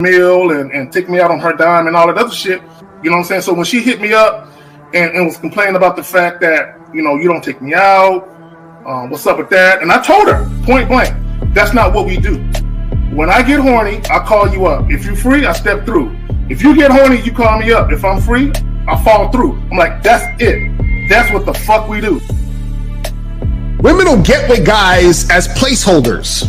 meal and take me out on her dime and all that other shit. You know what I'm saying? So when she hit me up and was complaining about the fact that, you know, you don't take me out, what's up with that? And I told her point blank, that's not what we do. When I get horny, I call you up. If you're free, I step through. If you get horny, you call me up. If I'm free, I follow through. I'm like, that's it. That's what the fuck we do. Women will get with guys as placeholders.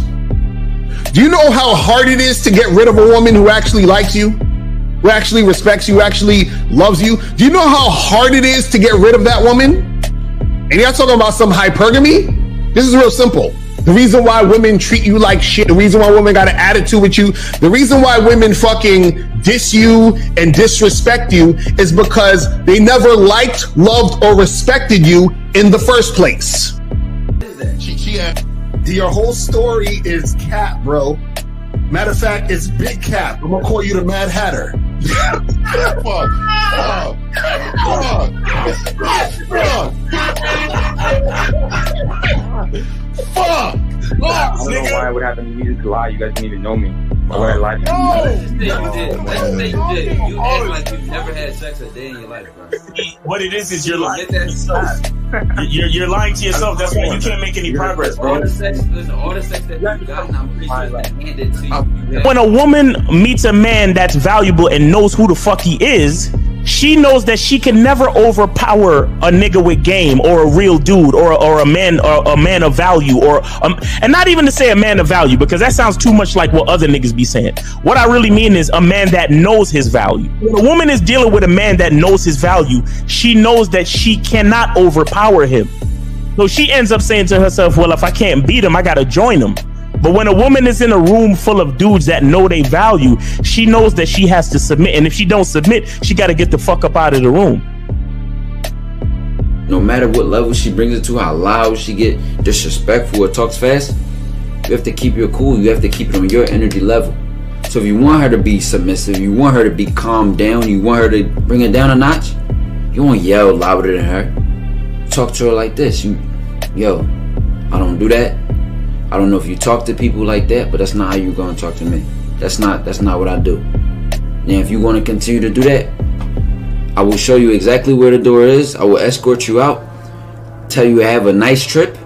Do you know how hard it is to get rid of a woman who actually likes you, who actually respects you, who actually loves you? Do you know how hard it is to get rid of that woman? And you're not talking about some hypergamy? This is real simple. The reason why women treat you like shit, the reason why women got an attitude with you, the reason why women fucking diss you and disrespect you is because they never liked, loved, or respected you in the first place. Your whole story is cap, bro. Matter of fact, it's big cap. I'm gonna call you the Mad Hatter. Fuck! I don't know why it would happen to me to lie. You guys didn't even know me. Why would I lie to you? Let's just say you did. You act like you've never had sex a day in your life, bro. What it is you're lying to yourself. You're lying to yourself. That's why you can't make any progress, bro. All the sex that you've gotten, I'm pretty sure it's been handed to you. When a woman meets a man that's valuable and knows who the fuck he is, she knows that she can never overpower a nigga with game or a real dude or a man of value and not even to say a man of value, because that sounds too much like what other niggas be saying. What I really mean is a man that knows his value. When a woman is dealing with a man that knows his value, she knows that she cannot overpower him. So she ends up saying to herself, well, if I can't beat him, I gotta join him. But when a woman is in a room full of dudes that know they value, she knows that she has to submit. And if she don't submit, she got to get the fuck up out of the room. No matter what level she brings it to, how loud she get, disrespectful or talks fast, you have to keep your cool. You have to keep it on your energy level. So if you want her to be submissive, you want her to be calmed down, you want her to bring it down a notch, you won't yell louder than her. Talk to her like this. Yo, I don't do that. I don't know if you talk to people like that, but that's not how you're gonna talk to me. That's not what I do. And if you want to continue to do that, I will show you exactly where the door is. I will escort you out, tell you have a nice trip,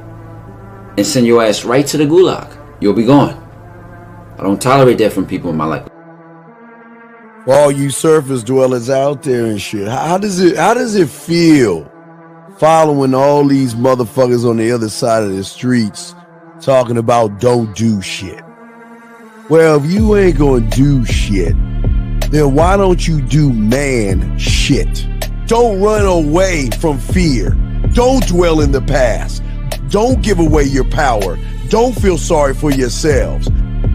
and send your ass right to the gulag. You'll be gone. I don't tolerate that from people in my life. For all you surface dwellers out there and shit, how does it feel following all these motherfuckers on the other side of the streets talking about don't do shit? Well, if you ain't gonna do shit, then why don't you do man shit? Don't run away from fear. Don't dwell in the past. Don't give away your power. Don't feel sorry for yourselves.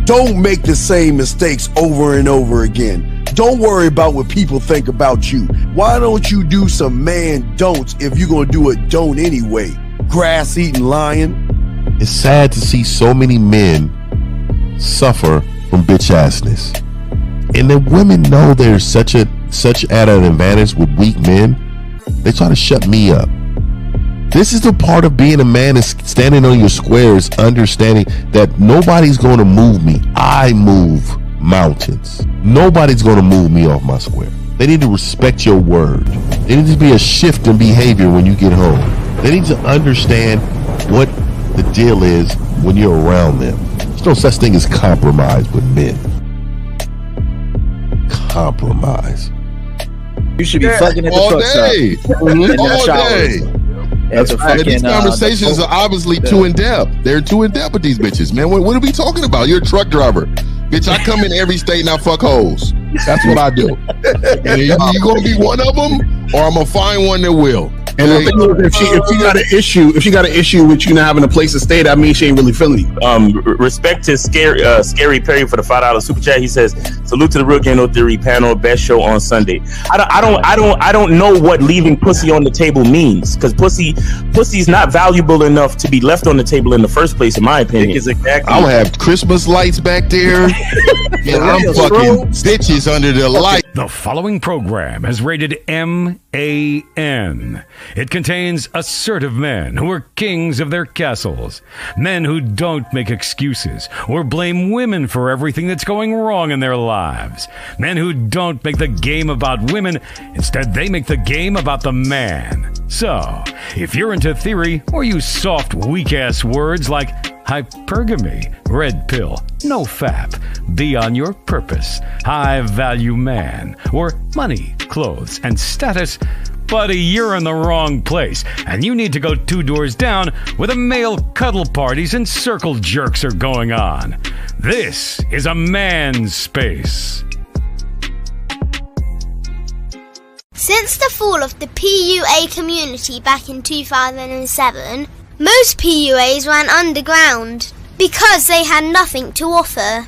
Don't make the same mistakes over and over again. Don't worry about what people think about you. Why don't you do some man don'ts if you're gonna do a don't anyway? Grass eating lion. It's sad to see so many men suffer from bitch assness. And the women know there's such at an advantage with weak men. They try to shut me up. This is the part of being a man, is standing on your squares, understanding that nobody's going to move me. I move mountains. Nobody's going to move me off my square. They need to respect your word. There needs to be a shift in behavior when you get home. They need to understand what the deal is when you're around them. There's no such thing as compromise with men. Compromise. You should be fucking at the all truck day. stop. All day. That's right. These conversations are obviously too in depth. They're too in depth with these bitches, man. What are we talking about? You're a truck driver. Bitch, I come in every state and I fuck hoes. That's what I do. And you gonna be one of them, or I'm gonna find one that will. And the thing is, if she got an issue with you not having a place to stay, that means she ain't really feeling you. Respect to Scary Perry for the $5 super chat. He says, "Salute to the Real Game No Theory panel, best show on Sunday." I don't know what leaving pussy on the table means, because pussy's not valuable enough to be left on the table in the first place, in my opinion. Exactly. I'll have Christmas lights back there, and I'm fucking bitches under the light. The following program is rated MAN. It contains assertive men who are kings of their castles, men who don't make excuses or blame women for everything that's going wrong in their lives. lives. Men who don't make the game about women. Instead, they make the game about the man. So, if you're into theory or use soft, weak-ass words like hypergamy, red pill, no fap, be on your purpose, high-value man, or money, clothes, and status, buddy, you're in the wrong place, and you need to go 2 doors down where the male cuddle parties and circle jerks are going on. This is a man's space. Since the fall of the PUA community back in 2007, most PUAs ran underground because they had nothing to offer.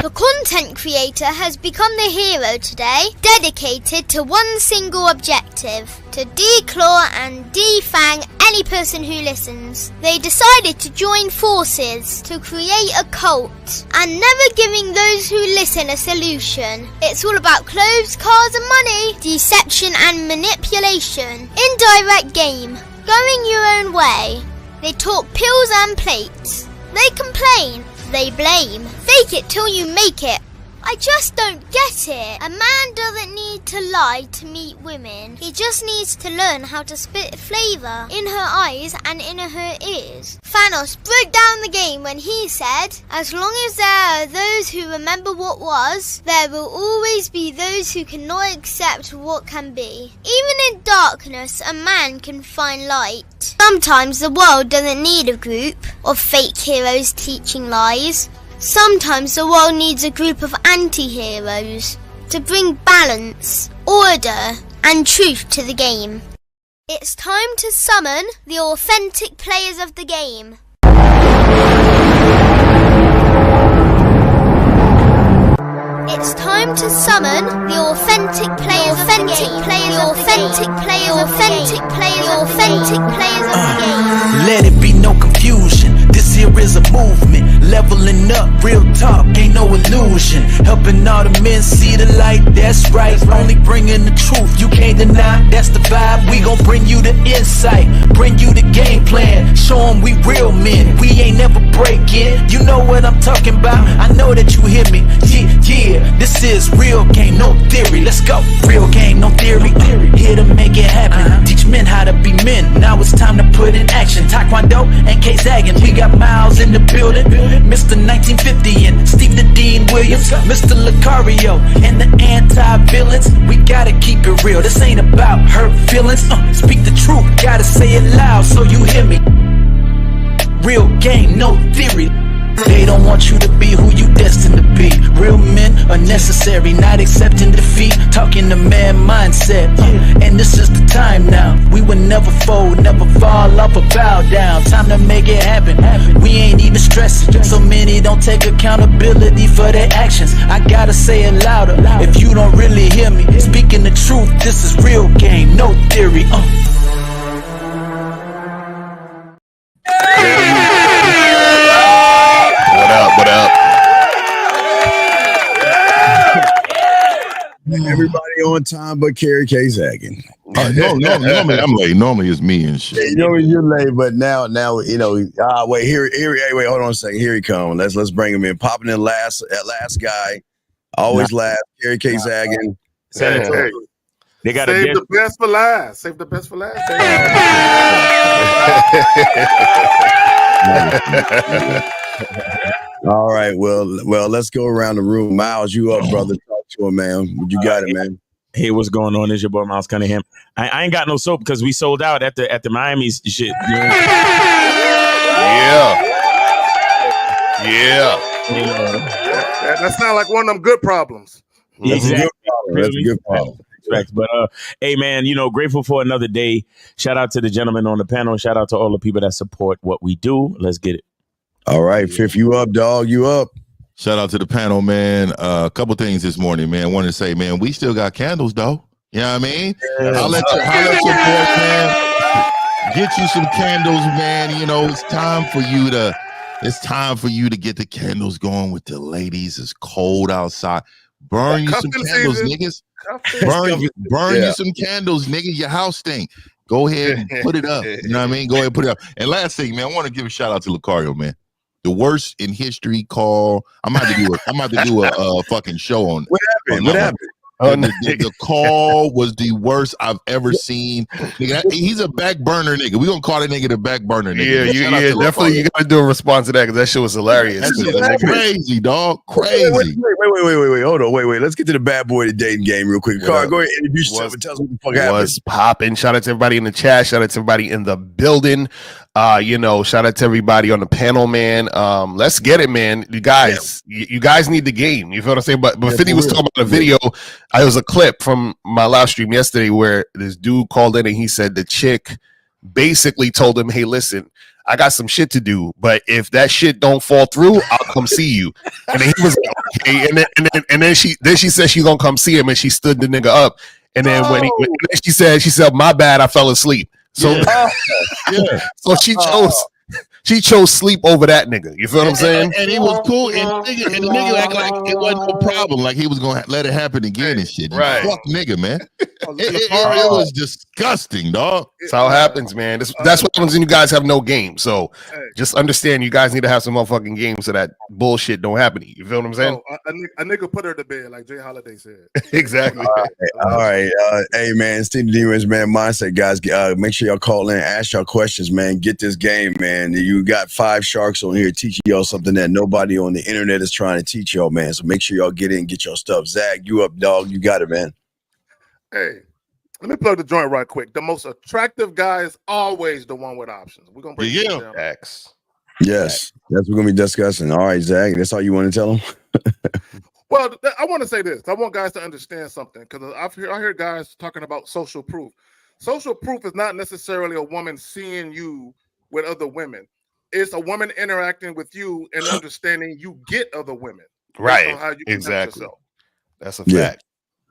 The content creator has become the hero today, dedicated to one single objective: to declaw and defang any person who listens. They decided to join forces to create a cult, and never giving those who listen a solution. It's all about clothes, cars and money, deception and manipulation, indirect game, going your own way. They talk pills and plates. They complain. They blame. Fake it till you make it. I just don't get it. A man doesn't need to lie to meet women. He just needs to learn how to spit flavour in her eyes and in her ears. Thanos broke down the game when he said, as long as there are those who remember what was, there will always be those who cannot accept what can be. Even in darkness, a man can find light. Sometimes the world doesn't need a group of fake heroes teaching lies. Sometimes the world needs a group of anti-heroes to bring balance, order, and truth to the game. It's time to summon the authentic players of the game. It's time to summon the authentic players of the game. Let it be no confusion. This here is a movement, leveling up, real talk, ain't no illusion. Helping all the men see the light, that's right. Only bringing the truth, you can't deny, that's the vibe. We gon' bring you the insight, bring you the game plan. Show them we real men, we ain't never breaking. You know what I'm talking about, I know that you hear me. Yeah, this is real game, no theory. Let's go, real game, no theory. Here to make it happen, teach men how to be men. Now it's time to put in action. Taekwondo and K-Zagging, we got Miles in the building, Mr. 1950 and Steve the Dean Williams, Mr. Lucario and the anti-villains. We gotta keep it real, this ain't about hurt feelings. Speak the truth, gotta say it loud so you hear me. Real game, no theory. They don't want you to be who you destined to be. Real men are necessary, not accepting defeat. Talking the man mindset, and this is the time now. We will never fold, never fall off or bow down. Time to make it happen. We ain't even stressing. So many don't take accountability for their actions. I gotta say it louder if you don't really hear me. Speaking the truth, this is real game, no theory. What up? Everybody on time but Carrie K-Zagging. Normally I'm late. Normally it's me and shit. You know you're late, but now you know. Wait, wait, hold on a second. Here he comes. Let's bring him in. Popping in last guy. Always last. Carrie K-Zagging. Senator. They got Save the best for last. Save the best for last. All right, well, let's go around the room. Miles, you up, brother? Talk to him, man. You got it, man. Hey, what's going on? It's your boy Miles Cunningham. I ain't got no soap because we sold out at the Miami shit. Yeah. That sounds like one of them good problems. Exactly. That's a good problem. But hey, man, grateful for another day. Shout out to the gentleman on the panel. Shout out to all the people that support what we do. Let's get it. All right, Fifth, you up, dog? You up? Shout out to the panel, man. A couple things this morning, man. Wanted to say, man, we still got candles, though. You know what I mean? I'll let your boy, man. Get you some candles, man. It's time for you to get the candles going with the ladies. It's cold outside. Burn you some candles, niggas. Burn you some candles, nigga. Your house stink. Go ahead and put it up. You know what I mean? Go ahead and put it up. And last thing, man, I want to give a shout out to Lucario, man. The worst in history call. I'm about to do a fucking show on. What happened? What happened? The call was the worst I've ever seen. Nigga, he's a back burner nigga. We gonna call that nigga the back burner nigga. Yeah, definitely. You gotta do a response to that because that shit was hilarious. That's crazy, dog. Crazy. Wait. Hold on. Wait. Let's get to the bad boy of the dating game real quick. Carl, go ahead and introduce yourself and tell us what the fuck happened. What's popping? Shout out to everybody in the chat. Shout out to everybody in the building. Shout out to everybody on the panel, man. Let's get it, man. You guys need the game. You feel what I'm saying? But 50 was talking about a video. It was a clip from my live stream yesterday where this dude called in and he said the chick basically told him, "Hey, listen, I got some shit to do, but if that shit don't fall through, I'll come see you." And then he was like, okay. And then she said she gonna come see him, and she stood the nigga up. And then when she said, "My bad, I fell asleep." So so she chose sleep over that nigga. You feel what I'm saying? And he was cool. And the nigga act like it wasn't no problem. Like he was gonna let it happen again and shit. Right. Fuck nigga, man. It was disgusting, dog. That's how it happens, man. That's what happens when you guys have no game. So just understand you guys need to have some motherfucking games so that bullshit don't happen to you. You feel what I'm saying? A nigga put her to bed, like Jay Holiday said. Exactly. All right. Hey, man, it's the Demons, man. Mindset, guys. Make sure y'all call in, ask y'all questions, man. Get this game, man. You got 5 sharks on here teaching y'all something that nobody on the internet is trying to teach y'all, man. So make sure y'all get in, get your stuff. Zach, you up, dog? You got it, man. Hey, let me plug the joint right quick. The most attractive guy is always the one with options. We're gonna break it down. X. Yes, that's what we're gonna be discussing. All right, Zach, that's all you want to tell them? Well, I want to say this. I want guys to understand something because I hear guys talking about social proof. Social proof is not necessarily a woman seeing you with other women. It's a woman interacting with you and understanding you get other women. Right. How you exactly. That's a fact.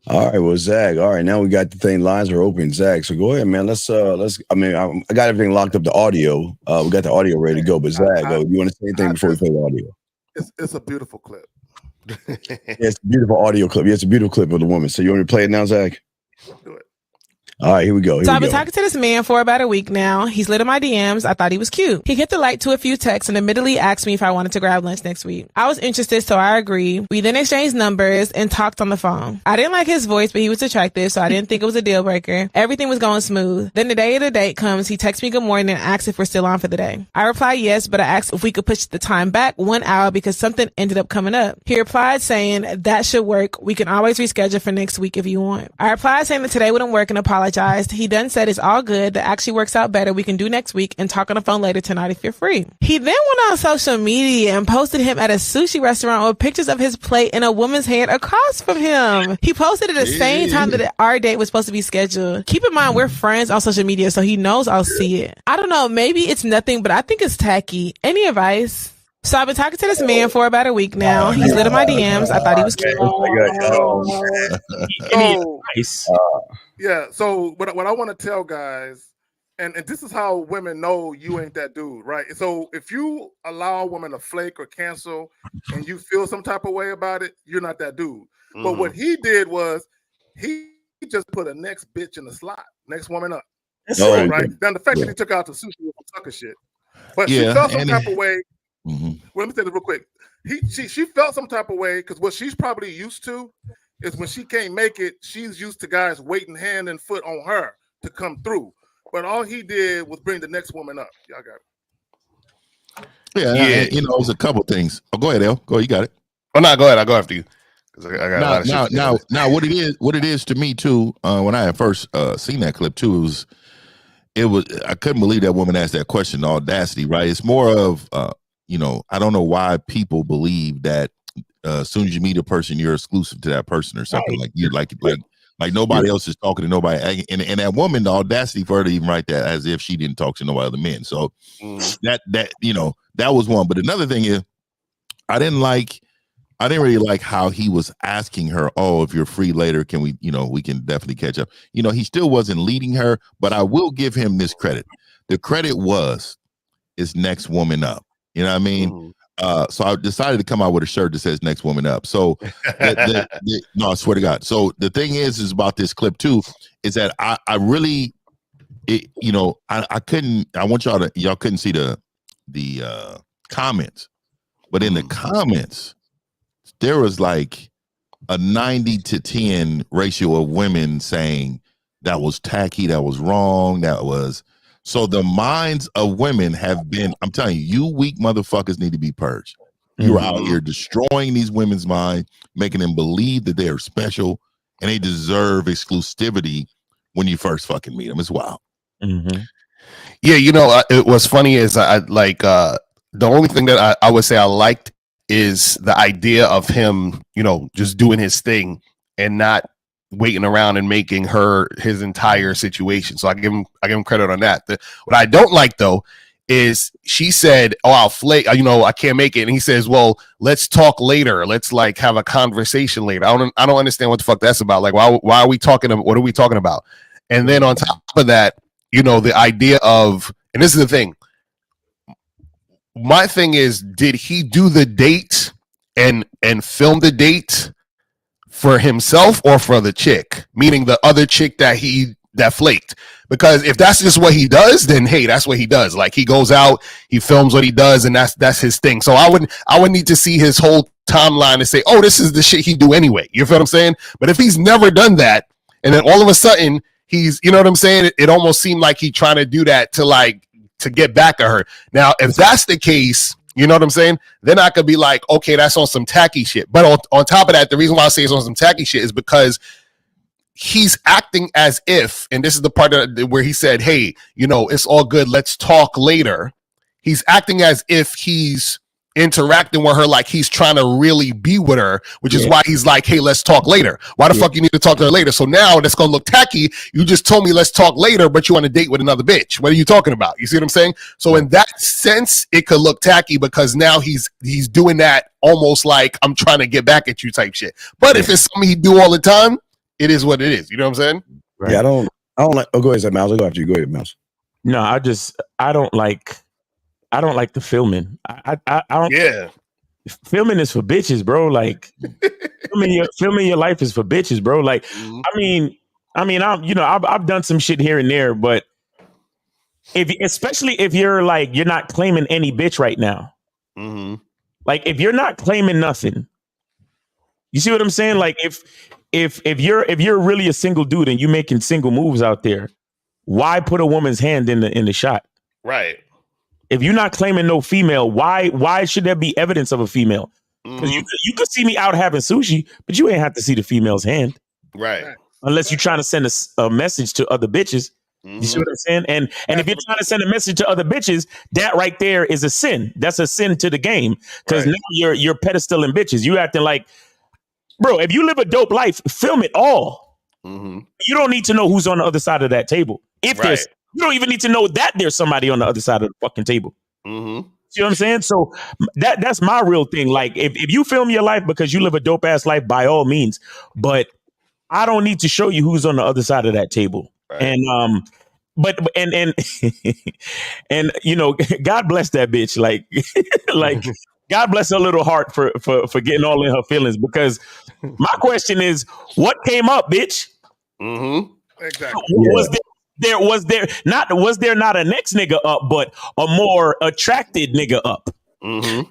All right, well, Zach. All right, now we got the thing. Lines are open, Zach. So go ahead, man. Let's. I mean, I got everything locked up. The audio. We got the audio ready to go. But Zach, you want to say anything before we play the audio? It's a beautiful clip. It's a beautiful audio clip. Yeah, it's a beautiful clip of the woman. So you want me to play it now, Zach? Do it. All right, here we go. So I've been talking to this man for about a week now. He's slid in my DMs. I thought he was cute. He hit the like to a few texts and admittedly asked me if I wanted to grab lunch next week. I was interested, so I agreed. We then exchanged numbers and talked on the phone. I didn't like his voice, but he was attractive, so I didn't think it was a deal breaker. Everything was going smooth. Then the day of the date comes. He texts me good morning and asks if we're still on for the day. I replied yes, but I asked if we could push the time back 1 hour because something ended up coming up. He replied saying that should work. We can always reschedule for next week if you want. I replied saying that today wouldn't work and apologized. He then said it's all good. That actually works out better. We can do next week and talk on the phone later tonight if you're free. He then went on social media and posted him at a sushi restaurant with pictures of his plate and a woman's head across from him. He posted at the same time that our date was supposed to be scheduled. Keep in mind, we're friends on social media, so he knows I'll see it. I don't know. Maybe it's nothing, but I think it's tacky. Any advice? So I've been talking to this man for about a week now. He's slid in my DMs. I thought he was cute. Yeah, so what I want to tell guys, and this is how women know you ain't that dude, right? So if you allow a woman to flake or cancel and you feel some type of way about it, you're not that dude. Mm-hmm. But what he did was he just put a next bitch in the slot, next woman up. Right? Now the fact that he took out the sushi was some sucker shit. But she felt some type of way. Mm-hmm. Well, let me say this real quick. She felt some type of way because what she's probably used to is when she can't make it, she's used to guys waiting hand and foot on her to come through. But all he did was bring the next woman up. Y'all got it. Yeah. It was a couple things. Oh, go ahead, El. Go ahead, you got it. Oh, no, go ahead. I'll go after you. I got a lot of shit. Now, what it is to me too, when I had first seen that clip too, it was I couldn't believe that woman asked that question, the audacity, right? It's more of I don't know why people believe that as soon as you meet a person, you're exclusive to that person or something. Like you like nobody else is talking to nobody. And that woman, the audacity for her to even write that as if she didn't talk to no other men. So that was one. But another thing is I didn't really like how he was asking her, oh, if you're free later, can we, we can definitely catch up. He still wasn't leading her, but I will give him this credit. The credit was his next woman up. You know what I mean? So I decided to come out with a shirt that says next woman up. So no, I swear to God. So the thing is about this clip too, is that I really I couldn't. I want y'all couldn't see the comments, but in the comments, there was like a 90-10 ratio of women saying that was tacky, that was wrong, that was. So the minds of women have been, I'm telling you weak motherfuckers need to be purged. You're out here destroying these women's minds, making them believe that they are special and they deserve exclusivity when you first fucking meet them. It's wild. Mm-hmm. Yeah, it was funny is I like the only thing that I would say I liked is the idea of him, just doing his thing and not waiting around and making her his entire situation. So I give him credit on that. What I don't like though is she said, "Oh, I'll flake. I can't make it." And he says, "Well, let's talk later. Let's like have a conversation later." I don't understand what the fuck that's about. Like, why are we talking? What are we talking about? And then on top of that, the idea of, and this is the thing. My thing is, did he do the date and film the date for himself or for the chick? Meaning the other chick that flaked. Because if that's just what he does, then hey, that's what he does. Like he goes out, he films what he does, and that's his thing. So I would need to see his whole timeline and say, oh, this is the shit he do anyway. You feel what I'm saying? But if he's never done that, and then all of a sudden he's, you know what I'm saying? It almost seemed like he trying to do that to get back at her. Now, if that's the case, you know what I'm saying? Then I could be like, okay, that's on some tacky shit. But on top of that, the reason why I say it's on some tacky shit is because he's acting as if, and this is the part where he said, hey, it's all good. Let's talk later. He's acting as if he's interacting with her like he's trying to really be with her, which is why he's like, hey, let's talk later. Why the fuck you need to talk to her later? So now that's gonna look tacky. You just told me let's talk later, but you want to date with another bitch. What are you talking about? You see what I'm saying? So in that sense, it could look tacky because now he's doing that almost like I'm trying to get back at you type shit. But if it's something he do all the time, it is what it is. You know what I'm saying? Right. Yeah, I don't like. Oh, go ahead, Mouse. I'll go after you. Go ahead, Mouse. No, I don't like the filming. I don't. Yeah. Filming is for bitches, bro. Like filming your life is for bitches, bro. Like, I've done some shit here and there, but especially if you're like, you're not claiming any bitch right now. Mm-hmm. Like if you're not claiming nothing, you see what I'm saying? Like if you're really a single dude and you making single moves out there, why put a woman's hand in the shot? Right. If you're not claiming no female, why should there be evidence of a female? Because you could see me out having sushi, but you ain't have to see the female's hand. Right. Unless you're trying to send a message to other bitches. You see what I'm saying? And if you're trying to send a message to other bitches, that right there is a sin. That's a sin to the game. Because now you're pedestaling bitches. You acting like, bro, if you live a dope life, film it all. You don't need to know who's on the other side of that table. You don't even need to know that there's somebody on the other side of the fucking table. See what I'm saying? So that's my real thing. Like if you film your life because you live a dope ass life, by all means, but I don't need to show you who's on the other side of that table. Right. And and God bless that bitch. Like God bless her little heart for getting all in her feelings, because my question is, what came up, bitch? Exactly. Was there not a next nigga up, but a more attracted nigga up? And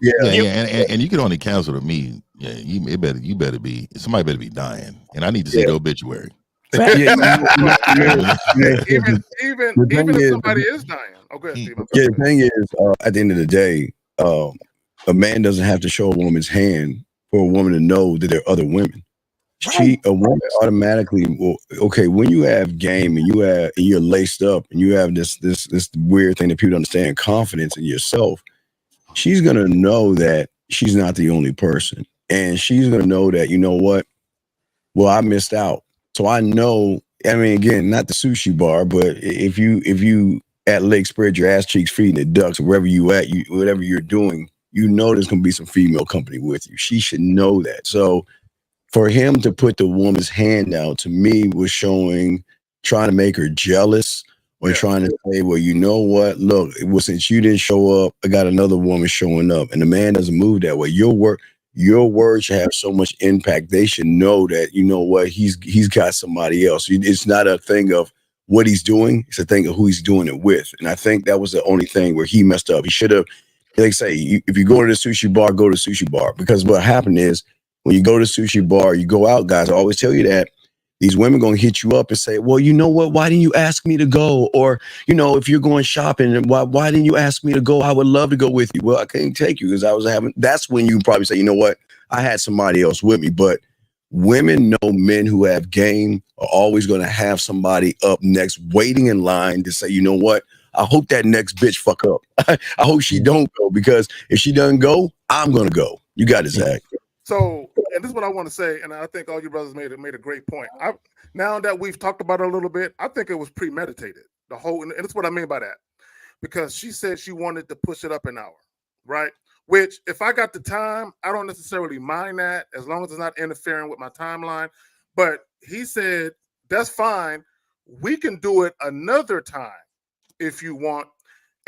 you can only cancel the meeting. Yeah, you better be, somebody better be dying, and I need to see the obituary. Even if somebody is dying. Okay. Yeah, the thing is, at the end of the day, a man doesn't have to show a woman's hand for a woman to know that there are other women. A woman automatically when you have game and you're laced up and you have this weird thing that people don't understand, confidence in yourself, she's gonna know that she's not the only person, and she's gonna know that, you know what, well, I missed out. So I know, I mean, again, not the sushi bar, but if you at Lake spread your ass cheeks feeding the ducks, wherever you at, whatever you're doing, you know there's gonna be some female company with you. She should know that. So for him to put the woman's hand out, to me, was trying to make her jealous, or trying to say, well, you know what? Look, since you didn't show up, I got another woman showing up. And the man doesn't move that way. Your words should have so much impact. They should know that, you know what, he's got somebody else. It's not a thing of, what he's doing. It's a thing of who he's doing it with. And I think that was the only thing where he messed up. He should have, like say, if you go to the sushi bar, go to the sushi bar. Because what happened is when you go to the sushi bar, you go out, guys, I always tell you that these women going to hit you up and say, well, you know what? Why didn't you ask me to go? Or, you know, if you're going shopping, why didn't you ask me to go? I would love to go with you. Well, I couldn't take you because I was having, that's when you probably say, you know what? I had somebody else with me. But women know men who have game are always going to have somebody up next waiting in line to say, you know what? I hope that next bitch fuck up. I hope she don't go, because if she doesn't go, I'm going to go. You got it, Zach. So, and this is what I want to say, and I think all you brothers made a great point. Now that we've talked about it a little bit, I think it was premeditated. The whole, and that's what I mean by that, because she said she wanted to push it up an hour, right? Which, if I got the time, I don't necessarily mind that as long as it's not interfering with my timeline. But he said, that's fine. We can do it another time if you want,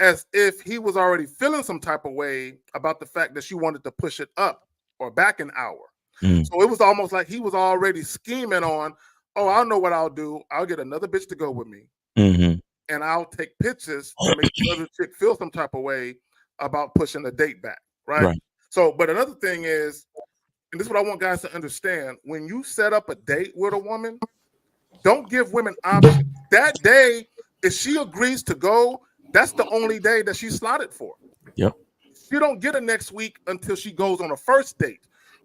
as if he was already feeling some type of way about the fact that she wanted to push it up or back an hour. So it was almost like he was already scheming on, oh, I know what I'll do. I'll get another bitch to go with me. And I'll take pictures to make the other chick feel some type of way about pushing the date back. Right. So, but another thing is, and this is what I want guys to understand, when you set up a date with a woman, don't give women options. That day, if she agrees to go, that's the only day that she's slotted for. Yep. You don't get her next week until she goes on a first date.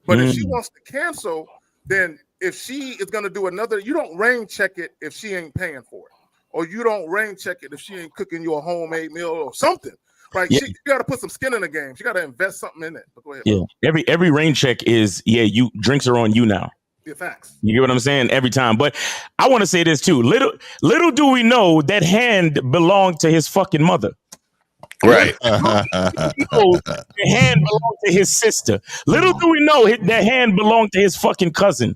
But if she wants to cancel, then if she is going to do another, you don't rain check it if she ain't paying for it. Or you don't rain check it if she ain't cooking you a homemade meal or something. Right? Yeah. You got to put some skin in the game. You got to invest something in it. But go ahead. Yeah. Every rain check is, you drinks are on you now. Yeah, facts. You get what I'm saying? Every time. But I want to say this too. Little do we know that hand belonged to his fucking mother. Right. The hand belonged to his sister. Little do we know that hand belonged to his fucking cousin.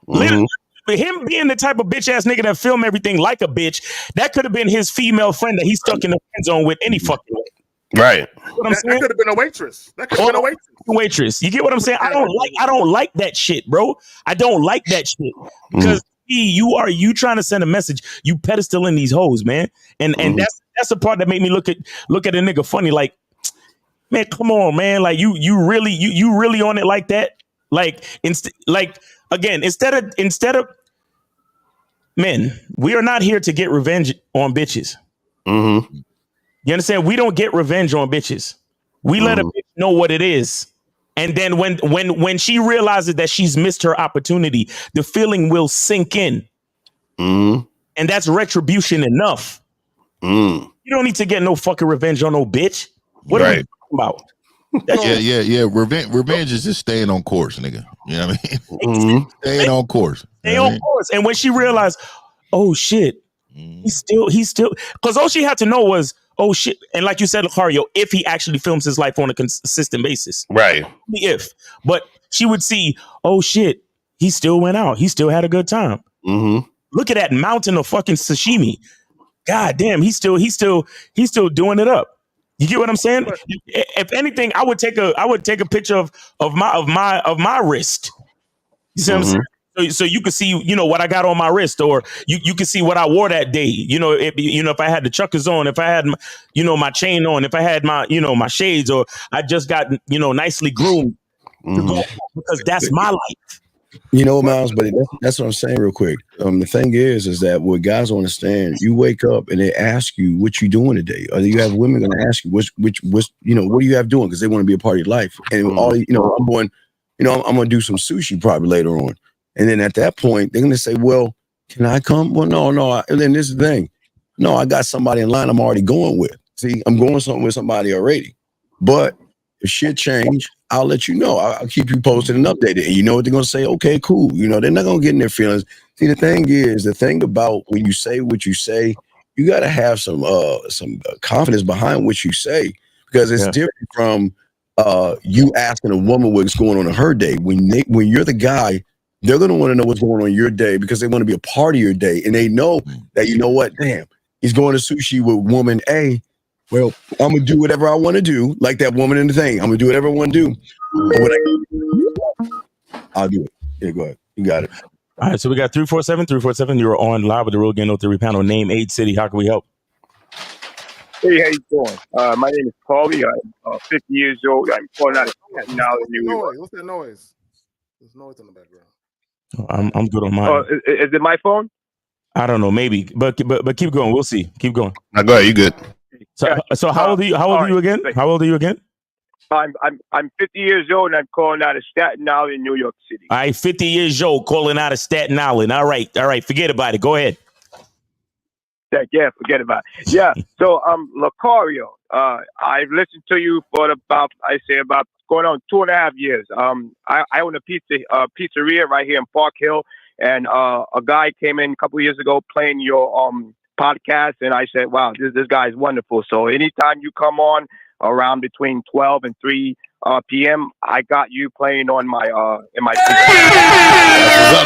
Him being the type of bitch ass nigga that film everything like a bitch, that could have been his female friend that he stuck in the friend zone with any fucking way. Right. What I'm saying? That could have been a waitress. That could have been a waitress. You get what I'm saying? I don't like that shit, bro. I don't like that shit because you trying to send a message. You pedestaling these hoes, man, and that's the part that made me look at a nigga funny. Like, man, come on, man. Like you really on it like that? Like instead of men, we are not here to get revenge on bitches. You understand? We don't get revenge on bitches. We let a bitch know what it is. And then when she realizes that she's missed her opportunity, the feeling will sink in. And that's retribution enough. You don't need to get no fucking revenge on no bitch. What are you talking about? Yeah. Revenge is just staying on course, nigga. You know what I mean? Staying on course. Stay on course. And when she realized, oh shit, he's still, because all she had to know was, oh shit. And like you said, Lucario, if he actually films his life on a consistent basis. Right. But she would see, oh shit, he still went out. He still had a good time. Look at that mountain of fucking sashimi. God damn, he's still doing it up. You get what I'm saying? If anything, I would take a picture of my wrist. You see what I'm saying? So you can see, what I got on my wrist, or you can see what I wore that day. If I had the chuckers on, if I had my chain on, if I had my shades, or I just got nicely groomed, because that's my life. Miles, but that's what I'm saying real quick. The thing is that what guys don't understand, you wake up and they ask you what you doing today, or you have women going to ask you what do you have doing, because they want to be a part of your life. And I'm going to do some sushi probably later on. And then at that point, they're going to say, well, can I come? Well, no. And then this is the thing. No, I got somebody in line I'm already going with. See, I'm going something with somebody already. But if shit change, I'll let you know. I'll keep you posted and updated. And you know what they're going to say? Okay, cool. They're not going to get in their feelings. See, the thing about when you say what you say, you got to have some confidence behind what you say, because it's different from you asking a woman what's going on in her day. When you're the guy, they're going to want to know what's going on in your day, because they want to be a part of your day. And they know that, you know what, damn, he's going to sushi with woman A. Well, I'm going to do whatever I want to do, like that woman in the thing. I'm going to do whatever I want to do. I'll do it. Yeah, go ahead. You got it. All right, so we got 347. You're on live with the Real Game No Theory panel. Name, age, city. How can we help? Hey, how you doing? My name is Paulie. I'm 50 years old. I'm calling out of Staten Island, New York. What's that noise? There's noise in the background. I'm good on mine. Oh, is it my phone? I don't know, maybe, but keep going. We'll see. Keep going. Now go ahead. You good? So how old are you? How old are you again? How old are you again? I'm 50 years old and I'm calling out of Staten Island, New York City. All right, 50 years old, calling out of Staten Island. All right. Forget about it. Go ahead. Yeah, forget about it. Yeah. So Lucario, I've listened to you for about going on 2.5 years. I own a pizzeria right here in Park Hill, and a guy came in a couple of years ago playing your podcast, and I said, wow, this guy is wonderful. So anytime you come on around between 12 and 3 p.m., I got you playing on my in my.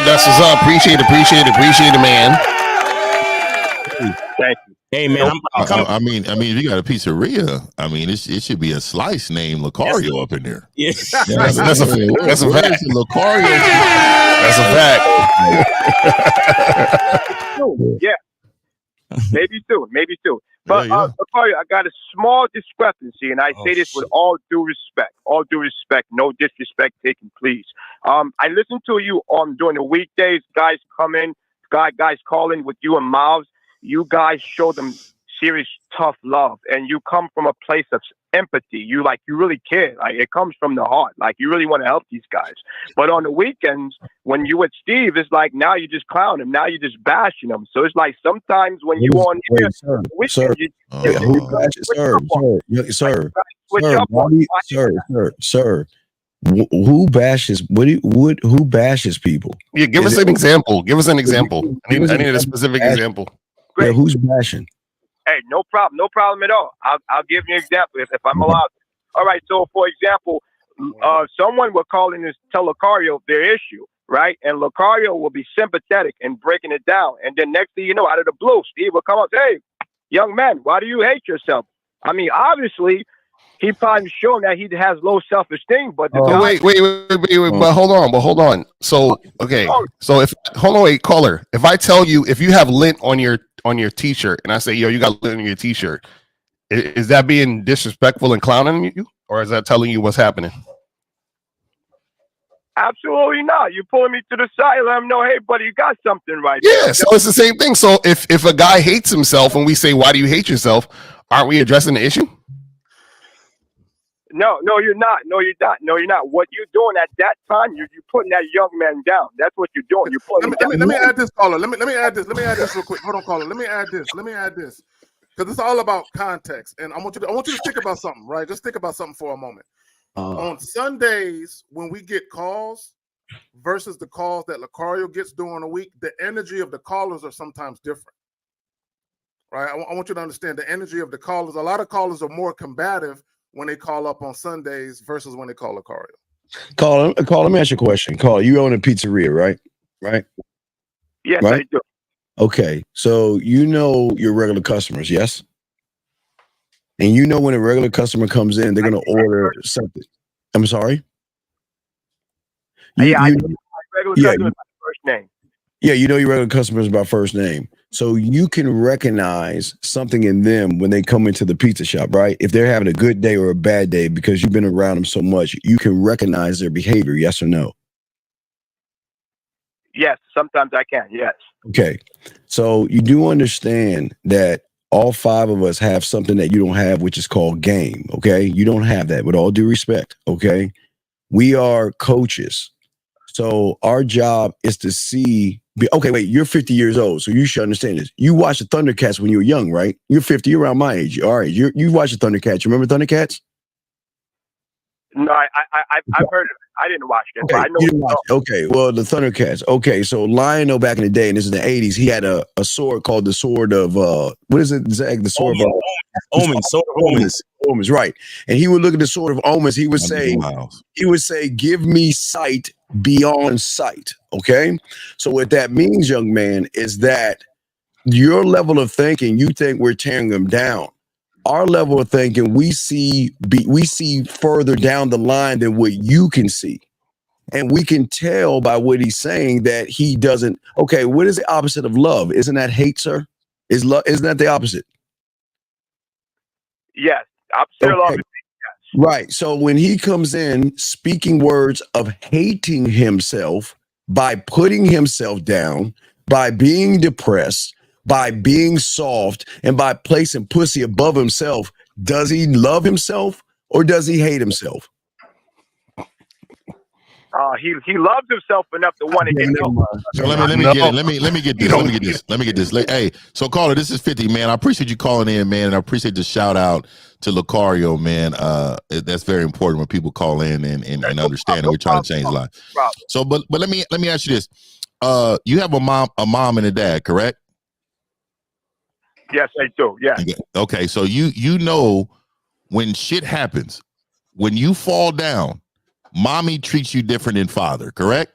That's what's up. Appreciate it, man. Thank you. Hey man, I mean, if you got a pizzeria, I mean, it should be a slice named Lucario up in there. Yes. That's a fact. Lucario. That's a fact. Yeah. Maybe soon. But Lucario, I got a small discrepancy, and I say this with all due respect, no disrespect taken, please. I listen to you during the weekdays. Guys come in, guys call in with you and Miles. You guys show them serious, tough love, and you come from a place of empathy. You really care. Like, it comes from the heart. Like, you really want to help these guys. But on the weekends, when you with Steve, it's like now you just clown him. Now you're just bashing him. So it's like sometimes when you on here, sir. Who bashes? Who bashes people? Yeah, give us an example. I need a specific example. Yeah, who's bashing? Hey, no problem at all. I'll give you an example if I'm allowed. All right, so for example, someone will call in and tell Lucario their issue, right? And Lucario will be sympathetic and breaking it down. And then next thing you know, out of the blue, Steve will come up and say, hey, young man, why do you hate yourself? I mean, obviously, he probably shown that he has low self-esteem, but wait, but hold on. So okay, caller. If I tell you if you have lint on your t-shirt, and I say, yo, you got lint on your t-shirt, is that being disrespectful and clowning you, or is that telling you what's happening? Absolutely not. You're pulling me to the side and let him know, hey, buddy, you got something right. Yeah, there. So it's the same thing. So if a guy hates himself and we say, why do you hate yourself? Aren't we addressing the issue? No, you're not. What you're doing at that time, you're putting that young man down. That's what you're doing. You're putting him down. Let me add this, caller. Let me add this real quick. Hold on, caller. Let me add this. Because it's all about context. And I want you to think about something, right? Just think about something for a moment. On Sundays, when we get calls versus the calls that Lucario gets during the week, the energy of the callers are sometimes different. Right? I want you to understand the energy of the callers. A lot of callers are more combative when they call up on Sundays versus when they call Lucario. Call, let me ask you a question. Call, you own a pizzeria, right? Right? Yes, right? I do. Okay, so you know your regular customers, yes? And you know when a regular customer comes in, they're going to order something. I'm sorry? I know my regular customers by first name. Yeah, you know your regular customers by first name. So you can recognize something in them when they come into the pizza shop, right? If they're having a good day or a bad day because you've been around them so much, you can recognize their behavior, yes or no? Yes, sometimes I can, yes. Okay, so you do understand that all five of us have something that you don't have, which is called game, okay? You don't have that, with all due respect, okay? We are coaches. So our job is to see. Okay, wait, you're 50 years old, so you should understand this. You watched the Thundercats when you were young, right? You're 50, you're around my age. All right, you watched the Thundercats. You remember Thundercats? No, I've heard of it. I didn't watch it, okay, but I know. You didn't watch it. Okay, well, the Thundercats. Okay, so Lionel back in the day, and this is the 80s, he had a sword called the sword of, what is it, Zach? The sword of Omens. Sword of Omens. Omens, right. And he would look at the sword of Omens, he would say, give me sight beyond sight. Okay, so what that means, young man, is that your level of thinking, you think we're tearing them down. Our level of thinking, we see further down the line than what you can see. And we can tell by what he's saying that he doesn't. Okay, what is the opposite of love? Isn't that hate, sir? Isn't that the opposite? Yes, opposite of love. Right. So when he comes in speaking words of hating himself, by putting himself down, by being depressed, by being soft, and by placing pussy above himself, does he love himself or does he hate himself? He loves himself enough to want to get help. So let me get this. Hey, so caller, this is 50, man. I appreciate you calling in, man, and I appreciate the shout out to Lucario, man. That's very important when people call in and understand that we're trying to change lives. So, but let me ask you this: you have a mom and a dad, correct? Yes, I do. Yeah. Okay, so you know when shit happens, when you fall down, mommy treats you different than father, correct?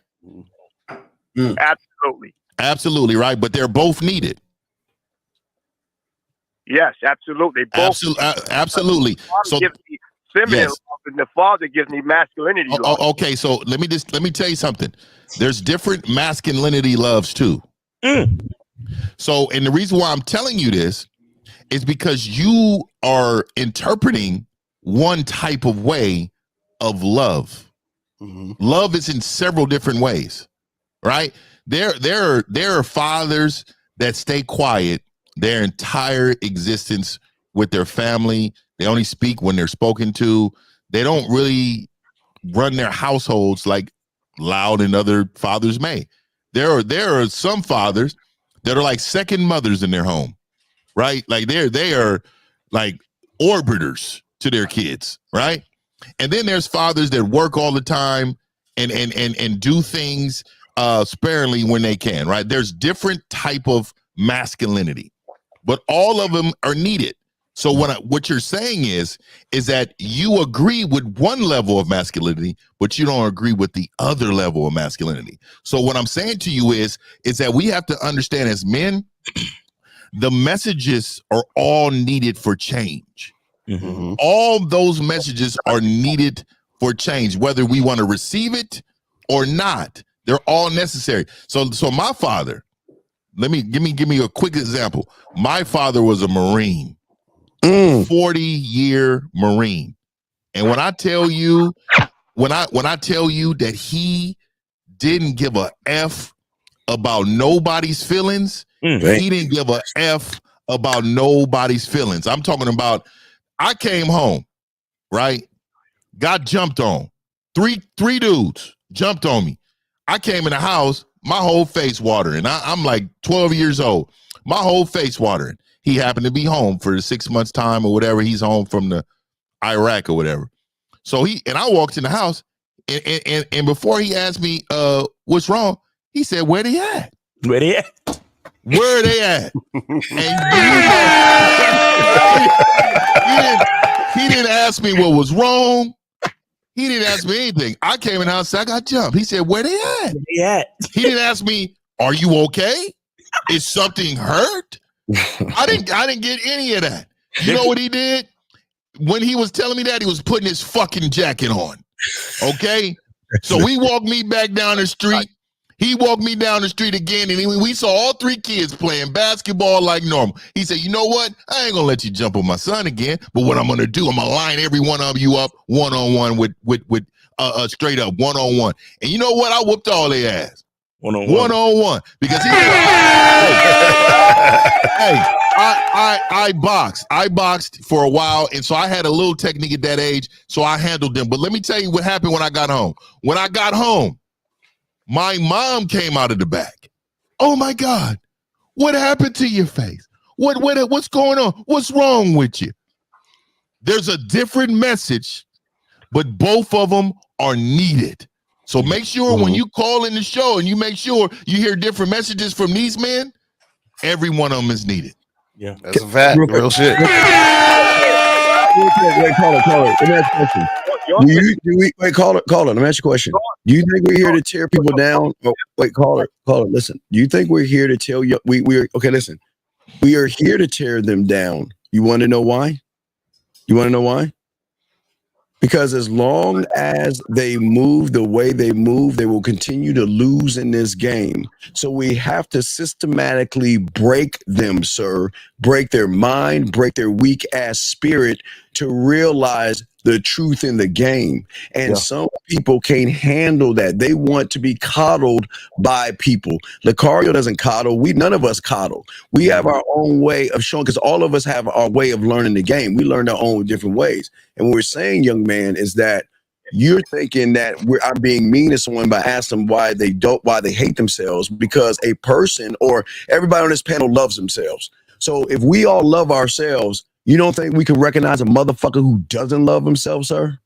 Absolutely, right? But they're both needed. Yes, absolutely. Absolutely. So gives me feminine love, and the father gives me masculinity love. Okay, so let me tell you something. There's different masculinity loves too. So, and the reason why I'm telling you this is because you are interpreting one type of way of love. Love is in several different ways, right? There are fathers that stay quiet their entire existence with their family. They only speak when they're spoken to. They don't really run their households like Loud and other fathers may. There are some fathers that are like second mothers in their home, right? Like they are like orbiters to their kids, right? And then there's fathers that work all the time and do things sparingly when they can, right? There's different type of masculinity, but all of them are needed. So what you're saying is that you agree with one level of masculinity, but you don't agree with the other level of masculinity. So what I'm saying to you is that we have to understand as men, the messages are all needed for change. All those messages are needed for change, whether we want to receive it or not. They're all necessary. So my father, give me a quick example. My father was a Marine. 40-year Marine. And when I tell you that he didn't give a F about nobody's feelings, he didn't give a F about nobody's feelings. I'm talking about, I came home, right? Got jumped on. Three dudes jumped on me. I came in the house, my whole face watering. I'm like 12 years old. My whole face watering. He happened to be home for the 6 months time or whatever. He's home from the Iraq or whatever. So I walked in the house and before he asked me what's wrong, he said, where they at? Where they at? Where are they at? And he didn't ask me what was wrong. He didn't ask me anything. I came in the house, I got jumped. He said, where they at? Where they at? He didn't ask me, are you okay? Is something hurt? I didn't get any of that. You know what he did? When he was telling me that, he was putting his fucking jacket on. Okay? So he walked me back down the street. He walked me down the street again, and we saw all three kids playing basketball like normal. He said, you know what? I ain't gonna let you jump on my son again, but what I'm gonna do, I'm gonna line every one of you up one-on-one with straight up one-on-one. And you know what? I whooped all their ass. One-on-one. Because he I boxed for a while, and so I had a little technique at that age, so I handled them. But let me tell you what happened when I got home. When I got home, my mom came out of the back. Oh my God, what happened to your face? What's going on? What's wrong with you? There's a different message, but both of them are needed. So make sure when you call in the show and you make sure you hear different messages from these men, every one of them is needed. Yeah, that's a fact. Real shit. Wait, caller. Let me ask a question. Caller. Let me ask you a question. Do you think we're here to tear people down? Oh, wait, caller. Listen. Do you think we're here to tell you? We're okay. Listen. We are here to tear them down. You want to know why? Because as long as they move the way they move, they will continue to lose in this game. So we have to systematically break them, sir. Break their mind, break their weak ass spirit to realize the truth in the game. And some people can't handle that. They want to be coddled by people. Lucario doesn't coddle. None of us coddle. We have our own way of showing, because all of us have our way of learning the game. We learn our own different ways. And what we're saying, young man, is that you're thinking that I'm being mean to someone by asking them why they hate themselves, because a person or everybody on this panel loves themselves. So if we all love ourselves, you don't think we can recognize a motherfucker who doesn't love himself, sir?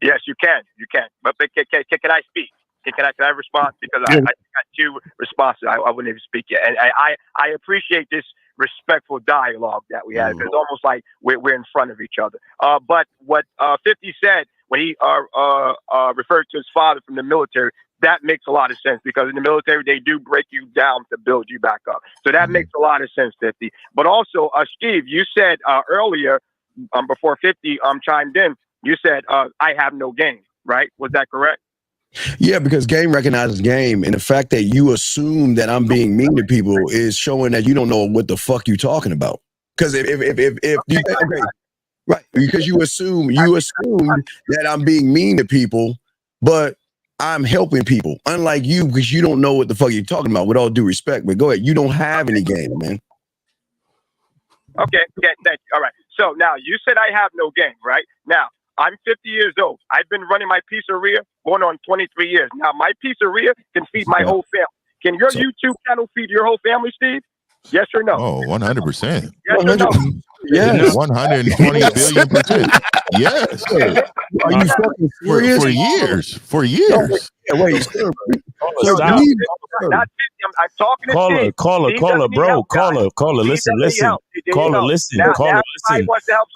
Yes, you can. You can. But can I speak? Can I respond? Because I got two responses. I wouldn't even speak yet. And I appreciate this respectful dialogue that we had. It's almost like we're in front of each other. But what 50 said when he referred to his father from the military, that makes a lot of sense, because in the military, they do break you down to build you back up. So that makes a lot of sense, 50. But also, Steve, you said earlier, before 50 chimed in, you said, I have no game, right? Was that correct? Yeah, because game recognizes game, and the fact that you assume that I'm being mean to people is showing that you don't know what the fuck you're talking about. Because if you right, because you assumed that I'm being mean to people, but I'm helping people, unlike you, because you don't know what the fuck you're talking about. With all due respect, but go ahead, you don't have any game, man. Okay, thank you. All right. So now you said I have no game, right? Now I'm 50 years old. I've been running my pizzeria going on 23 years. Now my pizzeria can feed my whole family. Can your YouTube channel feed your whole family, Steve? Yes or no? Oh, 100%. Yes or no? Yes. 120,000,000,000%. Yes. Are you fucking serious? For years. Wait, sir. Not 50. I'm talking to Steve. Caller, bro. Caller, listen. Caller, listen.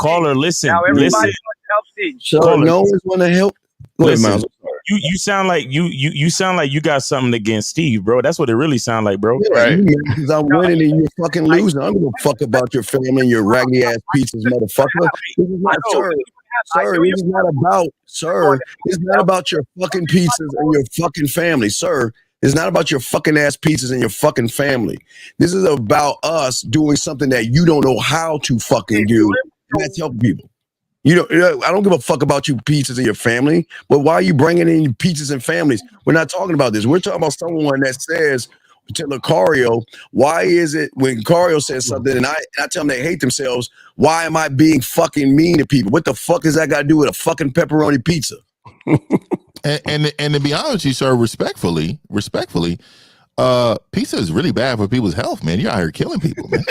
Caller, listen. Now everybody wants to help Steve. So no one's going to help. Listen, you sound like you sound like you got something against Steve, bro. That's what it really sounds like, bro. Yeah, right? Because I'm winning and you're fucking losing. I don't give a fuck about your family and your raggedy ass pizzas, motherfucker. This is not, sir. It's not about your fucking pizzas and your fucking family, sir. It's not about your fucking ass pizzas and your fucking family. This is about us doing something that you don't know how to fucking do. And that's helping people. I don't give a fuck about you pizzas and your family, but why are you bringing in pizzas and families? We're not talking about this. We're talking about someone that says to Lucario, why is it when Lucario says something and I tell them they hate themselves, why am I being fucking mean to people? What the fuck does that got to do with a fucking pepperoni pizza? and to be honest with you, sir, respectfully, pizza is really bad for people's health, man. You're out here killing people, man.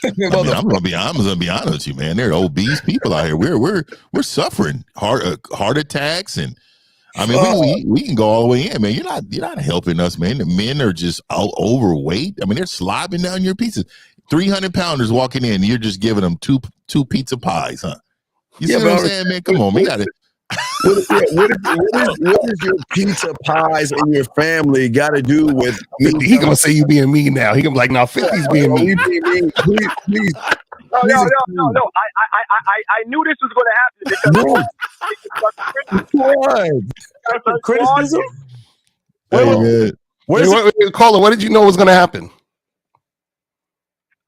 I'm gonna be honest with you, man. There are obese people out here. We're suffering heart attacks, and I mean we can go all the way in, man. You're not helping us, man. The men are just overweight. I mean, they're slobbing down your pizzas. 300-pounders walking in, you're just giving them two pizza pies, huh? You see what I'm saying, man? Come on, man. You got it. What is your pizza pies and your family got to do with me? He gonna say you being mean now. He gonna be like, now 50's being mean. Please. No. I knew this was going to happen because criticism. Wait, caller, what did you know was going to happen?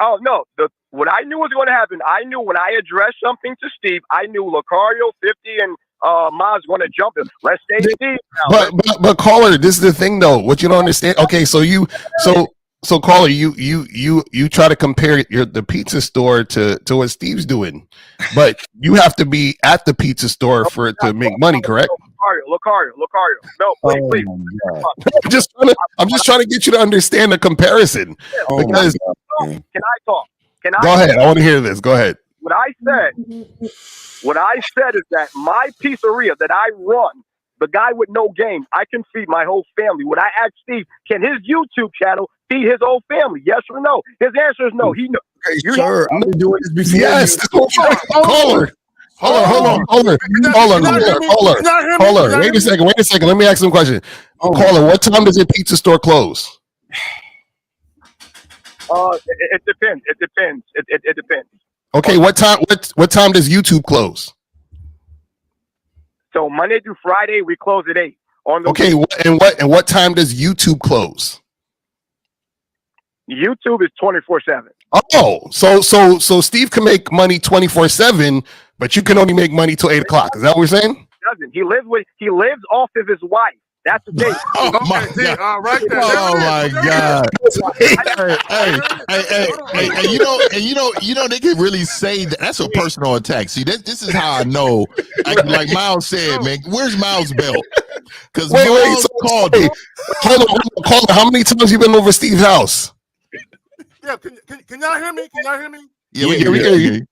Oh no, what I knew was going to happen. I knew when I addressed something to Steve, I knew Lucario, 50, and Maz want to jump in. Let's stay Steve now. But caller, this is the thing though. What you don't understand? Okay, so caller, you try to compare the pizza store to what Steve's doing, but you have to be at the pizza store for it to make money, correct? Lucario. No, please. I'm just trying to get you to understand the comparison. Because can I talk? Go ahead. I want to hear this. Go ahead. What I said is that my pizzeria that I run, the guy with no game, I can feed my whole family. When I asked Steve, can his YouTube channel feed his whole family? Yes or no? His answer is no. He knows. Hey, sir, I've been doing this before. Yes. Caller. Hold on. Wait a second. Let me ask him a question. Caller, what time does your pizza store close? It depends. It depends. Okay, what time does YouTube close? So Monday through Friday, we close at 8. On the Okay, week, and what time does YouTube close? YouTube is 24/7. Oh, so Steve can make money 24/7, but you can only make money till 8 o'clock. Is that what we're saying? Doesn't he lives off of his wife? That's the thing. Oh my God! Right there. Oh my God! Hey, you know, they can really say that. That's a personal attack. See, this is how I know. Like Miles said, man, where's Miles' belt? Because Miles called it. Hold on. How many times you been over Steve's house? Yeah, can y'all hear me? Can y'all hear me? Yeah, we can hear you.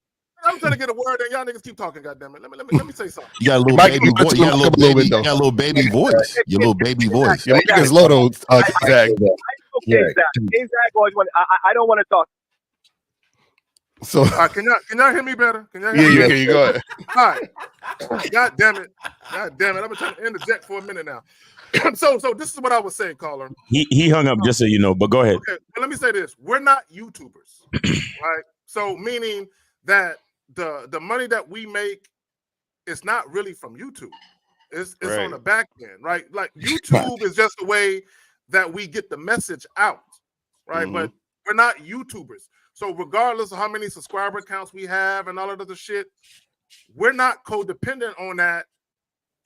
I'm trying to get a word in. Y'all niggas keep talking, goddammit. Let me say something. You got a little baby voice. You got a little baby voice. Your little baby voice. Your mic is low though, Zach. Zach always want. I don't want to talk. So can y'all hear me better? Can y'all hear yeah, me? you go ahead. All right. God damn it. I've been trying to interject for a minute now. So this is what I was saying, caller. He hung up, just so you know, but go ahead. Okay, well, let me say this. We're not YouTubers, right? So meaning that the money that we make is not really from YouTube. It's Right. on the back end, right? Like YouTube is just a way that we get the message out, right? But we're not YouTubers. So regardless of how many subscriber accounts we have and all of the other shit, we're not codependent on that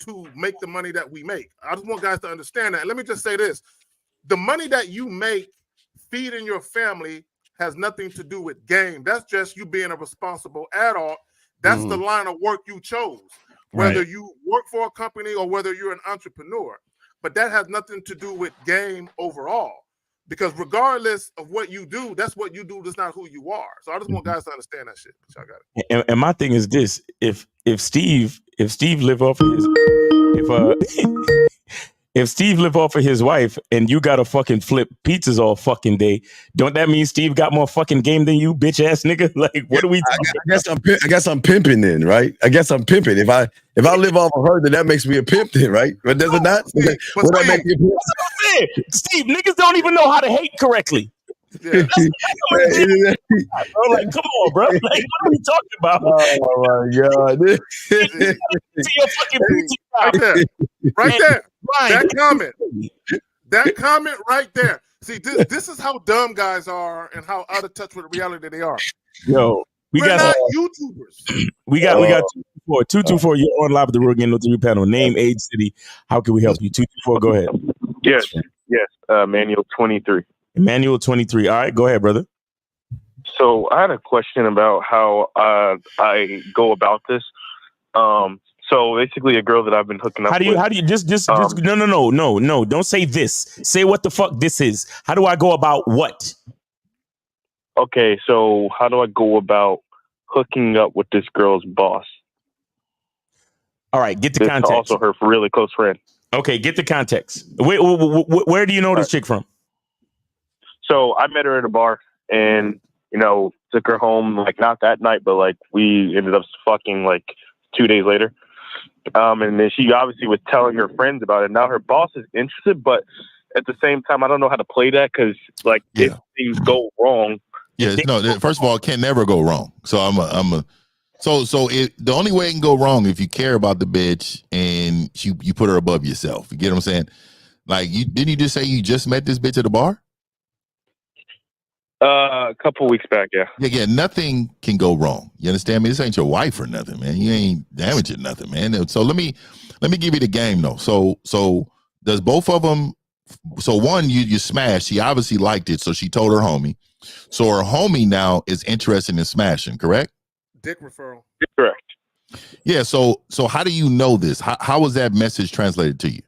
to make the money that we make. I just want guys to understand that. And let me just say this. The money that you make feeding your family has nothing to do with game. That's just you being a responsible adult. That's the line of work you chose, whether you work for a company or whether you're an entrepreneur. But that has nothing to do with game overall. Because regardless of what you do, that's what you do. That's not who you are. So I just want guys to understand that shit. But y'all got it. And my thing is this: if Steve live off of his if Steve live off of his wife and you gotta fucking flip pizzas all fucking day, don't that mean Steve got more fucking game than you, bitch ass nigga? Like, what are we talking? I guess I'm pimping then, right? I guess I'm pimping. If I live off of her, then that makes me a pimp then, right? But does it not? Would that make me a pimp? That's what I'm saying. Steve, niggas don't even know how to hate correctly. Yeah. Bro, like, come on, bro. Like, what are we talking about? Oh my God. See your fucking pizza Right there. That comment right there. See, this is how dumb guys are and how out of touch with reality they are. Yo, we're not YouTubers. We got 224. You're on live with the Real Game No 3 panel. Name, age, city. How can we help you? 224. Go ahead. Yes. Manual 23. Emmanuel 23. All right, go ahead, brother. So I had a question about how I go about this. So basically, a girl that I've been hooking up. How do you just no. Don't say this. Say what the fuck this is. How do I go about what? Okay, so how do I go about hooking up with this girl's boss? All right, get the context. Also, her really close friend. Okay, get the context. Where do you know this chick from? So I met her at a bar and, took her home, like not that night, but like we ended up fucking like 2 days later. And then she obviously was telling her friends about it. Now her boss is interested, but at the same time, I don't know how to play that because if things go wrong. Yeah, no, first of all, it can never go wrong. So the only way it can go wrong if you care about the bitch and you put her above yourself. You get what I'm saying? Like, didn't you just say you just met this bitch at a bar? A couple weeks back, yeah. Yeah, nothing can go wrong. You understand me? This ain't your wife or nothing, man. You ain't damaging nothing, man. So let me give you the game though. So does both of them? So one, you smashed. She obviously liked it, so she told her homie. So her homie now is interested in smashing, correct? Dick referral. Correct. Yeah. So how do you know this? How was that message translated to you?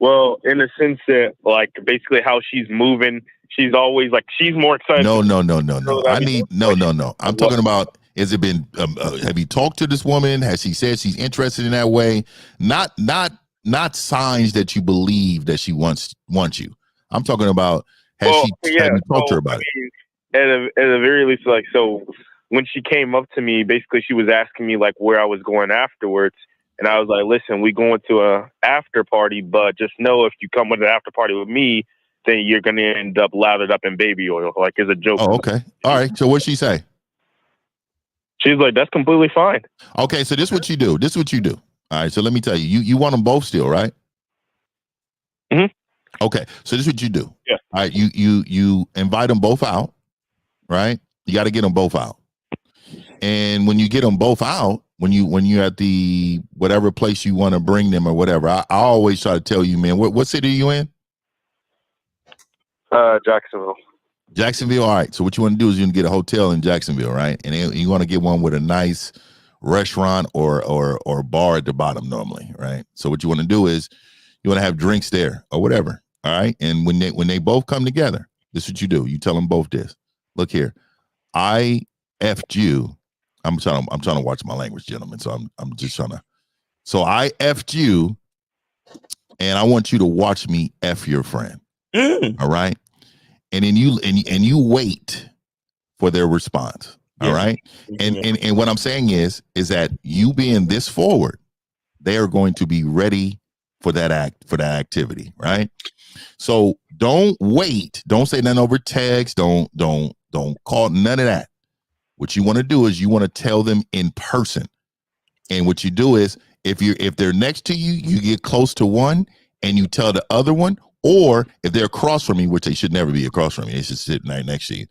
Well, in the sense that, like, basically how she's moving, she's always like she's more excited. No. I need no. I'm talking about. Has it been? Have you talked to this woman? Has she said she's interested in that way? Not signs that you believe that she wants you. I'm talking about. Have you talked to her about it? At the very least, like, so when she came up to me, basically she was asking me like where I was going afterwards. And I was like, listen, we going to a after party, but just know if you come with an after party with me, then you're going to end up lathered up in baby oil. Like, it's a joke. Oh, okay. All right. So what'd she say? She's like, that's completely fine. Okay, so this is what you do. This is what you do. All right, so let me tell you. You want them both still, right? Mm-hmm. Okay, so this is what you do. Yeah. All right, you invite them both out, right? You got to get them both out. And when you get them both out, when you're at the whatever place you want to bring them or whatever, I always try to tell you, man, what city are you in? Jacksonville. Jacksonville. All right. So what you want to do is you want to get a hotel in Jacksonville, right? And you want to get one with a nice restaurant or bar at the bottom normally, right? So what you want to do is you want to have drinks there or whatever. All right. And when they both come together, this is what you do. You tell them both this. Look here, I effed you. I'm trying to watch my language, gentlemen. So I'm just trying to. So I effed you, and I want you to watch me F your friend. All right. And then you wait for their response. All right. And what I'm saying is that you being this forward, they are going to be ready for that activity. Right. So don't wait. Don't say nothing over text. Don't call, none of that. What you want to do is you want to tell them in person. And what you do is if they're next to you, you get close to one and you tell the other one, or if they're across from you, which they should never be across from you, they should sit right next to you.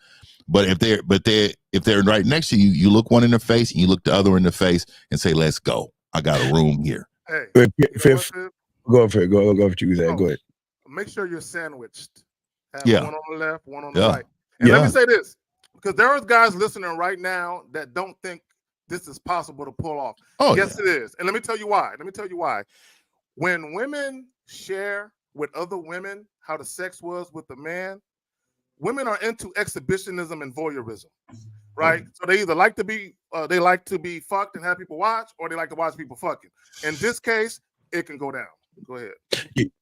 But if they're right next to you, you look one in the face and you look the other in the face and say, "Let's go. I got a room here." Hey, go for it. Go for you, Zach. Go ahead. Make sure you're sandwiched. Have Yeah. one on the left, one on the right. And let me say this, because there are guys listening right now that don't think this is possible to pull off. Oh, yes, it is. And let me tell you why. When women share with other women how the sex was with the man, women are into exhibitionism and voyeurism, right? So they either like to be fucked and have people watch, or they like to watch people fucking. In this case, it can go down. Go ahead.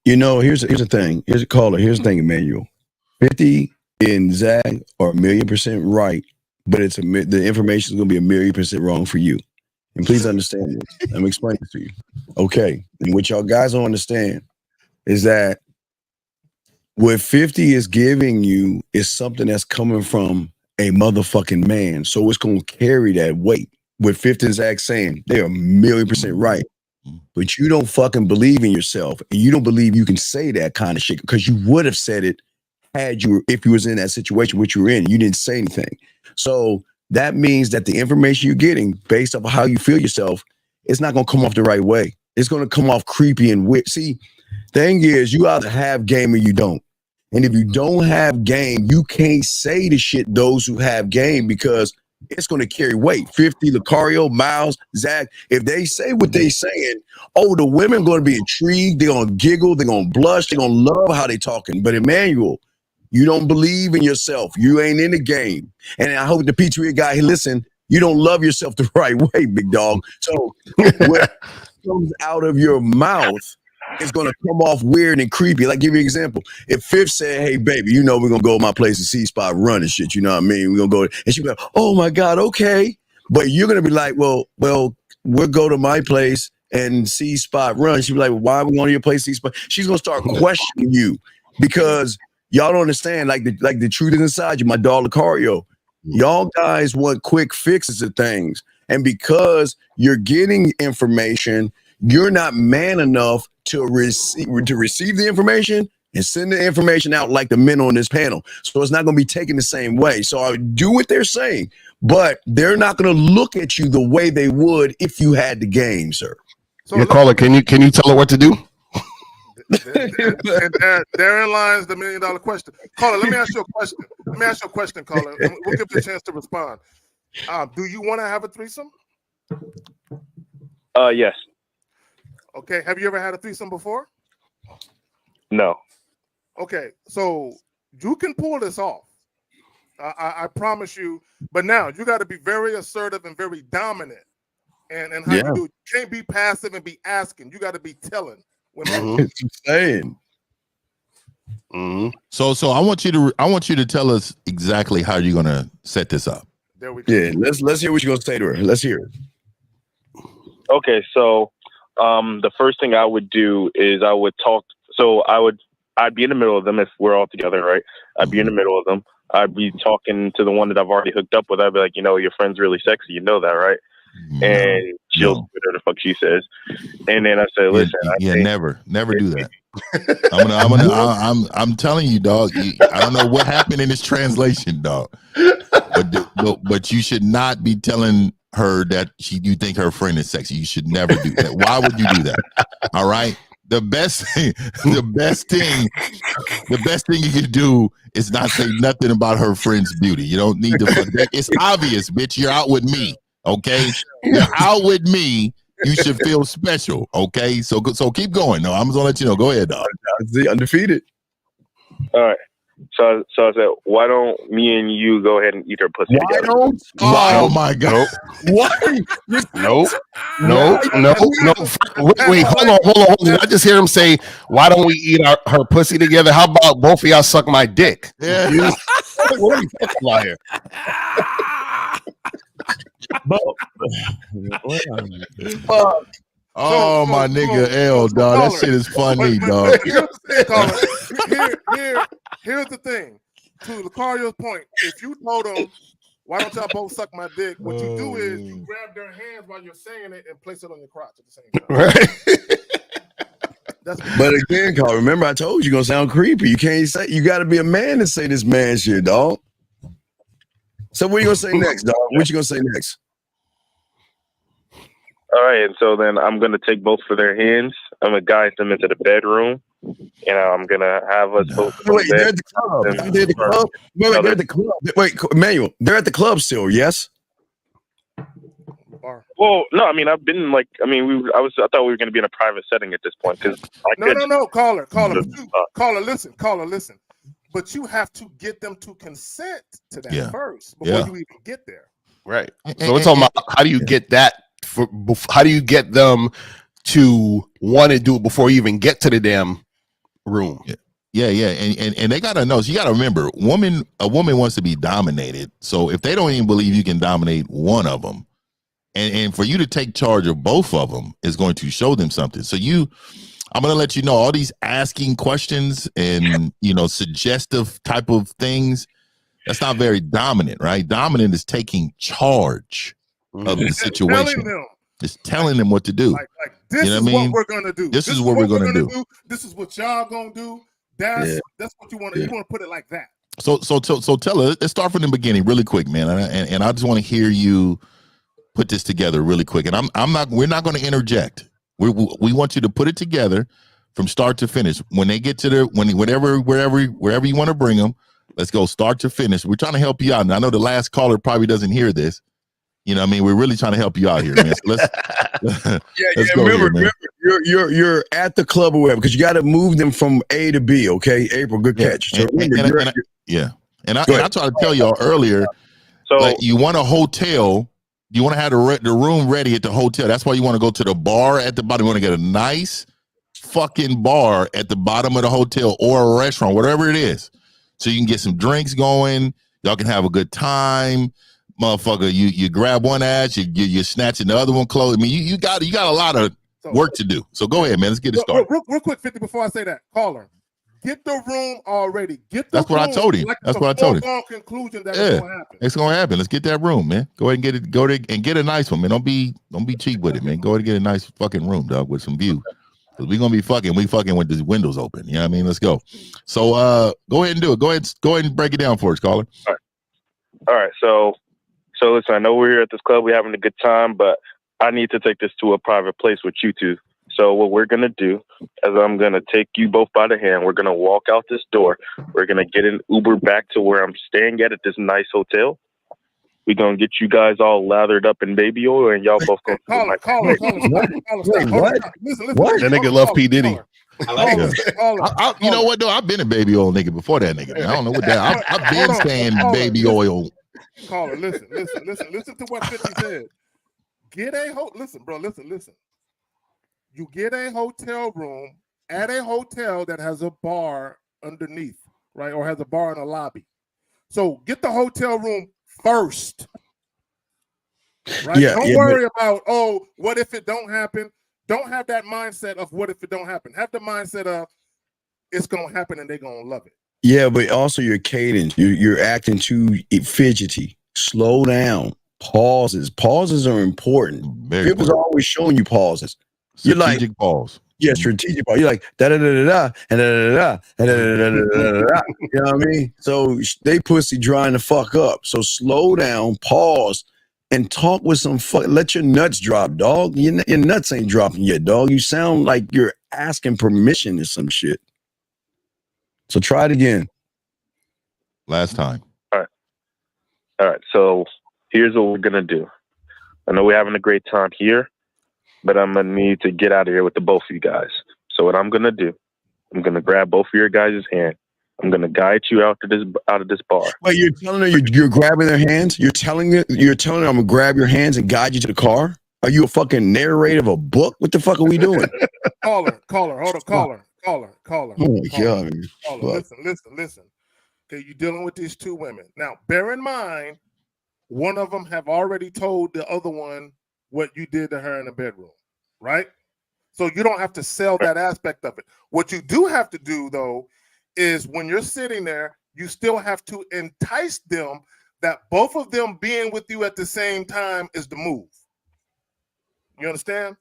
Here's the thing. Here's a caller. Here's the thing, Emmanuel. 50 and Zach are 1,000,000% right, but the information is going to be 1,000,000% wrong for you. And please understand this. I'm explaining this to you. Okay. And what y'all guys don't understand is that what 50 is giving you is something that's coming from a motherfucking man. So it's going to carry that weight. What 50 and Zach saying, they are 1,000,000% right. But you don't fucking believe in yourself, and you don't believe you can say that kind of shit, because you would have said it if you was in that situation which you were in. You didn't say anything. So that means that the information you're getting based off of how you feel yourself, it's not going to come off the right way. It's going to come off creepy and weird. See, thing is, you either have game or you don't. And if you don't have game, you can't say the shit those who have game, because it's going to carry weight. 50, Lucario, Miles, Zach, if they say what they saying, the women going to be intrigued. They're going to giggle. They're going to blush. They're going to love how they talking. But Emmanuel, you don't believe in yourself. You ain't in the game. And I hope the P3 guy, listen, you don't love yourself the right way, big dog. So what comes out of your mouth is going to come off weird and creepy. Like, give you an example. If Fifth said, "Hey, baby, we're going to go to my place to see Spot run and shit," you know what I mean? We're going to go. And she'll be like, "Oh, my God, okay." But you're going to be like, well, we'll go to my place and see Spot run. She'll be like, well, "Why are we going to your place to see Spot?" She's going to start questioning you, because y'all don't understand, like the truth is inside you. My dog Lucario, y'all guys want quick fixes of things. And because you're getting information, you're not man enough to receive the information and send the information out like the men on this panel. So it's not going to be taken the same way. So I do what they're saying, but they're not going to look at you the way they would if you had the game, sir. So your caller, can you tell her what to do? And therein lies the $1 million question. Caller, let me ask you a question. Caller. We'll give you a chance to respond. Do you want to have a threesome? Yes. Okay. Have you ever had a threesome before? No. Okay. So you can pull this off. I promise you. But now you got to be very assertive and very dominant. And how you do it. You can't be passive and be asking. You got to be telling. It's insane. So I want you to tell us exactly how you're gonna set this up. There we go. Yeah, let's hear what you're gonna say to her. Let's hear it. Okay, so the first thing I would do is I would talk. So I'd be in the middle of them if we're all together, right? I'd be in the middle of them. I'd be talking to the one that I've already hooked up with. I'd be like, your friend's really sexy. You know that, right? And she'll do whatever the fuck she says. And then I said, listen, never do that. I'm telling you, dog. I don't know what happened in this translation, dog. But you should not be telling her that you think her friend is sexy. You should never do that. Why would you do that? All right. The best thing you can do is not say nothing about her friend's beauty. You don't need to. It's obvious, bitch. You're out with me. Okay. You're out with me. You should feel special. Okay. So keep going. No, I'm just gonna let you know. Go ahead, dog. Undefeated. All right. So I said, why don't me and you go ahead and eat her pussy together? Oh my God! Why? No. Wait, hold on. Did I just hear him say, "Why don't we eat her pussy together? How about both of y'all suck my dick?" Yeah. What are you talking about here? Oh, my nigga L, dog. That shit is funny, dog. Here's the thing. To Lucario's point, if you told them, why don't y'all both suck my dick? What you do is you grab their hands while you're saying it and place it on your crotch at the same time. Right. But again, Carl, remember I told you you're gonna sound creepy. You can't say, you gotta be a man to say this man shit, dog. So what are you gonna say next, dog? What you gonna say next? All right, and so then I'm gonna take both of their hands. I'm gonna guide them into the bedroom, and I'm gonna have us both. Wait, they're at the club. They're at the club. Wait, they're at the club. Wait, Emmanuel, they're at the club still, yes? Well, no, I mean, I've been like, I thought we were gonna be in a private setting at this point because No, caller, listen. But you have to get them to consent to that first before you even get there. Right. So we're talking about how do you get that? How do you get them to want to do it before you even get to the damn room? Yeah. And they gotta know. So you gotta remember, a woman wants to be dominated. So if they don't even believe you can dominate one of them, and for you to take charge of both of them is going to show them something. So I'm gonna let you know all these asking questions and suggestive type of things. That's not very dominant, right? Dominant is taking charge of the situation. It's telling them what to do. Like this is what we're gonna do. This is what we're gonna do. This is what y'all gonna do. That's what you want to. You want to put it like that. So tell her. Let's start from the beginning, really quick, man. And I just want to hear you put this together really quick. And we're not going to interject. We want you to put it together from start to finish. When they get to wherever you want to bring them, let's go start to finish. We're trying to help you out. And I know the last caller probably doesn't hear this. You know what I mean? We're really trying to help you out here, man. So let's go remember, here, man. You're at the club or whatever, because you got to move them from A to B, okay? April, good catch. So And I tried to tell y'all earlier, so like, you want a hotel, you want to have the room ready at the hotel. That's why you want to go to the bar at the bottom. You want to get a nice fucking bar at the bottom of the hotel or a restaurant, whatever it is. So you can get some drinks going. Y'all can have a good time. Motherfucker, you grab one ass, you're snatching the other one close. I mean, you got a lot of work to do. So go ahead, man. Let's get it started. Real quick, 50, before I say that, caller, get the room already. That's what I told him. That's what I told him. Conclusion that it's gonna happen. It's gonna happen. Let's get that room, man. Go ahead and get it. Go to and get a nice one, man. Don't be cheap with it, man. Go ahead and get a nice fucking room, dog, with some view. Cause we're gonna be fucking. We fucking with the windows open. You know what I mean? Let's go. So go ahead and do it. Go ahead and break it down for us, caller. All right. So listen, I know we're here at this club, we're having a good time, but I need to take this to a private place with you two. So what we're going to do is I'm going to take you both by the hand. We're going to walk out this door. We're going to get an Uber back to where I'm staying at this nice hotel. We're going to get you guys all lathered up in baby oil, and y'all both going to call my what? That nigga love P. Diddy. I like it. You know what, though? I've been a baby oil nigga before that nigga. I don't know what that. I've been saying baby oil. Caller, listen to what 50 said. Listen. You get a hotel room at a hotel that has a bar underneath, right? Or has a bar in a lobby. So get the hotel room first. Right? Don't worry about, what if it don't happen? Don't have that mindset of what if it don't happen. Have the mindset of it's gonna happen and they're gonna love it. Yeah, but also your cadence. You're acting too fidgety. Slow down. Pauses. Pauses are important. Very People's important. always showing you pauses. You're like, Strategic pause. yeah, strategic pause. You're like da da da da da and da da da and da da da da da. You know what I mean? So they pussy drying the fuck up. So slow down, pause, and talk with some fuck. Let your nuts drop, dog. Your nuts ain't dropping yet, dog. You sound like you're asking permission to some shit. So try it again. Last time. All right. So here's what we're gonna do. I know we're having a great time here, but I'm gonna need to get out of here with the both of you guys. So what I'm gonna do, I'm gonna grab both of your guys' hand. I'm gonna guide you out of this bar. Wait, you're telling her you're grabbing their hands? You're telling her I'm gonna grab your hands and guide you to the car? Are you a fucking narrator of a book? What the fuck are we doing? Caller, hold on, caller. Oh my God. Caller, listen. Okay, you're dealing with these two women. Now, bear in mind, one of them have already told the other one what you did to her in the bedroom, right? So you don't have to sell that aspect of it. What you do have to do, though, is when you're sitting there, you still have to entice them that both of them being with you at the same time is the move. You understand?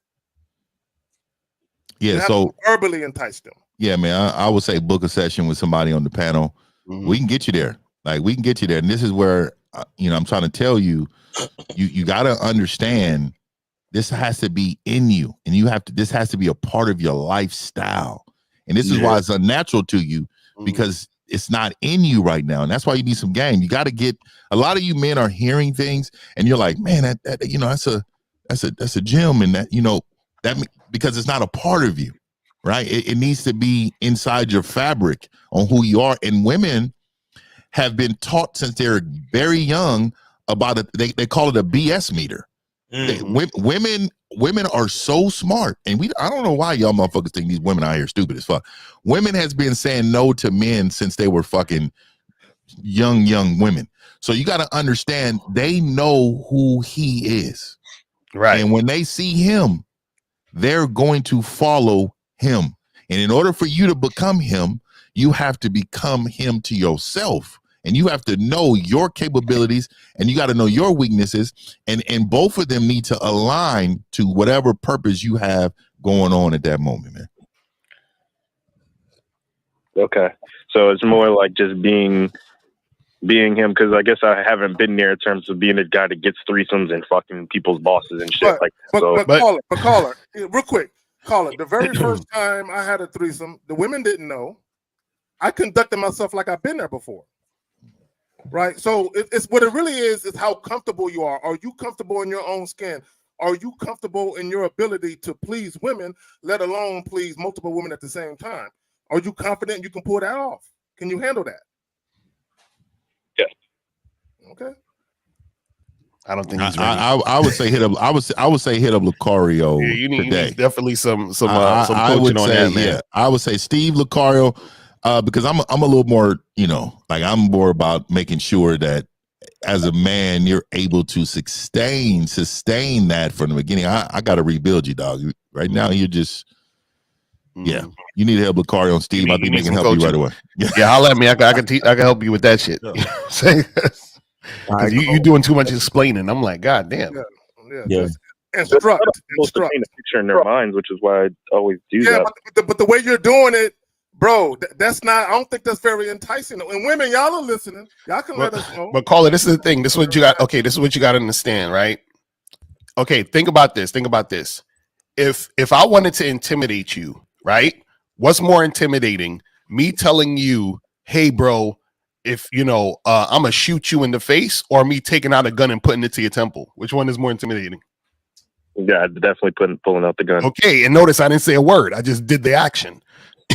Yeah, you have so to verbally entice them. Yeah, man, I would say book a session with somebody on the panel. Mm-hmm. We can get you there. Like, we can get you there. And this is where, I'm trying to tell you, you got to understand this has to be in you. And this has to be a part of your lifestyle. And this is why it's unnatural to you, because it's not in you right now. And that's why you need some game. You got to get, a lot of you men are hearing things and you're like, man, that's a gym. And that because it's not a part of you. Right. It needs to be inside your fabric on who you are. And women have been taught since they're very young about it. They call it a BS meter. Women are so smart. And I don't know why y'all motherfuckers think these women out here stupid as fuck. Women has been saying no to men since they were fucking young women. So you got to understand, they know who he is. Right. And when they see him, they're going to follow him. And in order for you to become him, you have to become him to yourself. And you have to know your capabilities, and you got to know your weaknesses, and both of them need to align to whatever purpose you have going on at that moment, man. Okay. So it's more like just being him, because I guess I haven't been there in terms of being a guy that gets threesomes and fucking people's bosses and shit like that. But caller, real quick. Caller, the very first time I had a threesome, the women didn't know. I conducted myself like I've been there before. Right? So it's what it really is how comfortable you are. Are you comfortable in your own skin? Are you comfortable in your ability to please women, let alone please multiple women at the same time? Are you confident you can pull that off? Can you handle that? Yeah. Okay. I don't think he's ready. I would say hit up. I would say hit up Lucario. Yeah, you need definitely some coaching on that, man. Yeah, I would say Steve Lucario, because I'm a little more, I'm more about making sure that as a man you're able to sustain that from the beginning. I got to rebuild you, dog. Right now you're just, you need to help Lucario and Steve. I think they can help you right away. Yeah, holla at me. I can help you with that shit. Because you're doing too much explaining. I'm like, God damn. Yeah. Instruct. Supposed to paint a picture in their minds, which is why I always do that. But the way you're doing it, bro, that's not. I don't think that's very enticing. And women, y'all are listening. Y'all can let us know. But caller, this is the thing. This is what you got. Okay, this is what you got to understand, right? Okay, think about this. If I wanted to intimidate you, right? What's more intimidating? Me telling you, hey, bro, if I'm gonna shoot you in the face, or me taking out a gun and putting it to your temple? Which one is more intimidating? Yeah, definitely pulling out the gun. Okay, and notice I didn't say a word. I just did the action.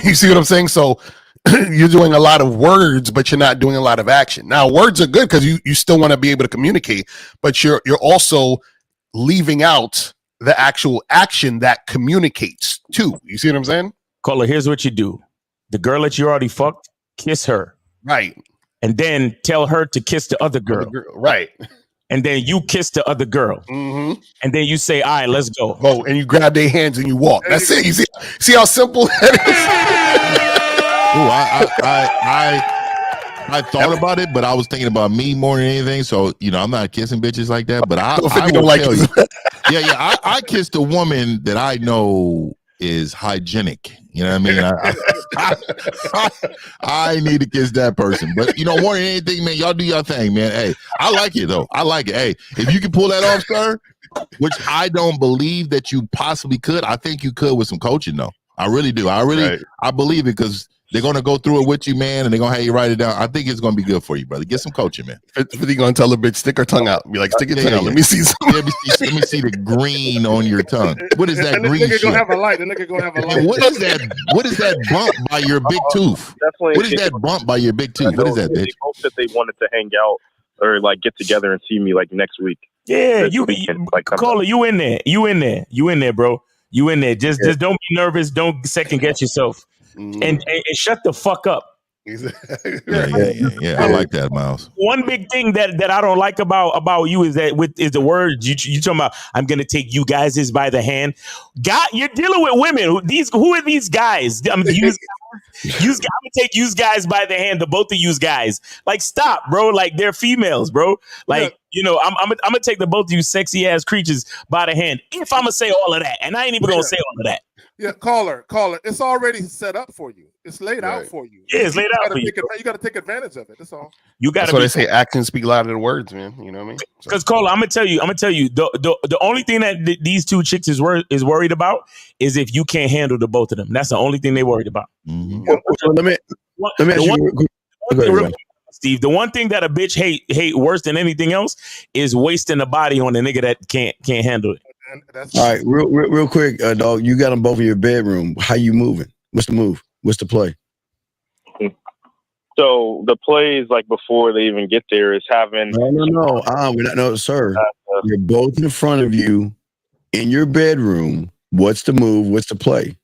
You see what I'm saying? So you're doing a lot of words, but you're not doing a lot of action. Now, words are good because you still want to be able to communicate, but you're also leaving out the actual action that communicates too. You see what I'm saying? Caller, here's what you do. The girl that you already fucked, kiss her. Right. And then tell her to kiss the other girl. Right. And then you kiss the other girl. Mm-hmm. And then you say, all right, let's go. Go. And you grab their hands and you walk. That's it. You see how simple that is? I thought about it, but I was thinking about me more than anything. So I'm not kissing bitches like that. But I will like tell you, I kissed a woman that I know is hygienic. You know what I mean? I need to kiss that person. But more than anything, man, y'all do your thing, man. Hey, I like it though. I like it. Hey, if you can pull that off, sir, which I don't believe that you possibly could. I think you could with some coaching, though. I really do. I believe it because they're going to go through it with you, man, and they're going to have you write it down. I think it's going to be good for you, brother. Get some coaching, man. 50 going to tell a bitch, stick her tongue out. Be like, stick your tongue out. Let me see some. Let me see the green on your tongue. What is that and green nigga shit? gonna have a light. The nigga gonna have a light. What is that? What is that bump by your big tooth? Definitely. What is that bump by your big tooth? What is that, bitch? They both said they wanted to hang out or like get together and see me like next week. Yeah, Caller, you in there, bro. You in there. Just don't be nervous. Don't second guess yourself, and shut the fuck up. Yeah. I like that, Miles. One big thing that I don't like about you is that is the word you talking about. I'm gonna take you guys by the hand. God, you're dealing with women. Who are these guys? I'm gonna take you guys by the hand. The both of you guys. Like, stop, bro. Like, they're females, bro. Like, I'm gonna take the both of you sexy ass creatures by the hand. If I'm gonna say all of that, and I ain't even gonna say all of that. Yeah, caller. It's already set up for you. It's laid out for you. Yeah, it's laid out for you. You got to take advantage of it. That's all. That's why they say actions speak louder than words, man. You know what I mean? Because caller, I'm gonna tell you. The only thing that these two chicks is worried about is if you can't handle the both of them. That's the only thing they worried about. Mm-hmm. So let me ask you, Steve. The one thing that a bitch hate worse than anything else is wasting a body on a nigga that can't handle it. All right, real quick, dog. You got them both in your bedroom. How you moving? What's the move? What's the play? So the plays, like before they even get there, is having no. We're not. No, sir. You're both in front of you in your bedroom. What's the move? What's the play?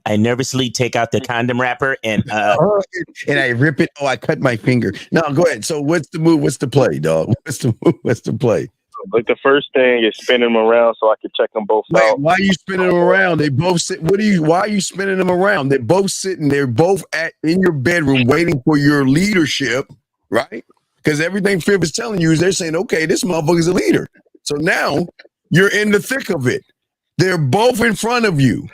I nervously take out the condom wrapper and I rip it. Oh, I cut my finger. No, go ahead. So what's the move? What's the play, dog? What's the move? What's the play? Like the first thing is spinning them around so I can check them both out. Why are you spinning them around? They both sit. Why are you spinning them around? They're both sitting. They're both in your bedroom waiting for your leadership, right? Because everything Fifth is telling you is they're saying, okay, this motherfucker's a leader. So now you're in the thick of it. They're both in front of you.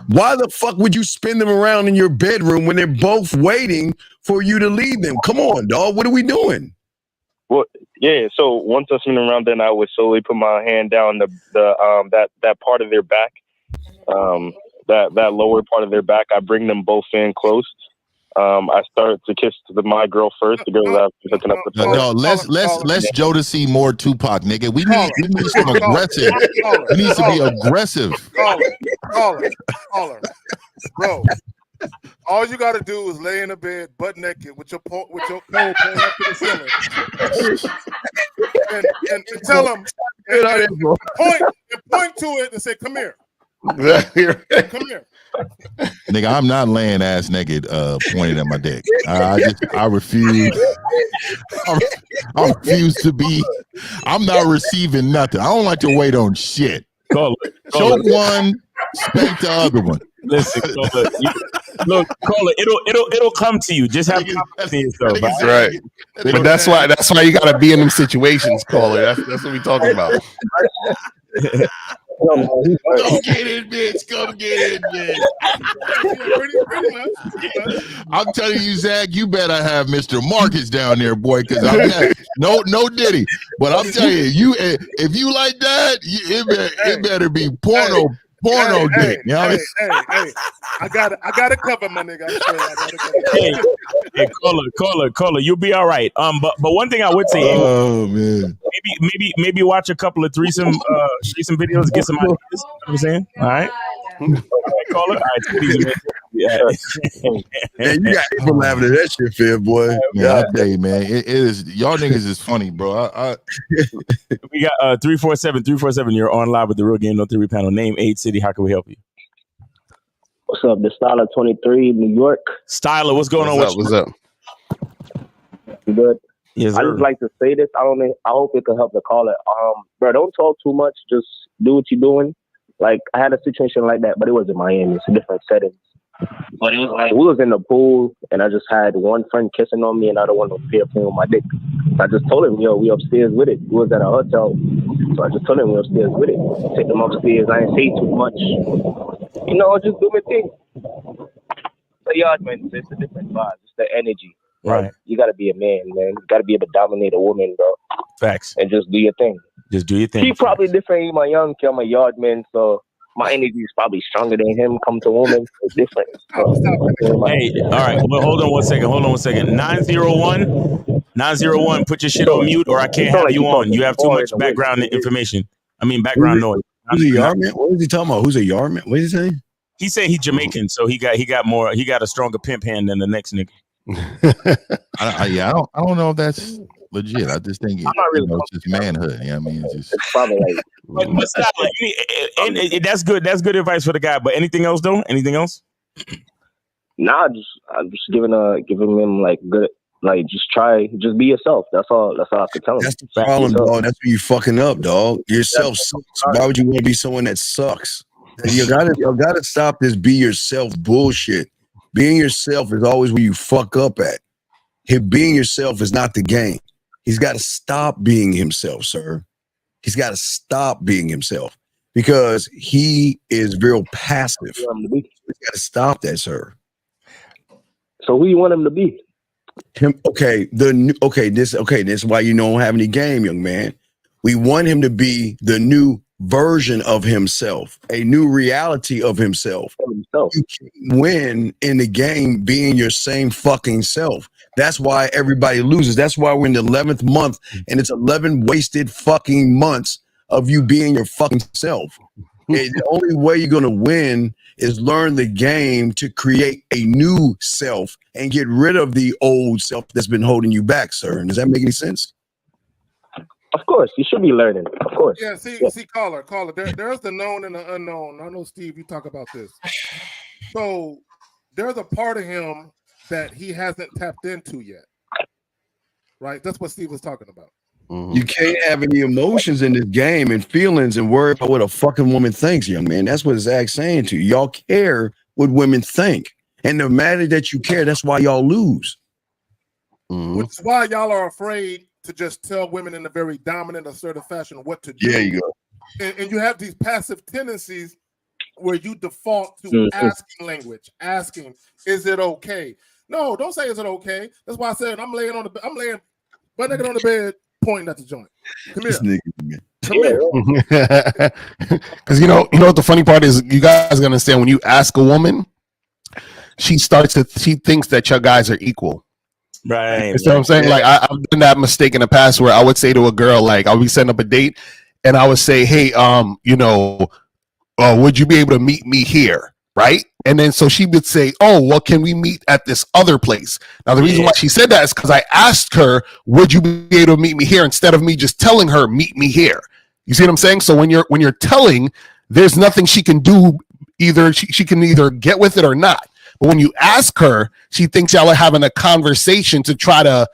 Why the fuck would you spin them around in your bedroom when they're both waiting for you to lead them? Come on, dog. What are we doing? Well, yeah. So once I spin around, then I would slowly put my hand down that part of their back, that lower part of their back. I bring them both in close. I start to kiss my girl first. The girl that I'm hooking up with. No, let's Jodeci more Tupac, nigga. We need some aggressive. We need to be aggressive. Caller, bro. All you got to do is lay in the bed, butt naked, with your pole pointing up to the ceiling, and tell them, point to it, and say, "Come here, come here." Nigga, I'm not laying ass naked, pointing at my dick. I refuse. I refuse to be. I'm not receiving nothing. I don't like to wait on shit. Choke one, spank the other one. Listen, Caller, it'll come to you. Just have confidence in yourself. That's right. But that's why you gotta be in them situations, Caller. That's what we talking about. Come get it, bitch. Come get it, bitch. I'm telling you, Zach, you better have Mr. Marcus down there, boy, because I'm not, no Diddy. But I'm telling you, if you like that, it better be porno dick. You know what I mean? Hey, I got it covered, my nigga. Hey, caller, you'll be all right. But one thing I would say, man, maybe watch a couple of threesome videos, get some ideas. You know what I'm saying? All right. Caller. All right, yeah. Man, you got people laughing at that shit, Fifth, boy. Man, I tell you, man, it is. Y'all niggas is funny, bro. We got 347. You're on live with the Real Game No Theory panel. Name, age, city. How can we help you? What's up? The Styler 23, New York. Styler, what's going on? What's up? You good? Yes, I just like to say this. I hope it can help the caller. Bro, don't talk too much. Just do what you're doing. Like, I had a situation like that, but it was in Miami. It's a different setting. But it was like we was in the pool, and I just had one friend kissing on me, and I don't want no fear playing with my dick. So I just told him, yo, we upstairs with it. We was at a hotel, so I just told him we upstairs with it. Take him upstairs. I didn't say too much. You know, just do my thing. The yard, man, it's a different vibe. It's the energy. Right. You got to be a man, man. You got to be able to dominate a woman, bro. Facts. And just do your thing. Just do your thing. He probably different. He's my young kid, my yard man, so my energy is probably stronger than him. Come to woman, it's different. Hey, all right. Well, hold on one second. 901. Put your shit on mute, or I can't have you on. You have too much background information. Background noise. Who's a yard man? What is he talking about? Who's a yard man? What is he saying? He said he's Jamaican, so he got a stronger pimp hand than the next nigga. I don't know if that's legit. I just think it's just manhood. You know what I mean? It's probably like. But stop, that's good. That's good advice for the guy. But anything else though? Anything else? Nah, I'm just giving him like good, like just be yourself. That's all I can tell him. That's the problem, dog. That's where you fucking up, dog. Yourself sucks. Why would you want to be someone that sucks? You gotta stop this be yourself bullshit. Being yourself is always where you fuck up at. Being yourself is not the game. He's got to stop being himself, sir. He's got to stop being himself because he is real passive. He's got to stop that, sir. So who you want him to be? This is why you don't have any game, young man. We want him to be the new version of himself, a new reality of himself. You can't win in the game being your same fucking self. That's why everybody loses. That's why we're in the 11th month and it's 11 wasted fucking months of you being your fucking self. And the only way you're going to win is learn the game to create a new self and get rid of the old self that's been holding you back, sir. And does that make any sense? Of course, you should be learning. Of course. Yeah, see, caller. There's the known and the unknown. I know, Steve, you talk about this. So there's a part of him that he hasn't tapped into yet. Right? That's what Steve was talking about. Mm-hmm. You can't have any emotions in this game and feelings and worry about what a fucking woman thinks, young man. That's what Zach's saying to you. Y'all care what women think. And no matter that you care, that's why y'all lose. Mm-hmm. Which is why y'all are afraid to just tell women in a very dominant, assertive fashion what to do. There you go. And you have these passive tendencies where you default to asking language, asking, is it okay? No, don't say, is it okay? That's why I said I'm laying butt naked on the bed, pointing at the joint. Come here. Come here. Because you know what the funny part is, you guys gotta understand, when you ask a woman, she thinks that your guys are equal. Right. You know what I'm saying? Like I've done that mistake in the past where I would say to a girl, like I'll be setting up a date and I would say, hey, would you be able to meet me here? Right. And then so she would say, oh, well, can we meet at this other place? Now, the reason why she said that is because I asked her, would you be able to meet me here, instead of me just telling her, meet me here. You see what I'm saying? So when you're telling, there's nothing she can do. Either she can either get with it or not. But when you ask her, she thinks y'all are having a conversation to try to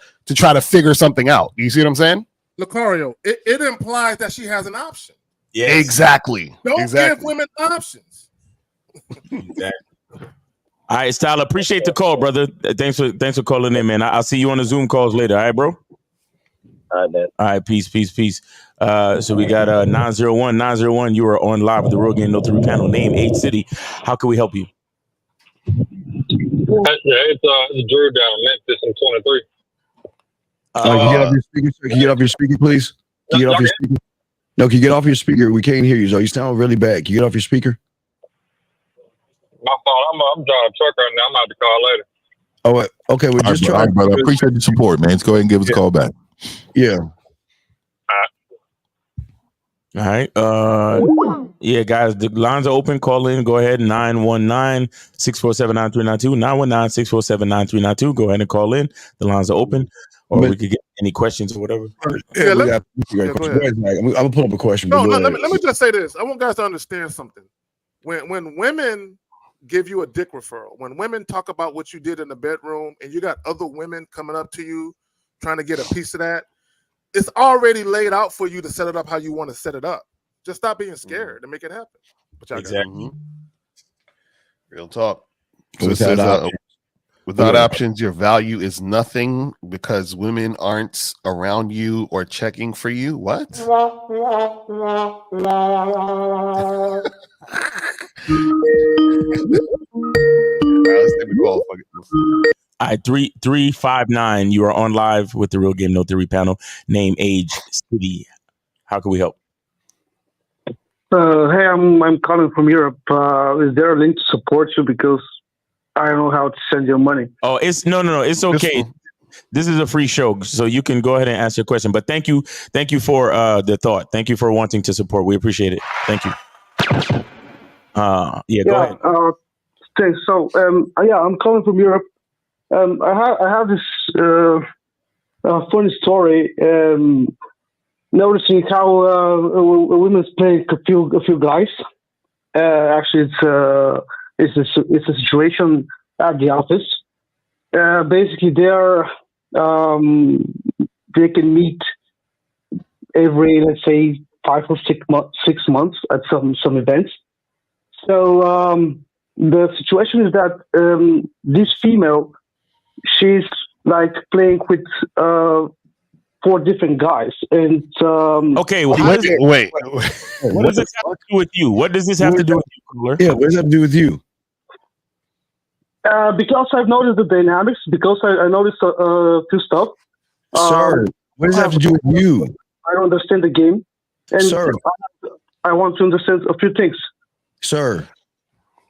figure something out. You see what I'm saying? Lucario, it implies that she has an option. Yeah, exactly. Don't give women options. Exactly. All right, Style, appreciate the call, brother. Thanks for calling in, man. I'll see you on the Zoom calls later. All right, bro? All right, man. All right, peace. So we got 901. You are on live with the Real Game No 3 panel. Name, age, city. How can we help you? It's Drew down in Memphis in 23. Can you get off your speaker, sir? Can you get off your speaker, please? Can you get off your speaker? No, can you get off your speaker? We can't hear you, so you sound really bad. Can you get off your speaker? My fault. I'm driving a truck right now. I'm about to call later. Oh, okay. We're just trying. Brother. I appreciate the support, man. Let's go ahead and give us a call back. Yeah. All right. Yeah, guys, the lines are open. Call in. Go ahead. 919-647-9392. 919-647-9392. Go ahead and call in. The lines are open. Or we could get any questions or whatever. Yeah, go ahead. I'm gonna pull up a question. No, let me just say this. I want guys to understand something. When women give you a dick referral, when women talk about what you did in the bedroom and you got other women coming up to you trying to get a piece of that, it's already laid out for you to set it up how you want to set it up. Just stop being scared and make it happen. Exactly. Real talk. So it says, without options, your value is nothing because women aren't around you or checking for you. What? Let's take the call. Fuck it. All right, 3359. You are on live with the Real Game No Theory panel. Name, age, city. How can we help? Hey, I'm calling from Europe. Is there a link to support you? Because I don't know how to send your money. Oh, it's no. It's okay. This is a free show, so you can go ahead and ask your question. But thank you for the thought. Thank you for wanting to support. We appreciate it. Thank you. Go ahead. Thanks. So, I'm calling from Europe. I have this funny story. Noticing how a woman's playing a few guys. Actually, it's a situation at the office. Basically, they can meet every, let's say, 5 or 6 months at some events. So the situation is that this female, she's like playing with 4 different guys, and okay. Well, wait. What does this have to do with you? What does this have to do with you, Cooler? Yeah, what does that have to do with you? Because I've noticed the dynamics. Because I noticed a few stuff. Sir, what does that have to do with you? I don't understand the game, and sir, I want to understand a few things. Sir,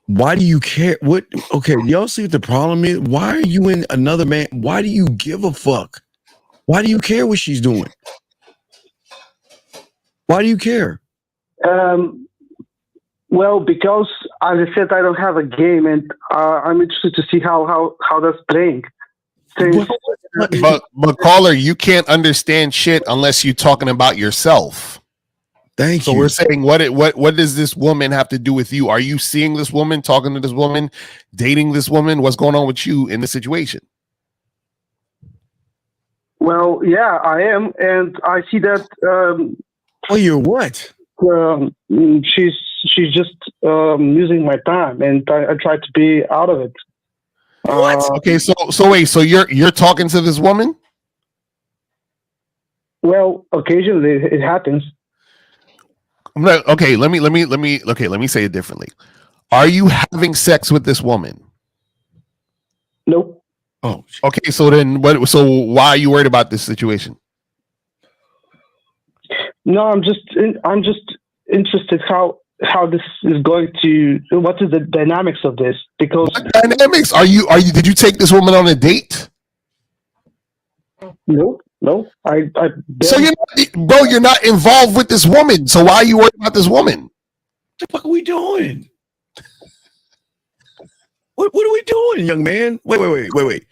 why do you care? What? Okay, y'all see what the problem is? Why are you in another man? Why do you give a fuck? Why do you care what she's doing? Why do you care? Well, because as I said, I don't have a game, and I'm interested to see how that's playing. But caller, you can't understand shit unless you're talking about yourself. Thank you. So we're saying, what does this woman have to do with you? Are you seeing this woman, talking to this woman, dating this woman? What's going on with you in this situation? Well, yeah, I am, and I see that. You're what? She's just using my time, and I try to be out of it. What? Okay, so wait, so you're talking to this woman? Well, occasionally it happens. Okay, let me say it differently. Are you having sex with this woman? Nope. Oh, okay. So then, so why are you worried about this situation? No, I'm just interested how this is going to. What is the dynamics of this? Because what dynamics are you? Did you take this woman on a date? No. So you're not involved with this woman. So why are you worried about this woman? What the fuck are we doing? What are we doing, young man? Wait.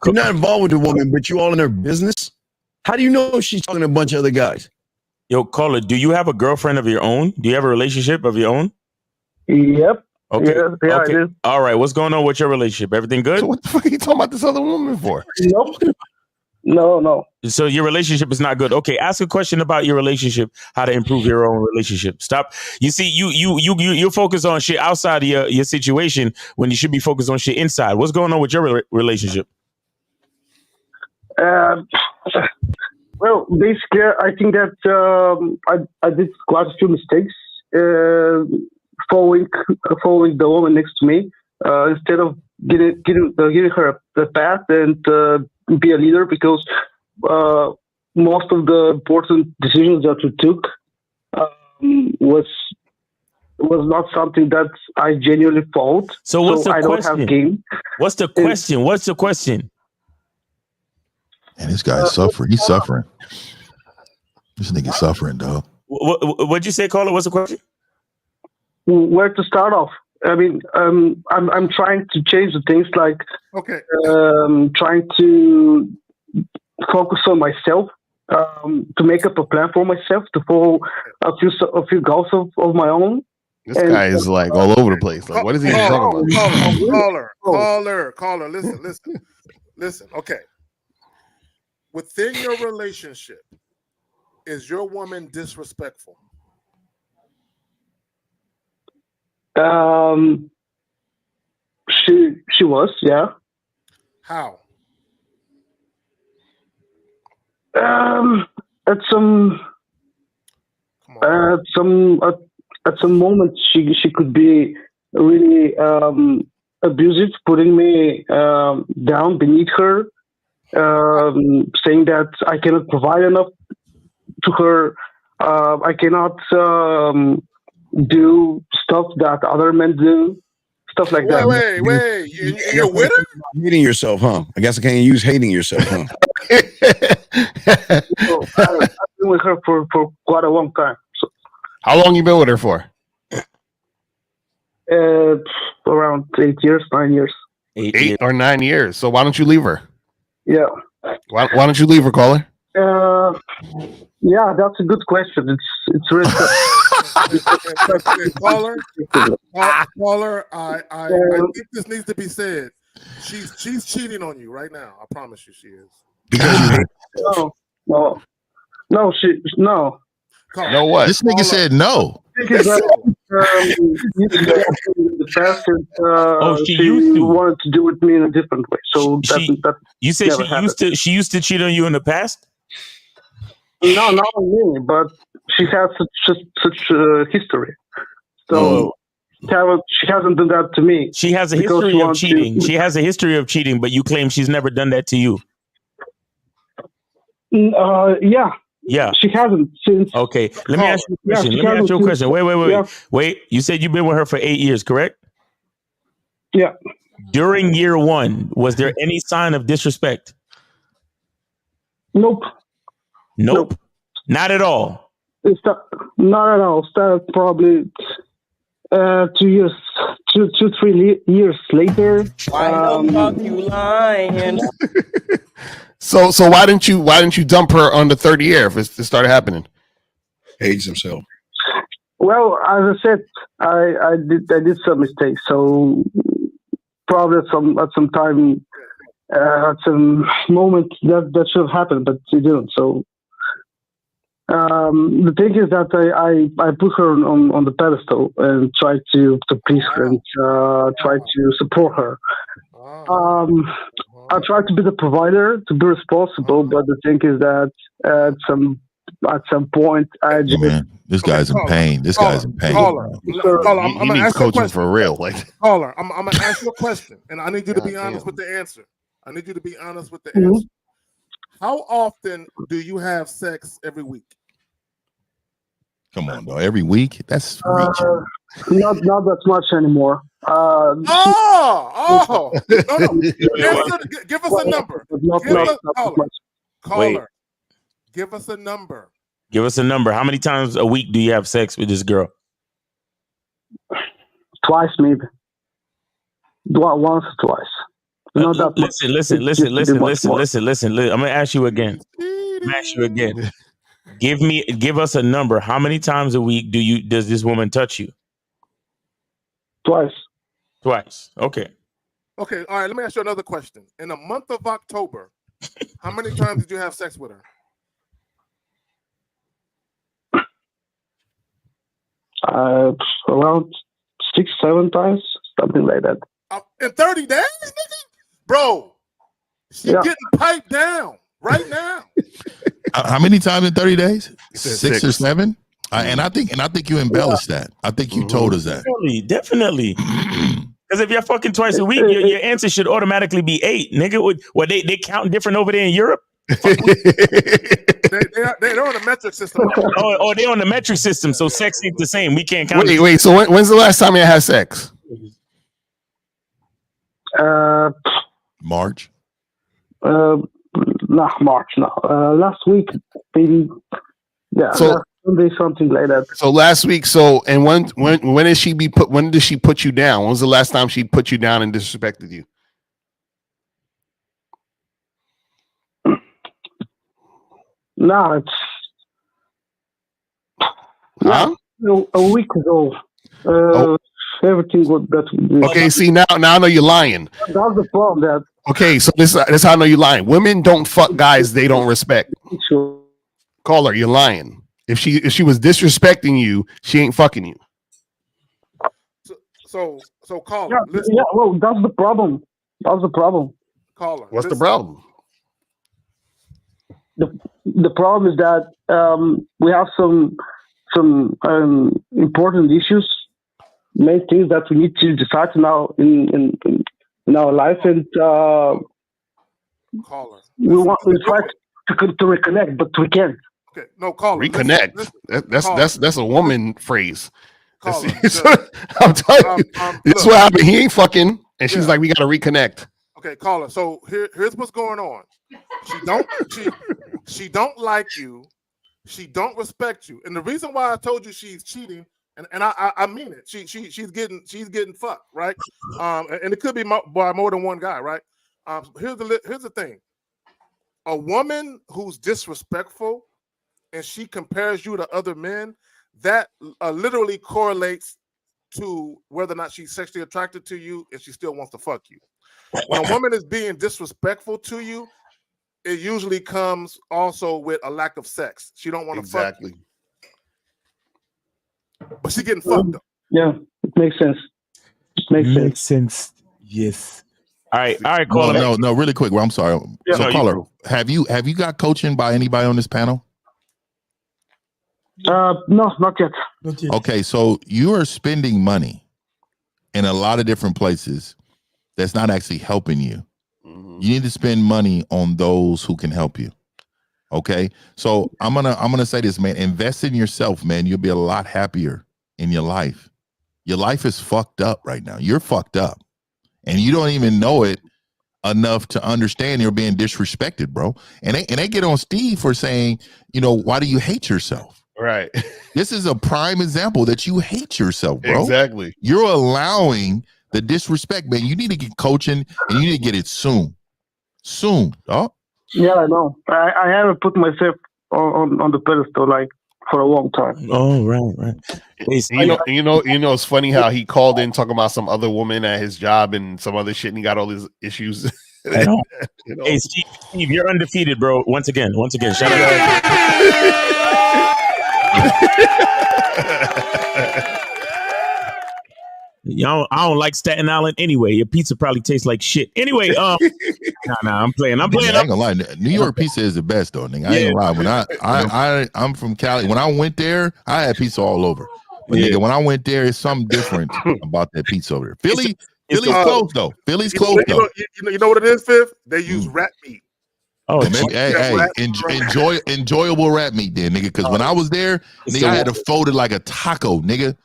You're not involved with the woman, but you all in her business? How do you know she's talking to a bunch of other guys? Yo, caller, do you have a girlfriend of your own? Do you have a relationship of your own? Yep. Okay. Yeah, okay. I do. All right. What's going on with your relationship? Everything good? So what the fuck are you talking about this other woman for? Nope. No. So your relationship is not good. Okay, ask a question about your relationship, how to improve your own relationship. Stop. You see, you focus on shit outside of your situation when you should be focused on shit inside. What's going on with your relationship? Well, basically, I think that I did quite a few mistakes following the woman next to me instead of giving her the path and be a leader, because most of the important decisions that we took was not something that I genuinely followed. So what's the I question? don't have game. What's the question? What's the question? And this guy's suffering. He's suffering. This nigga's suffering, dog. What'd you say, caller? What's the question? Where to start off? I mean, I'm trying to change the things, like trying to focus on myself, to make up a plan for myself, to follow a few goals of my own. This guy is like all over the place. Like, what is he even talking about? Caller. Listen. Okay. Within your relationship, is your woman disrespectful? She was, yeah. How? At some moments she could be really abusive, putting me down beneath her, saying that I cannot provide enough to her. I cannot do stuff that other men do, stuff like that. Wait. You're with her? Hating yourself, huh? I guess I can't use hating yourself, huh? So, I've been with her for quite a long time. So, How long you been with her for? around 8 years, 9 years. 8 or 9 years. So why don't you leave her? Yeah. Why don't you leave her, caller? Yeah, that's a good question. It's really caller. I think this needs to be said. She's cheating on you right now. I promise you, she is. No. She no. No what? This nigga said no. She used to wanted to do with me in a different way. So you said she used to cheat on you in the past? No, not on me, but she has such a history. So she hasn't done that to me. She has a history of cheating. She has a history of cheating, but you claim she's never done that to you. Yeah. Yeah. She hasn't since. Okay. Let me ask you a question. Wait. You said you've been with her for 8 years, correct? Yeah. During year 1, was there any sign of disrespect? Nope. Not at all. Not at all. Started probably 2 years, 3 years later. Why the fuck you lying? So why didn't you dump her on the 3rd year if it started happening? Hates himself. Well, as I said, I did some mistakes. So probably at some time, at some moment that should have happened, but it didn't. So the thing is that I put her on the pedestal and tried to please her and try to support her. I tried to be the provider, to be responsible, but the thing is that at some point, I just... man, this guy's in pain. This guy's in pain. Caller, I'm He needs coaching for real. Like, caller, I'm gonna ask you a question, and I need you to be honest with the answer. Answer. How often do you have sex every week? Come on, though. Every week? That's reaching. Not that much anymore. No. Give us a number. Caller, give us a number. Give us a number. How many times a week do you have sex with this girl? Twice, maybe. Once or twice. Not that much. Listen. I'm gonna ask you again. Give us a number. How many times a week does this woman touch you? Twice. Okay. All right. Let me ask you another question. In the month of October, how many times did you have sex with her? Around 6-7 times, something like that. In 30 days, nigga? Bro, she's getting piped down right now. How many times in 30 days? 6 or 7? And I think you embellished that. I think you told us that. Definitely. Because if you're fucking twice a week, your answer should automatically be 8, nigga. What they count different over there in Europe? They're on the metric system. They're on the metric system, so sex ain't the same. We can't count. Wait. So when's the last time you had sex? March. Not March. No. Last week, maybe. Yeah. So Sunday, something like that. So last week. So and when did she be put? When did she put you down? When was the last time she put you down and disrespected you? No, it's a week ago. Everything was better. Okay, see now I know you're lying. That's the problem. That okay, so this is how I know you're lying. Women don't fuck guys they don't respect. Caller, you're lying. If she was disrespecting you, she ain't fucking you. So caller, Yeah, listen. yeah. Well, that's the problem. That's the problem. Caller, What's the listen. problem? The problem is that we have some important issues, main things that we need to decide now in our life, and Caller, we try to reconnect, but we can't. Okay, no, caller. Reconnect. Caller. That's a woman phrase. Caller, I'm telling you, this is look. what happened. He ain't fucking, and she's Yeah. like, we got to reconnect. Okay, caller. So here's what's going on. She don't like you. She don't respect you. And the reason why I told you she's cheating, and I mean it. She's getting fucked, right? And it could be by more than one guy, right? Here's the thing. A woman who's disrespectful and she compares you to other men, that literally correlates to whether or not she's sexually attracted to you and she still wants to fuck you. When a woman is being disrespectful to you, it usually comes also with a lack of sex. She don't want to fuck you. But she getting fucked up. Yeah, it makes sense. Makes sense. Yes. All right, caller. No, really quick. Well, I'm sorry. Yeah, So, no, caller, have you got coaching by anybody on this panel? No, not yet. Okay, so you are spending money in a lot of different places that's not actually helping you. You need to spend money on those who can help you. Okay, so I'm gonna say this, man. Invest in yourself, man. You'll be a lot happier in your life. Your life is fucked up right now. You're fucked up, and you don't even know it enough to understand you're being disrespected, bro. And they get on Steve for saying, why do you hate yourself? Right. This is a prime example that you hate yourself, bro. Exactly. You're allowing the disrespect, man. You need to get coaching, and you need to get it soon. Oh. Yeah, I know. I haven't put myself on the pedestal for a long time. Oh, right. You know, it's funny how he called in talking about some other woman at his job and some other shit, and he got all these issues. I know. Hey, Steve, you're undefeated, bro. Once again, shout out. I don't like Staten Island anyway. Your pizza probably tastes like shit. Anyway, nah, I'm playing. I ain't gonna lie. New York pizza is the best, though, nigga. I ain't gonna lie. When I'm from Cali. When I went there, I had pizza all over. But nigga, when I went there, it's something different about that pizza over there. Philly's close though. Philly's close though. You know what it is, Fifth? They use rat meat. Oh, maybe, enjoyable rat meat then, nigga. Because when I was there, nigga, I had to fold it like a taco, nigga,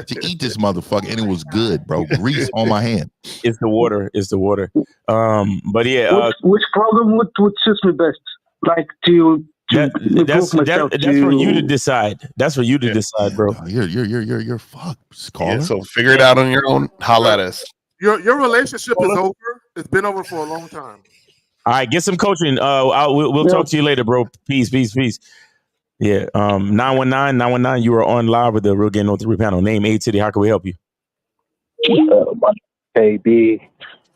to eat this motherfucker, and it was good, bro. Grease on my hand. It's the water. But yeah, which problem would suit me best? Like to that's for you to decide. That's for you to decide, bro. You're fucked, caller. Yeah, so figure it out on your own. Holla at us. Your relationship is over. It's been over for a long time. All right, get some coaching. We'll talk to you later, bro. Peace. Yeah, 919, you are on live with the Real Game 03 panel. Name, age, city. How can we help you? My AB,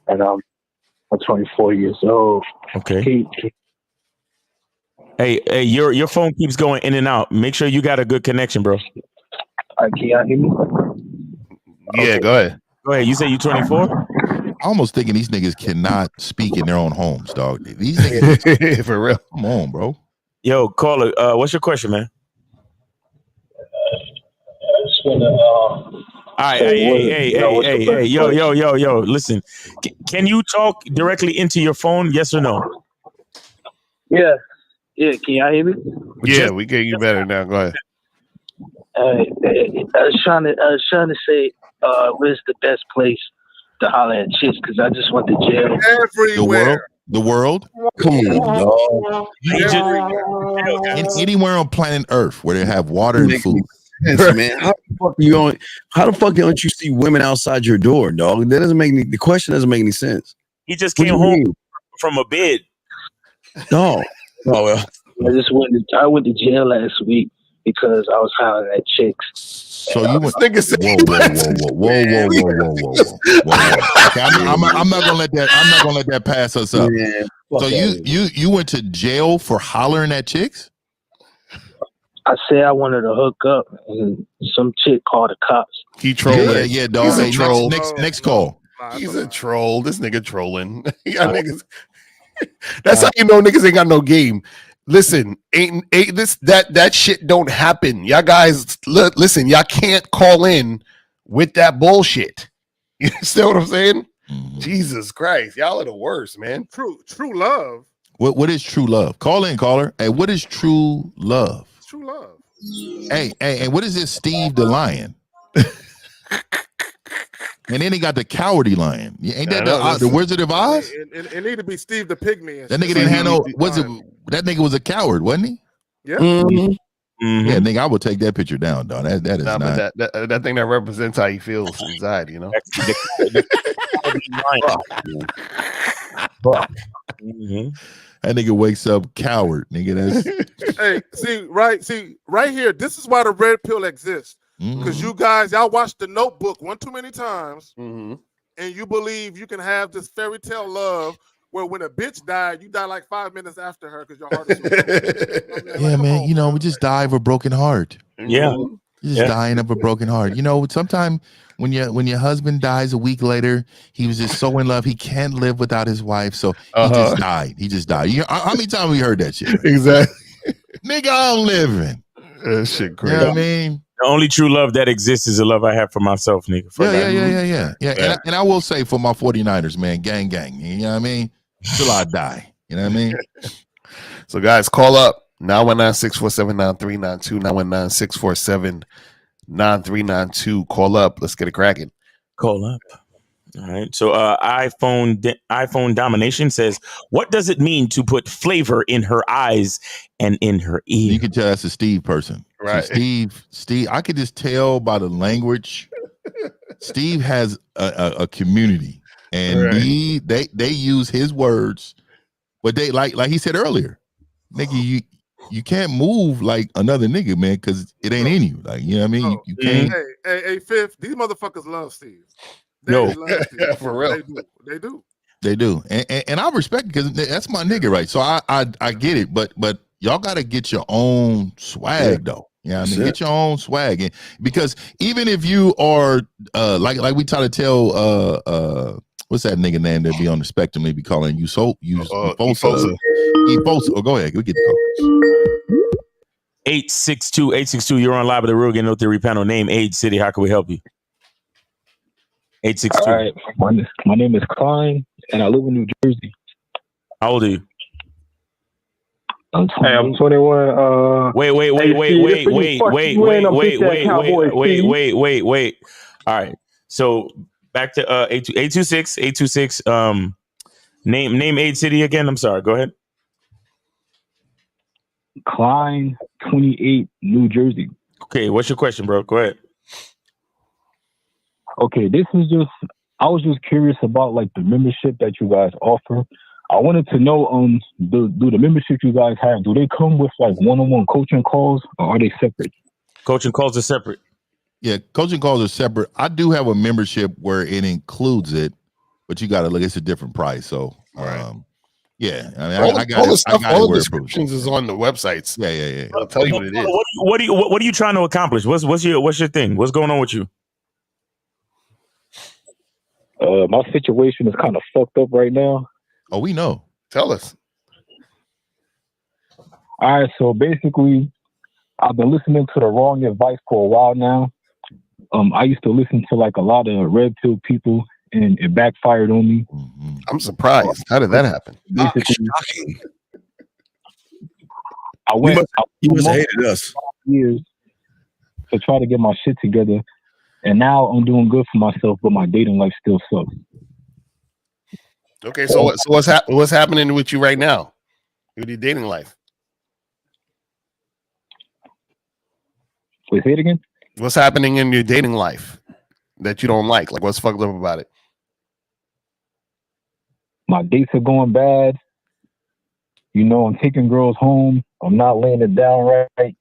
and I'm 24 years old. Okay. Hey, your phone keeps going in and out. Make sure you got a good connection, bro. Can y'all hear me? Yeah, go ahead. Go ahead. You say you 24? I'm almost thinking these niggas cannot speak in their own homes, dog. These niggas, for real. Come on, bro. Yo, caller, what's your question, man? I just want to. All right, hey, yo, listen. Can you talk directly into your phone? Yes or no? Yeah. Can y'all hear me? Yeah, we get you better now. Go ahead. I was trying to say, where's the best place to holler at chicks? Because I just went to jail. Everywhere. The world? Come on, dog. Anywhere on planet Earth where they have water and food. Yes, man. How the fuck don't you see women outside your door, dog? That doesn't make the question doesn't make any sense. He just came home from a bed. No. Oh well. I went to jail last week because I was hollering at chicks. So you went. Whoa. Okay, I'm not gonna let that pass us up. Yeah, so you went to jail for hollering at chicks? I said I wanted to hook up, and some chick called the cops. He trolling. Yeah, dog. He's a Hey, troll. next call. He's a troll. This nigga trolling. Y'all niggas. That's how you know niggas ain't got no game. Listen, ain't this that shit don't happen. Y'all guys, listen. Y'all can't call in with that bullshit. You understand what I'm saying? Jesus Christ, y'all are the worst, man. True love. What is true love? Call in, caller. Hey, what is true love? True love. Hey, what is this, Steve the Lion? And then he got the cowardly lion. Ain't that the Wizard of Oz? It need to be Steve the Pygmy. That nigga didn't have no. That nigga was a coward, wasn't he? Yeah. Yeah, nigga, I would take that picture down, dog. That is not. But that thing that represents how he feels inside, you know. That nigga wakes up coward, nigga. That's Hey, see right here. This is why the red pill exists. Because you guys, y'all watched The Notebook one too many times, and you believe you can have this fairy tale love where when a bitch died, you die like 5 minutes after her because your heart is so yeah, man. You know, we just die of a broken heart. Yeah. You're just dying of a broken heart. You know, sometimes when your husband dies a week later, he was just so in love he can't live without his wife, so he just died. He just died. How many times we heard that shit? Right? Exactly. Nigga, I'm living. That shit crazy. You know what I mean? The only true love that exists is the love I have for myself, nigga. Yeah. And I will say for my 49ers, man, gang. You know what I mean? Till I die. You know what I mean? So guys, call up 919-647-9392, 919-647-9392. Call up. Let's get it cracking. Call up. All right. So iPhone Domination says, what does it mean to put flavor in her eyes and in her ear? You can tell that's a Steve person. Right. So Steve, I could just tell by the language. Steve has a community, and they use his words, but they like he said earlier, nigga, you can't move like another nigga, man, because it ain't in you. Like, you know what I mean? You can't. Hey, Fifth, these motherfuckers love Steve. No, for real. They do. And I respect it because that's my nigga, right? So I get it, but y'all gotta get your own swag though. Yeah, I mean, get your own swag, and because even if you are like we try to tell what's that nigga name that be on the spectrum? They be calling you Efosa. Oh, go ahead, we get the call. 862, you're on live at the Real Game No Theory panel. Name, age, city. How can we help you? 862. All right, my name is Klein, and I live in New Jersey. How old are you? I'm 21. Wait. All right. So back to 826. Name age, city again. I'm sorry. Go ahead. Klein, 28, New Jersey. Okay, what's your question, bro? Go ahead. Okay, I was just curious about like the membership that you guys offer. I wanted to know, do the membership you guys have, do they come with like one-on-one coaching calls, or are they separate? Coaching calls are separate. Yeah, coaching calls are separate. I do have a membership where it includes it, but you got to look. It's a different price. So, yeah, I mean, all the stuff, all the descriptions is on the websites. Yeah. I'll tell you what it is. What are you trying to accomplish? What's your thing? What's going on with you? My situation is kind of fucked up right now. Oh, we know. Tell us. All right, so basically, I've been listening to the wrong advice for a while now. I used to listen to like a lot of red pill people, and it backfired on me. I'm surprised. How did that happen? Basically, you must have hated us. Years to try to get my shit together, and now I'm doing good for myself, but my dating life still sucks. Okay, so what's happening with you right now with your dating life? Wait, say it again. What's happening in your dating life that you don't like? Like, what's fucked up about it? My dates are going bad. You know, I'm taking girls home. I'm not laying it down right.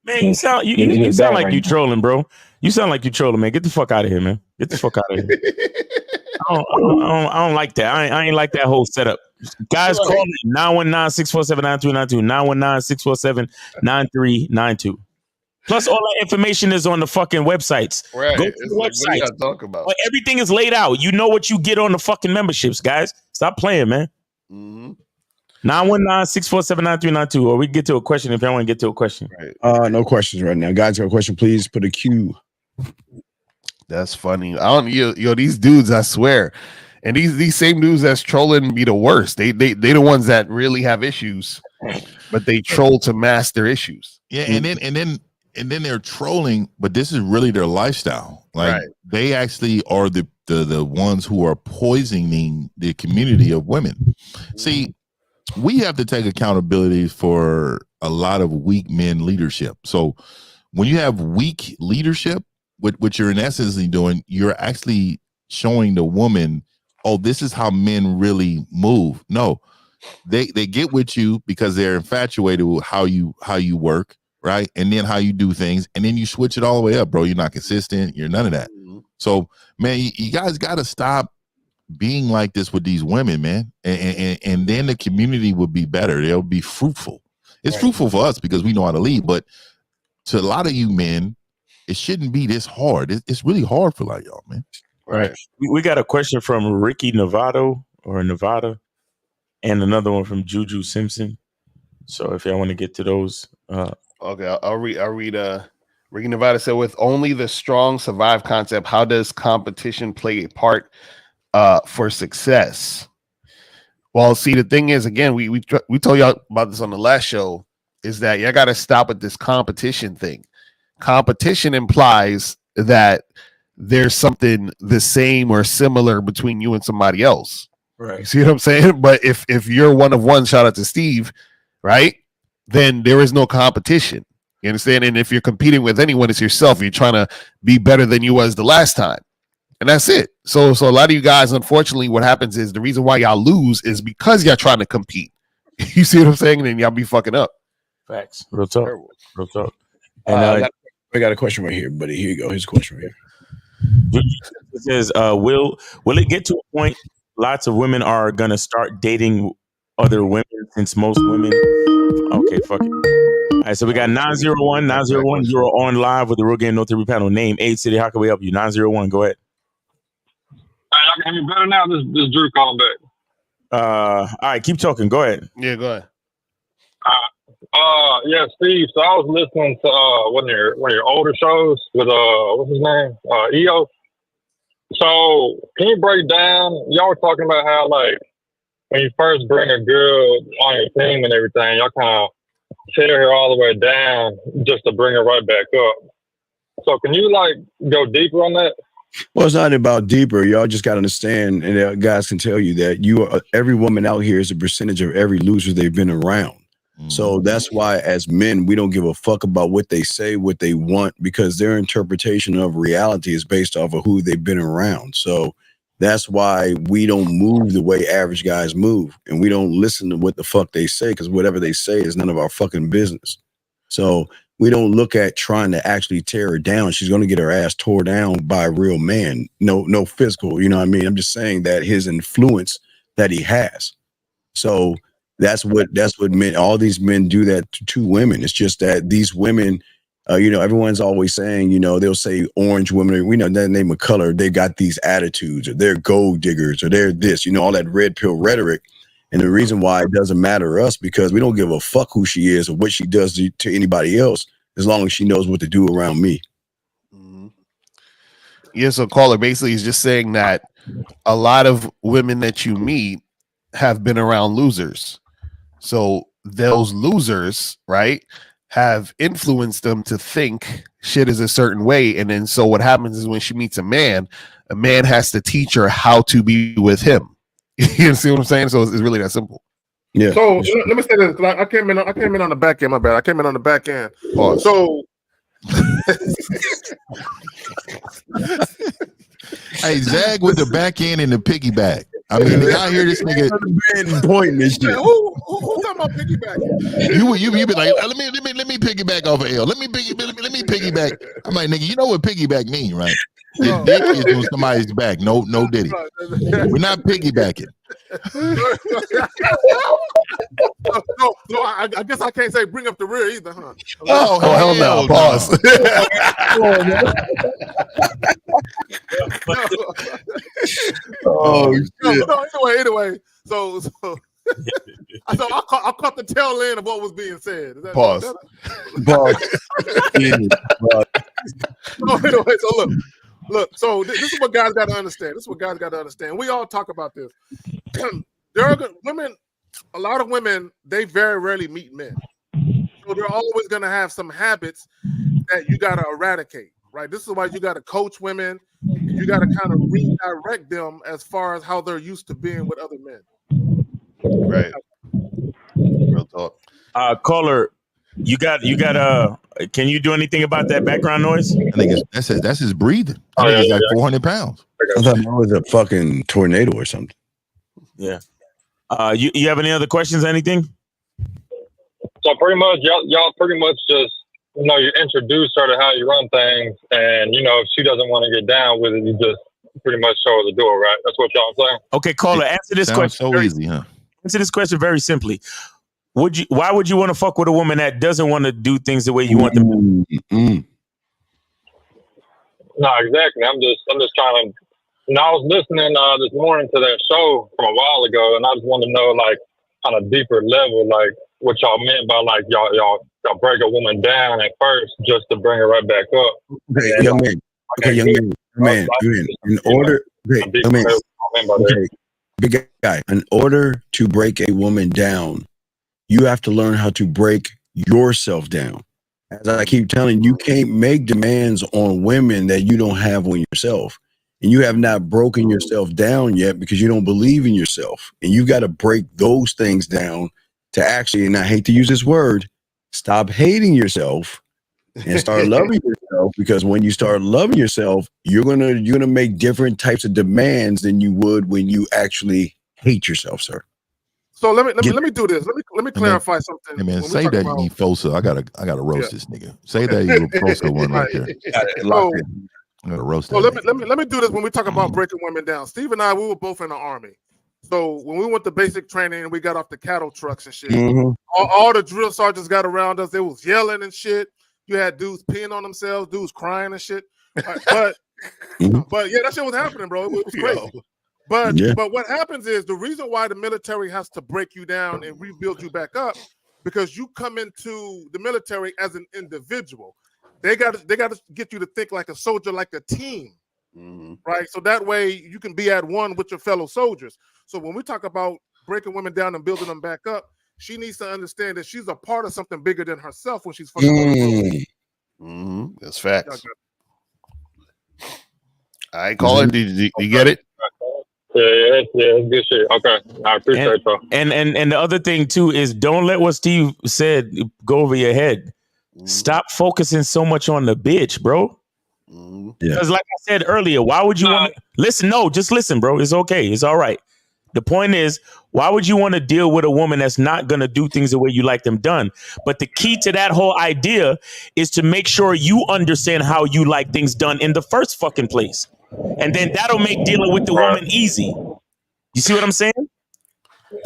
Man, you sound like you trolling, bro. You sound like you trolling, man. Get the fuck out of here, man. Get the fuck out of here. I don't like that. I ain't like that whole setup. Guys, call me 919-647-9392. 919-647-9392. Plus, all that information is on the fucking websites. Right. Go to It's the like, what are websites. y'all talking about? But everything is laid out. You know what you get on the fucking memberships, guys. Stop playing, man. 919-647-9392. Or we can get to a question if y'all want to get to a question. Right. No questions right now. Guys, got a question, please put a Q. That's funny. I don't yo these dudes, I swear. And these same dudes that's trolling be the worst. They the ones that really have issues, but they troll to mask their issues. Yeah, and then they're trolling, but this is really their lifestyle. Like they actually are the ones who are poisoning the community of women. See, we have to take accountability for a lot of weak men leadership. So when you have weak leadership, what you're in essence doing, you're actually showing the woman, oh, this is how men really move. No, they get with you because they're infatuated with how you work, right? And then how you do things, and then you switch it all the way up, bro. You're not consistent. You're none of that. So, man, you guys got to stop being like this with these women, man. And then the community would be better. They'll be fruitful. It's fruitful for us because we know how to lead, but to a lot of you men, it shouldn't be this hard. It's really hard for like y'all, man. Right. We got a question from Ricky Nevada, and another one from Juju Simpson. So if y'all want to get to those, okay, I'll read. Ricky Nevada said, "With only the strong survive concept, how does competition play a part for success?" Well, see, the thing is, again, we told y'all about this on the last show, is that y'all got to stop with this competition thing. Competition implies that there's something the same or similar between you and somebody else. Right. You see what I'm saying? But if you're one of one, shout out to Steve, right? Then there is no competition. You understand? And if you're competing with anyone, it's yourself. You're trying to be better than you was the last time. And that's it. So a lot of you guys, unfortunately, what happens is the reason why y'all lose is because y'all trying to compete. You see what I'm saying? And then y'all be fucking up. Facts. Real talk. Real talk. And I got a question right here, buddy. Here you go. Here's a question right here. It says, will it get to a point lots of women are gonna start dating other women since most women? Okay, fuck it. All right, so we got 901. You're on live with the Real Game No 3 panel. Name, age, city. How can we help you? 901. Go ahead. I can hear you better now. This Drew calling back. All right, keep talking. Go ahead. Yeah, go ahead. Yeah, Steve. So I was listening to one of your older shows with what's his name? EO. So can you break down? Y'all were talking about how like when you first bring a girl on your team and everything, y'all kind of tear her all the way down just to bring her right back up. So can you like go deeper on that? Well, it's not about deeper. Y'all just got to understand, and guys can tell you that every woman out here is a percentage of every loser they've been around. So that's why as men, we don't give a fuck about what they say, what they want, because their interpretation of reality is based off of who they've been around. So that's why we don't move the way average guys move, and we don't listen to what the fuck they say, because whatever they say is none of our fucking business. So we don't look at trying to actually tear her down. She's going to get her ass tore down by a real man. No physical, you know what I mean? I'm just saying that his influence that he has. So that's what men, all these men do that to women. It's just that these women, everyone's always saying, they'll say orange women, we know that name of color, they got these attitudes, or they're gold diggers, or they're this, all that red pill rhetoric. And the reason why it doesn't matter to us, because we don't give a fuck who she is or what she does to anybody else, as long as she knows what to do around me. Yeah, so caller basically is just saying that a lot of women that you meet have been around losers. So those losers, right, have influenced them to think shit is a certain way. And then so what happens is when she meets a man has to teach her how to be with him. You see what I'm saying? So it's really that simple. Yeah. So let me say this, because I came in on the back end. My bad. I came in on the back end. Pause. So hey, Zag with the back end and the piggyback. I mean, the guy here, this nigga pointing this shit. Who talking about piggyback? You be like, let me piggyback off of L. Let me piggyback. I'm like, nigga, you know what piggyback mean, right? The dick is on somebody's back. No diddy. We're not piggybacking. So I guess I can't say bring up the rear either, huh? Oh, hell no. Pause. Oh shit. No, anyway. So I caught the tail end of what was being said. Is that, Pause. So anyway, so look. So this is what guys got to understand. We all talk about this. There are women. A lot of women, they very rarely meet men. So they're always going to have some habits that you got to eradicate, right? This is why you got to coach women. You got to kind of redirect them as far as how they're used to being with other men. Right. Real talk. Caller, you got can you do anything about that background noise? I think that's his breathing. I think it's like 400 pounds. I thought that was a fucking tornado or something. Yeah. You have any other questions? Anything? So pretty much, y'all pretty much just, you introduce her to how you run things, and if she doesn't want to get down with it, you just pretty much show her the door, right? That's what y'all saying. Okay, caller, answer this question. So easy, huh? Answer this question very simply. Why would you want to fuck with a woman that doesn't want to do things the way you want them to? No, exactly. I'm just trying to. I was listening this morning to that show from a while ago, and I just want to know, like, on a deeper level, like, what y'all meant by, like, y'all break a woman down at first just to bring her right back up. Okay, young man. In order, big guy. In order to break a woman down, you have to learn how to break yourself down. As I keep telling you, can't make demands on women that you don't have on yourself. And you have not broken yourself down yet because you don't believe in yourself. And you got to break those things down to actually, and I hate to use this word, stop hating yourself and start loving yourself. Because when you start loving yourself, you're gonna make different types of demands than you would when you actually hate yourself, sir. So let me do this. Let me clarify something. Hey man, say that you Fosa. I gotta roast this nigga. Say that you Fosa one right there. I'm gonna roast that. So let me do this when we talk about breaking women down. Steve and I, we were both in the Army. So when we went to basic training and we got off the cattle trucks and shit, all the drill sergeants got around us. They was yelling and shit. You had dudes peeing on themselves, dudes crying and shit. But yeah, that shit was happening, bro. It was crazy. But what happens is the reason why the military has to break you down and rebuild you back up, because you come into the military as an individual. They got to get you to think like a soldier, like a team, right? So that way you can be at one with your fellow soldiers. So when we talk about breaking women down and building them back up, she needs to understand that she's a part of something bigger than herself when she's fucking. That's facts. I call it. Did you get it? Yeah, good shit. Okay, I appreciate that. And the other thing too is don't let what Steve said go over your head. Stop focusing so much on the bitch, bro. Because like I said earlier, why would you want to listen? No, just listen, bro. It's okay. It's all right. The point is, why would you want to deal with a woman that's not going to do things the way you like them done? But the key to that whole idea is to make sure you understand how you like things done in the first fucking place. And then that'll make dealing with the woman easy. You see what I'm saying?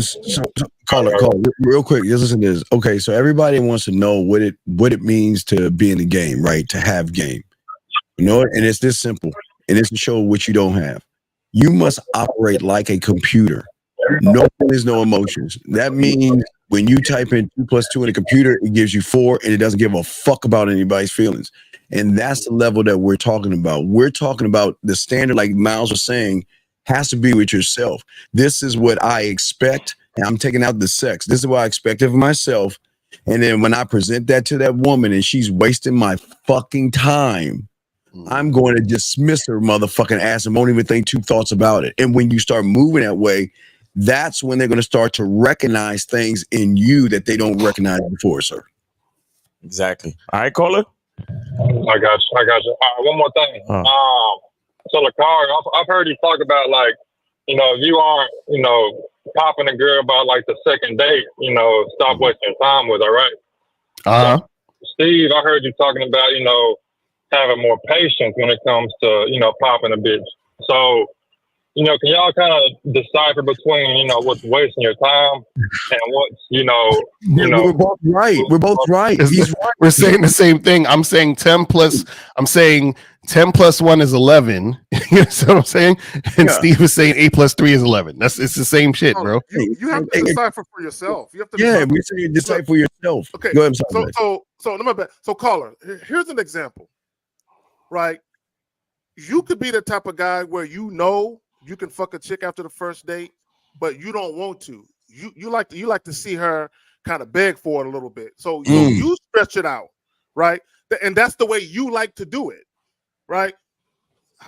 So, call it real quick. Just listen to this. Okay, so everybody wants to know what it means to be in the game, right? To have game. You know, and it's this simple. And it's to show what you don't have. You must operate like a computer. No feelings, no emotions. That means when you type in 2 + 2 in a computer, it gives you 4, and it doesn't give a fuck about anybody's feelings. And that's the level that we're talking about. We're talking about the standard, like Miles was saying, has to be with yourself. This is what I expect. And I'm taking out the sex. This is what I expect of myself. And then when I present that to that woman and she's wasting my fucking time, I'm going to dismiss her motherfucking ass and won't even think 2 thoughts about it. And when you start moving that way, that's when they're going to start to recognize things in you that they don't recognize before, sir. Exactly. All right, caller. I got you. One more thing. So Lakari, I've heard you talk about, like, if you aren't, popping a girl about like the second date, stop wasting time with her, right? Steve, I heard you talking about, having more patience when it comes to, popping a bitch. So can y'all kind of decipher between, what's wasting your time and what's, we're both right. We're both right. He's right. We're saying the same thing. I'm saying 10 plus 1 is 11. You know what I'm saying? And Steve is saying 8 plus 3 is 11. It's the same shit, bro. You have to decipher for yourself. You have to we're saying decipher for yourself. Okay. Go ahead, So caller, here's an example. Right? You could be the type of guy where you can fuck a chick after the first date, but you don't want to. You like to see her kind of beg for it a little bit. So you stretch it out, right? And that's the way you like to do it, right?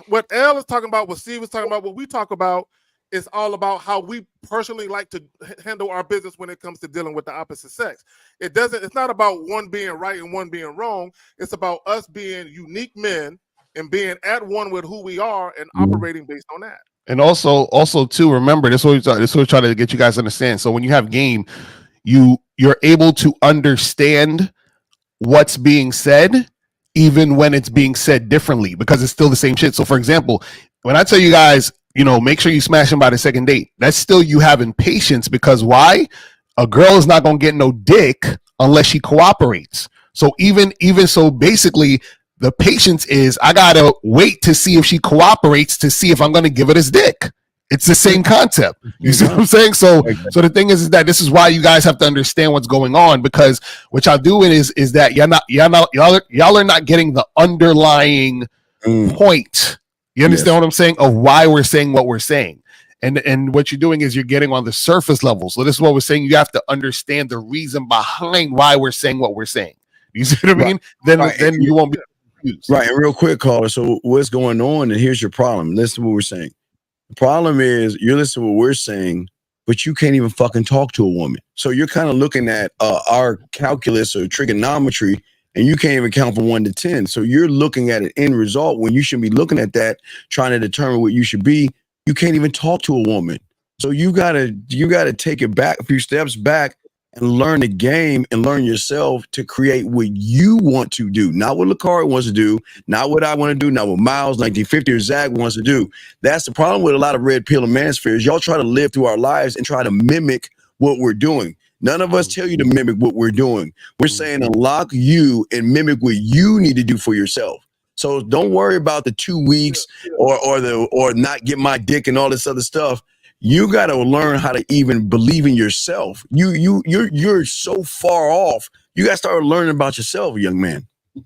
What L is talking about, what Steve is talking about, what we talk about is all about how we personally like to handle our business when it comes to dealing with the opposite sex. It's not about one being right and one being wrong. It's about us being unique men and being at one with who we are and operating based on that. And also too, remember, this is what we're trying to get you guys to understand. So when you have game, you're able to understand what's being said, even when it's being said differently, because it's still the same shit. So for example, when I tell you guys, make sure you smash them by the second date, that's still you having patience, because why? A girl is not going to get no dick unless she cooperates. So even so, basically the patience is I got to wait to see if she cooperates to see if I'm going to give her this dick. It's the same concept. You see what I'm saying? So the thing is that this is why you guys have to understand what's going on, because what y'all doing is that y'all are not getting the underlying point. You understand what I'm saying? Of why we're saying what we're saying. And what you're doing is you're getting on the surface level. So this is what we're saying. You have to understand the reason behind why we're saying what we're saying. You see what I mean? Then you won't be confused. Right. And real quick, caller. So what's going on? And here's your problem. Listen to what we're saying. The problem is you're listening to what we're saying, but you can't even fucking talk to a woman. So you're kind of looking at our calculus or trigonometry, and you can't even count from 1 to 10. So you're looking at an end result when you should be looking at that, trying to determine what you should be. You can't even talk to a woman. So you gotta take it back a few steps back and learn the game and learn yourself to create what you want to do, not what Lakari wants to do, not what I want to do, not what Miles 1950 or Zach wants to do. That's the problem with a lot of red pill and manospheres. Y'all try to live through our lives and try to mimic what we're doing. None of us tell you to mimic what we're doing. We're saying unlock you and mimic what you need to do for yourself. So don't worry about the 2 weeks or not get my dick and all this other stuff. You got to learn how to even believe in yourself. You're so far off. You got to start learning about yourself, young man.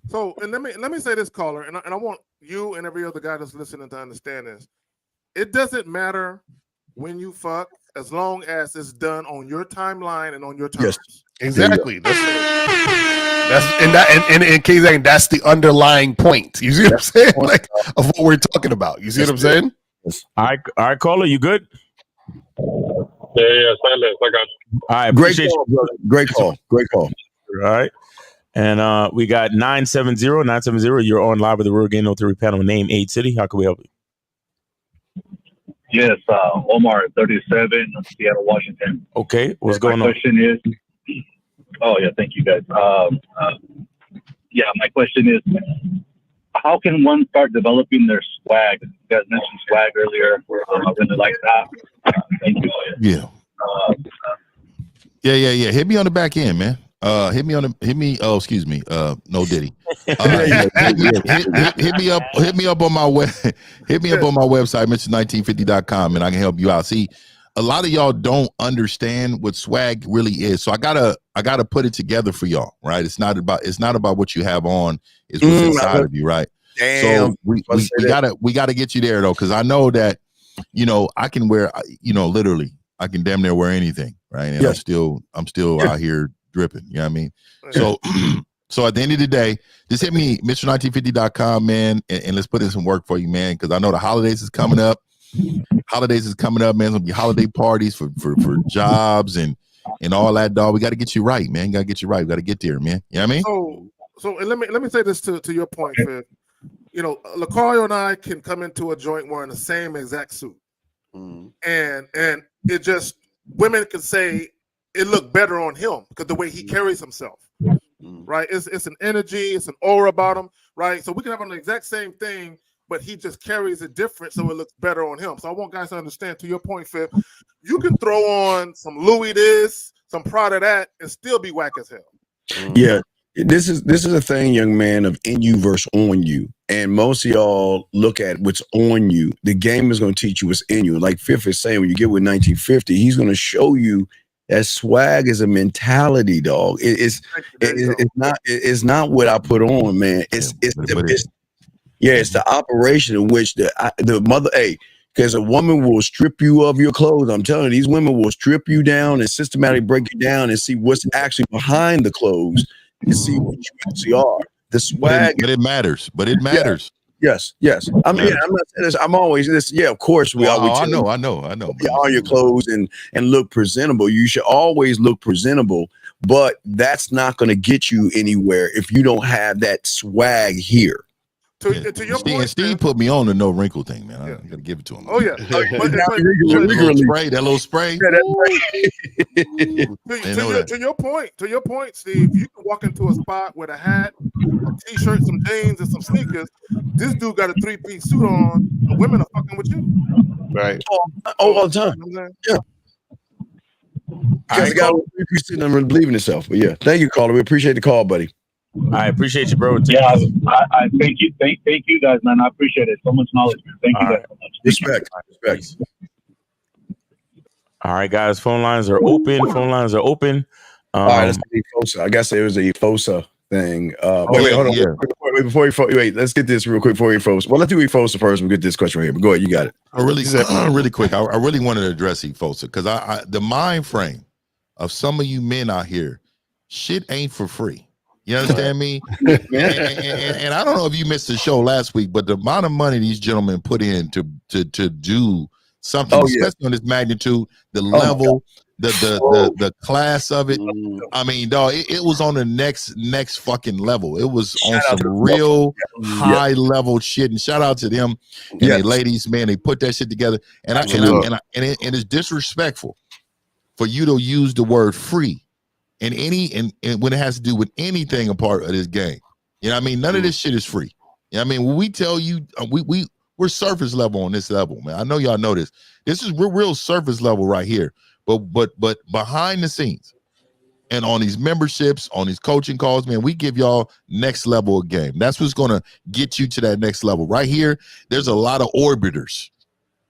So, and let me say this, caller, and I want you and every other guy that's listening to understand this. It doesn't matter when you fuck, as long as it's done on your timeline and on your terms. Yes, exactly. That's the underlying point. You see what I'm saying? Like of what we're talking about. You see what I'm saying? All right, caller, you good? Yeah, say less. I got you. All right, great call, brother. Great call. All right. And we got 970. You're on live with the Real Game No Theory panel. Name, age, city. How can we help you? Yes, Omar, 37, Seattle, Washington. Okay, what's going on? My question is, thank you guys. My question is, how can one start developing their swag? You guys mentioned swag earlier. I really like that. Thank you. Yeah. Hit me on the back end, man. Hit me. Oh, excuse me. No Diddy. Hit me up on my website, Mr1950.com, and I can help you out. See, a lot of y'all don't understand what swag really is, so I gotta put it together for y'all, right? It's not about what you have on; it's what's inside of you, right? Damn. So we gotta get you there though, because I know that I can wear literally I can damn near wear anything, right? And I'm still out here dripping. You know what I mean? So so at the end of the day, just hit me, Mr1950.com, man, and let's put in some work for you, man, because I know the holidays is coming up. Man. There's gonna be holiday parties for jobs and all that, dog. We got to get you right, man. We got to get there, man. You know what I mean? So and let me say this to your point, Fib. Lacario and I can come into a joint wearing the same exact suit, and it just women can say it looked better on him because the way he carries himself, right? It's an energy, it's an aura about him, right? So we can have on the exact same thing, but he just carries it different so it looks better on him. So I want guys to understand, to your point, Fib, you can throw on some Louis this, some Prada that, and still be whack as hell. Yeah. This is a thing, young man, of in you versus on you. And most of y'all look at what's on you. The game is going to teach you what's in you. Like Fifth is saying, when you get with 1950, he's going to show you that swag is a mentality, dog. It's not what I put on, man. It's the operation in which the mother, because a woman will strip you of your clothes. I'm telling you, these women will strip you down and systematically break you down and see what's actually behind the clothes and see what you actually are. The swag, but it matters. But it matters. Yes. I mean, I'm not saying this. I'm always this. Yeah, of course we always. I know. All your clothes and look presentable. You should always look presentable, but that's not going to get you anywhere if you don't have that swag here. To your point, and Steve put me on the no wrinkle thing, man. I gotta give it to him. Oh yeah, that little spray. To your point, Steve. You can walk into a spot with a hat, a t-shirt, some jeans, and some sneakers. This dude got a 3-piece suit on. The women are fucking with you, right? All the time. Yeah. Because the guy with 3-piece suit and believe in himself. But yeah, thank you, caller. We appreciate the call, buddy. I appreciate you, bro. Yeah, I thank you. Thank you guys, man. I appreciate it. So much knowledge, man. Thank you guys so much. Respect. All right, guys. Phone lines are open. All right, let's get FOSA. I guess it was a FOSA thing. Wait, hold on. Wait, before you let's get this real quick before you FOSA. Well, let's do FOSA first. We'll get this question right here. But go ahead, you got it. Really quick. I really wanted to address FOSA because the mind frame of some of you men out here, shit ain't for free. You understand me? And I don't know if you missed the show last week, but the amount of money these gentlemen put in to do something, especially on this magnitude, the level, the class of it. I mean, dog, it was on the next fucking level. It was on some real high level shit. And shout out to them and the ladies, man. They put that shit together. And it's disrespectful for you to use the word free. And when it has to do with anything a part of this game, you know what I mean? None of this shit is free. You know what I mean? When we tell you, we're surface level on this level, man. I know y'all know this. We're real surface level right here. But behind the scenes and on these memberships, on these coaching calls, man, we give y'all next level of game. That's what's going to get you to that next level. Right here, there's a lot of orbiters,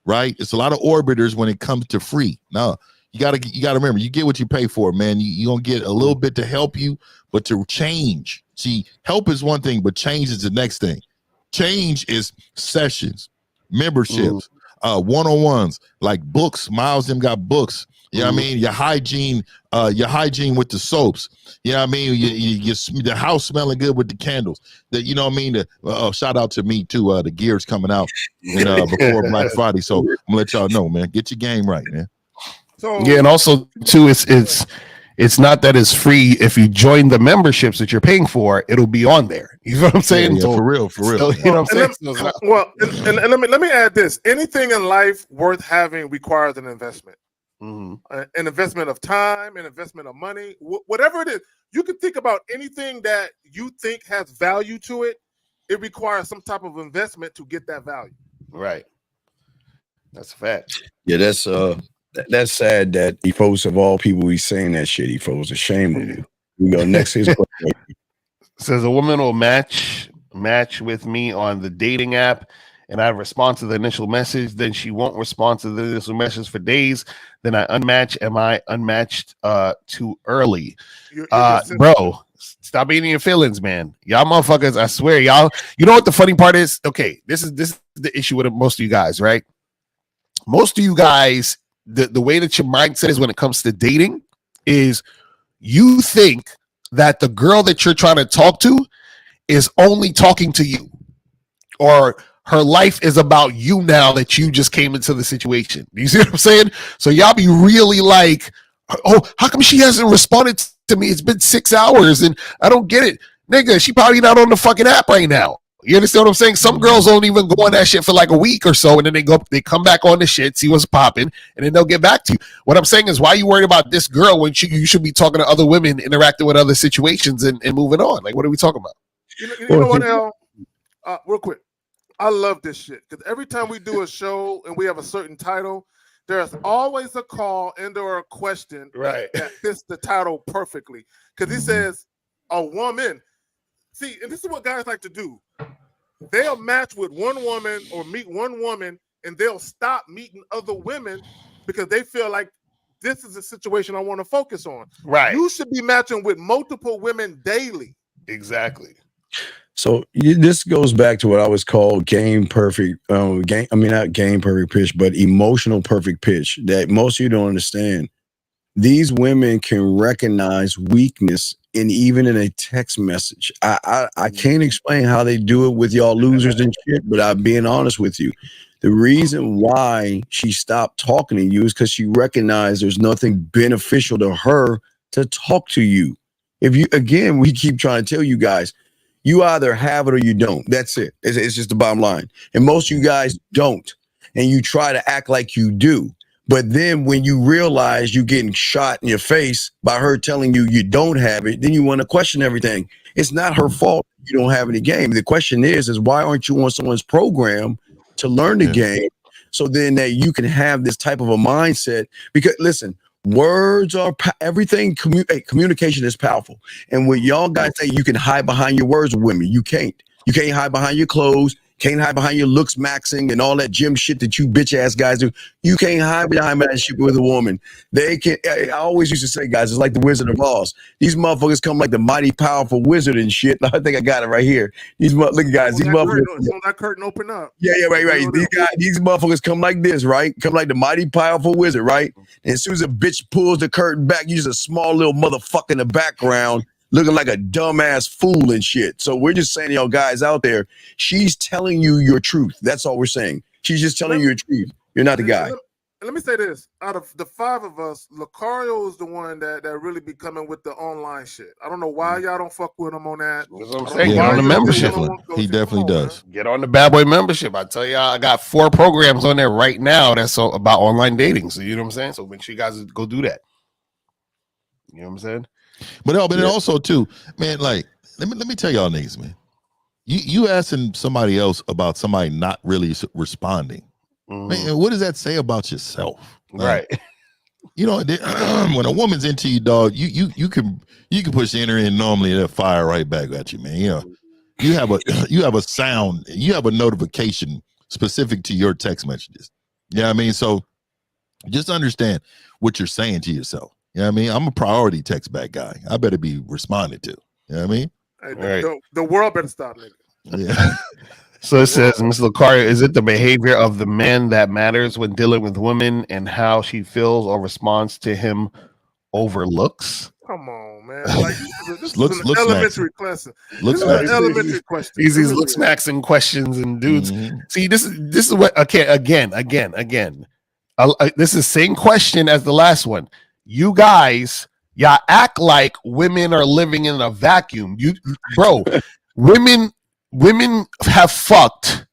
right? It's a lot of orbiters when it comes to free. Now, you gotta remember, you get what you pay for, man. You gonna get a little bit to help you, but to change. See, help is one thing, but change is the next thing. Change is sessions, memberships, one-on-ones, like books. Miles them got books. You know what I mean? Your hygiene with the soaps. You know what I mean? The house smelling good with the candles. You know what I mean? Shout out to me too. The gear's coming out before Black Friday. So I'm gonna let y'all know, man. Get your game right, man. Yeah, and also too, it's not that it's free. If you join the memberships that you're paying for, it'll be on there. You know what I'm saying? Yeah, so, for real. So, you know what I'm saying? Let me add this. Anything in life worth having requires an investment. An investment of time, an investment of money, whatever it is. You can think about anything that you think has value to it. It requires some type of investment to get that value. Right. That's a fact. Yeah, that's sad that Efos of all people he's saying that shit. Efos, a shame on you. We go next. Says a woman will match with me on the dating app, and I respond to the initial message. Then she won't respond to the initial message for days. Then I unmatch. Am I unmatched too early? Bro, stop eating your feelings, man. Y'all motherfuckers, I swear, y'all. You know what the funny part is? Okay, this is the issue with most of you guys, right? Most of you guys. The way that your mindset is when it comes to dating is you think that the girl that you're trying to talk to is only talking to you, or her life is about you now that you just came into the situation. You see what I'm saying? So y'all be really like, oh, how come she hasn't responded to me? It's been 6 hours and I don't get it. Nigga, she probably not on the fucking app right now. You understand what I'm saying? Some girls don't even go on that shit for like a week or so, and then they come back on the shit, see what's popping, and then they'll get back to you. What I'm saying is, why are you worried about this girl when you should be talking to other women, interacting with other situations, and moving on? Like, what are we talking about? You know what, Al? Real quick. I love this shit because every time we do a show and we have a certain title, there's always a call and or a question that fits the title perfectly. Because he says a woman. See, and this is what guys like to do. They'll match with one woman or meet one woman, and they'll stop meeting other women because they feel like this is a situation I want to focus on. Right. You should be matching with multiple women daily. Exactly. So this goes back to what I was called game perfect, not game perfect pitch, but emotional perfect pitch that most of you don't understand. These women can recognize weakness even in a text message. I can't explain how they do it with y'all losers and shit, but I'm being honest with you. The reason why she stopped talking to you is because she recognized there's nothing beneficial to her to talk to you. We keep trying to tell you guys, you either have it or you don't. That's it. It's just the bottom line. And most of you guys don't. And you try to act like you do. But then when you realize you're getting shot in your face by her telling you you don't have it, then you want to question everything. It's not her fault you don't have any game. The question is why aren't you on someone's program to learn the game so then that you can have this type of a mindset? Because listen, words are everything. Communication is powerful. And what y'all guys say, you can hide behind your words with women. You can't. You can't hide behind your clothes. Can't hide behind your looks maxing and all that gym shit that you bitch ass guys do. You can't hide behind that shit with a woman. They can. I always used to say, guys, it's like the Wizard of Oz. These motherfuckers come like the mighty powerful wizard and shit. I think I got it right here. Look, guys, these motherfuckers. That curtain open up. Yeah, right. These motherfuckers come like this, right? Come like the mighty powerful wizard, right? And as soon as a bitch pulls the curtain back, you just a small little motherfucker in the background, looking like a dumbass fool and shit. So we're just saying, y'all guys out there, she's telling you your truth. That's all we're saying. She's just telling you your truth. You're not the guy. Let me say this. Out of the five of us, Lucario is the one that really be coming with the online shit. I don't know why y'all don't fuck with him on that. That's what I'm saying. Get on the membership. He definitely does. Get on the Bad Boy membership. I tell y'all, I got 4 programs on there right now that's all about online dating. So you know what I'm saying? So make sure you guys go do that. You know what I'm saying? But also too, man, like let me tell y'all niggas, man. You asking somebody else about somebody not really responding. Man, what does that say about yourself? Right. You know, when a woman's into you, dog, you can push enter in normally and they'll fire right back at you, man. You know, you have a sound, you have a notification specific to your text messages. You know what I mean? So just understand what you're saying to yourself. You know what I mean? I'm a priority text back guy. I better be responded to. You know what I mean? Hey, the world better stop, nigga. Yeah. So it says, Ms. Lucario, is it the behavior of the man that matters when dealing with women and how she feels or responds to him over looks? Come on, man. Like, this Looks is an elementary question. This is an elementary question. These looks maxing questions and dudes. See, this is what again. This is the same question as the last one. You guys, y'all act like women are living in a vacuum. Women have fucked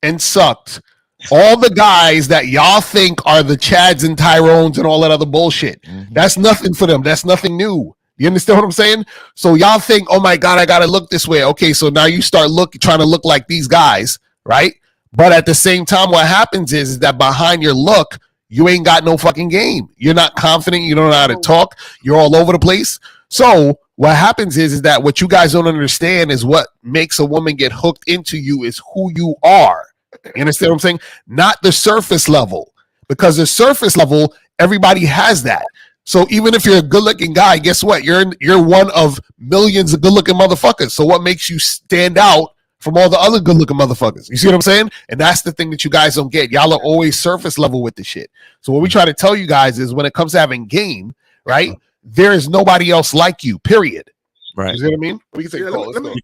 and sucked all the guys that y'all think are the Chads and Tyrones and all that other bullshit. That's nothing for them. That's nothing new. You understand what I'm saying? So y'all think, oh my God, I gotta look this way. Okay, so now you start trying to look like these guys, right? But at the same time, what happens is that behind your look, you ain't got no fucking game. You're not confident. You don't know how to talk. You're all over the place. So what happens is that what you guys don't understand is what makes a woman get hooked into you is who you are. You understand what I'm saying? Not the surface level. Because the surface level, everybody has that. So even if you're a good-looking guy, guess what? You're one of millions of good-looking motherfuckers. So what makes you stand out from all the other good-looking motherfuckers? You see what I'm saying? And that's the thing that you guys don't get. Y'all are always surface level with the shit. So what we try to tell you guys is when it comes to having game, right? There is nobody else like you, period. Right. You see what I mean? We can take a call. Let's go.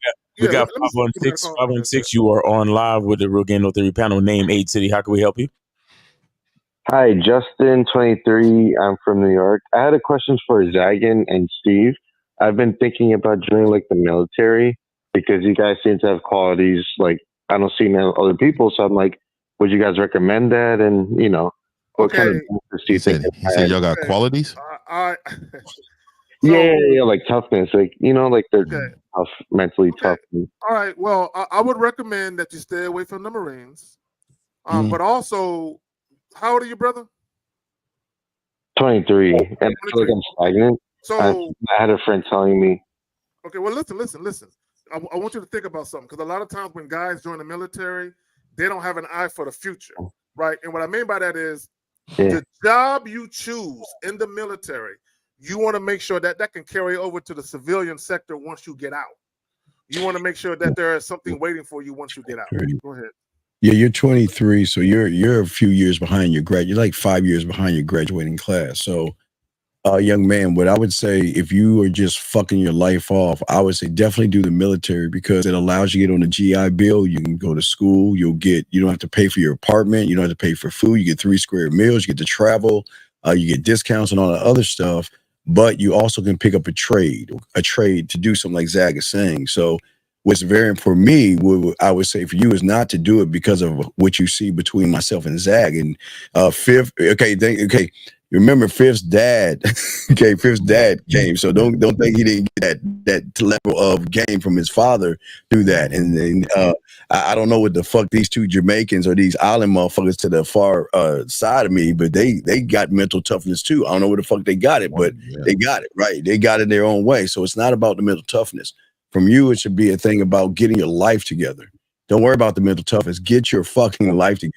We got 516. You are on live with the Real Game No Theory panel. Name 8 City. How can we help you? Hi, Justin, 23. I'm from New York. I had a question for Zagan and Steve. I've been thinking about joining like the military because you guys seem to have qualities like I don't see in other people. So I'm like, would you guys recommend that? And you know, what kind of benefits do you think? He said y'all got qualities. Yeah, like toughness, like like they're tough, mentally tough. All right. Well, I would recommend that you stay away from the Marines. But also, how old are you, brother? 23, and I feel like I'm stagnant. So I had a friend telling me. Okay, well, listen. I want you to think about something, because a lot of times when guys join the military, they don't have an eye for the future, right? And what I mean by that is the job you choose in the military, you want to make sure that that can carry over to the civilian sector once you get out. You want to make sure that there is something waiting for you once you get out. Go ahead. Yeah, you're 23, so you're a few years behind your grad. You're like 5 years behind your graduating class. So, young man, what I would say, if you are just fucking your life off, I would say definitely do the military, because it allows you to get on the GI Bill. You can go to school. You don't have to pay for your apartment. You don't have to pay for food. You get 3 square meals. You get to travel. You get discounts and all the other stuff. But you also can pick up a trade to do something like Zag is saying. So what's very important for me, I would say for you, is not to do it because of what you see between myself and Zag. And Fifth, remember Fifth's dad, Fifth's dad came. So don't think he didn't get that level of game from his father through that. And I don't know what the fuck these two Jamaicans or these island motherfuckers to the far side of me, but they got mental toughness too. I don't know where the fuck they got it, but they got it, right? They got it their own way. So it's not about the mental toughness. From you, it should be a thing about getting your life together. Don't worry about the mental toughness. Get your fucking life together.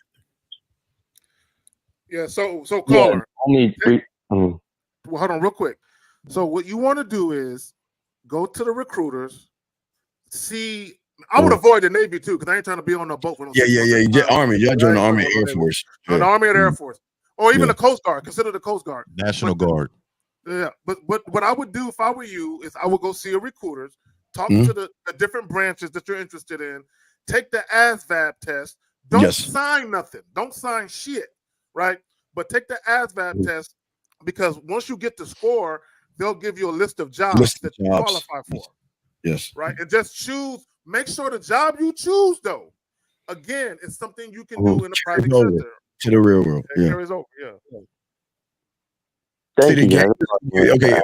Yeah, so caller. Well, hold on real quick. So what you want to do is go to the recruiters, see. I would avoid the Navy too, because I ain't trying to be on a boat with no. Yeah. Army. Y'all join the Army Air Force. The Army or the Air Force. Or even the Coast Guard. Consider the Coast Guard. National Guard. Yeah. But what I would do if I were you is I would go see a recruiters, talk to the different branches that you're interested in, take the ASVAB test. Don't sign nothing. Don't sign shit. Right? But take the ASVAB test, because once you get the score, they'll give you a list of jobs that you qualify for. Yes. Right? And just choose. Make sure the job you choose, though, again, it's something you can do in the private sector. To the real world. It carries over. Yeah.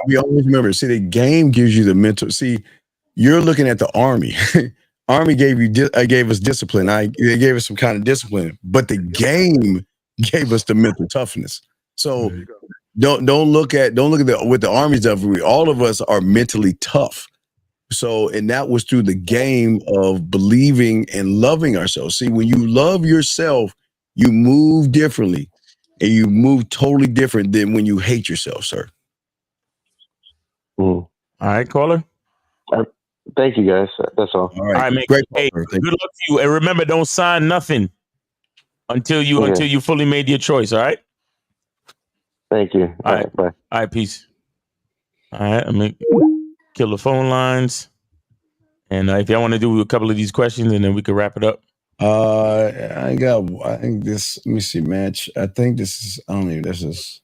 We always remember. See, the game gives you the mental. See, you're looking at the Army. Army gave us discipline. They gave us some kind of discipline, but the game gave us the mental toughness. So don't look at what the Army's done. All of us are mentally tough. So, and that was through the game of believing and loving ourselves. See, when you love yourself, you move differently, and you move totally different than when you hate yourself, sir. All right, caller. Thank you, guys. That's all. All right, man. Great. Hey, good luck to you, and remember, don't sign nothing until you fully made your choice. All right. Thank you. All right. Bye. All right. Peace. All right. I'm gonna kill the phone lines, and if y'all want to do a couple of these questions, and then we can wrap it up. I think this. Let me see. Match. I think this is. I don't know. This is.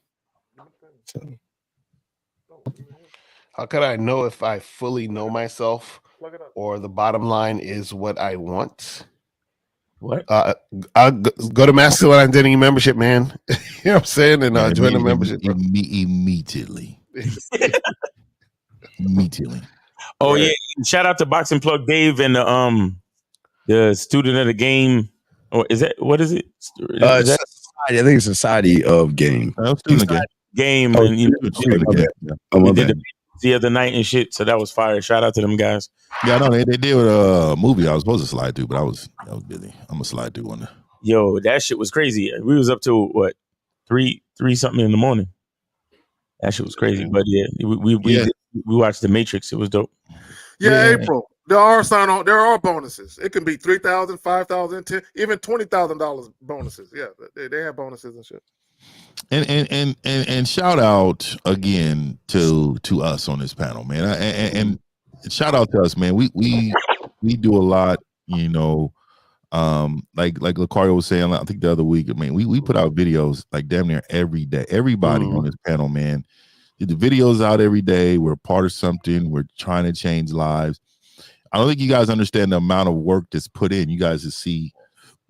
How could I know if I fully know myself, or the bottom line is what I want? What? I'll go to Masculine Identity Membership, man. You know what I'm saying? And join the membership. Immediately. Immediately. Oh yeah! Shout out to Boxing Plug Dave and the student of the game. Or is that what is it? I think it's Society of Game. Game, and you know, we did it the other night and shit. So that was fire. Shout out to them guys. Yeah, I know they did a movie I was supposed to slide through, but I was busy. I'm gonna slide through on that. Yo, that shit was crazy. We was up to what 3 something in the morning. That shit was crazy. But yeah, we watched The Matrix. It was dope. Yeah, April. There are bonuses. It can be $3,000, $5,000, $10,000, even $20,000 bonuses. Yeah, they have bonuses and shit. And shout out again to us on this panel, man. And shout out to us, man. We do a lot, you know. Like Lucario was saying, I think the other week, I mean, we put out videos like damn near every day. Everybody on this panel, man, the videos out every day. We're part of something. We're trying to change lives. I don't think you guys understand the amount of work that's put in. You guys just see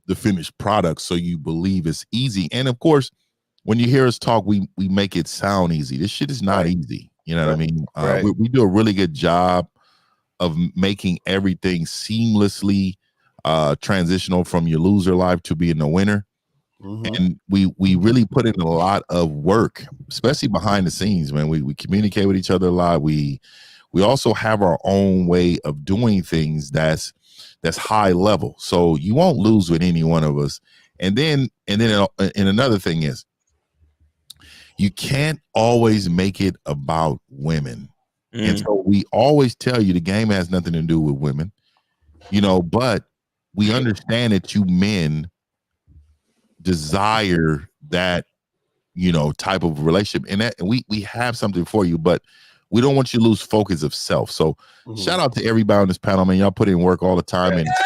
the finished product, so you believe it's easy. And of course, when you hear us talk, we make it sound easy. This shit is not easy. You know what I mean? Right. We do a really good job of making everything seamlessly transitional from your loser life to being the winner. And we really put in a lot of work, especially behind the scenes, man. We communicate with each other a lot. We also have our own way of doing things that's high level. So you won't lose with any one of us. And another thing is, you can't always make it about women. And so we always tell you the game has nothing to do with women, but we understand that you men desire that, type of relationship. And that we have something for you, but we don't want you to lose focus of self. So shout out to everybody on this panel, man. Y'all put in work all the time. And shout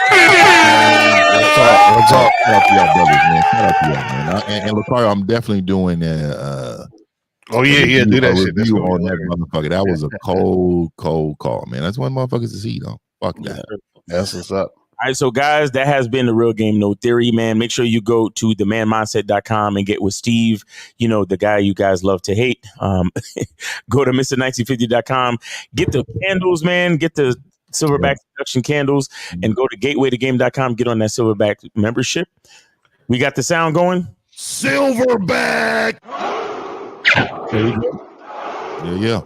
out to y'all brothers, man. Shout out to y'all, man. And Lucario, I'm definitely doing do that shit. That's on that motherfucker. That was a cold call, man. That's one motherfuckers to see, though. Fuck that. That's what's up. All right, so guys, that has been the Real Game No Theory, man. Make sure you go to themanmindset.com and get with Steve, the guy you guys love to hate. Go to Mr1950.com, get the candles, man. Get the Silverback Seduction candles, and go to gatewaytogame.com. Get on that Silverback membership. We got the sound going. Silverback. There we go. Yeah.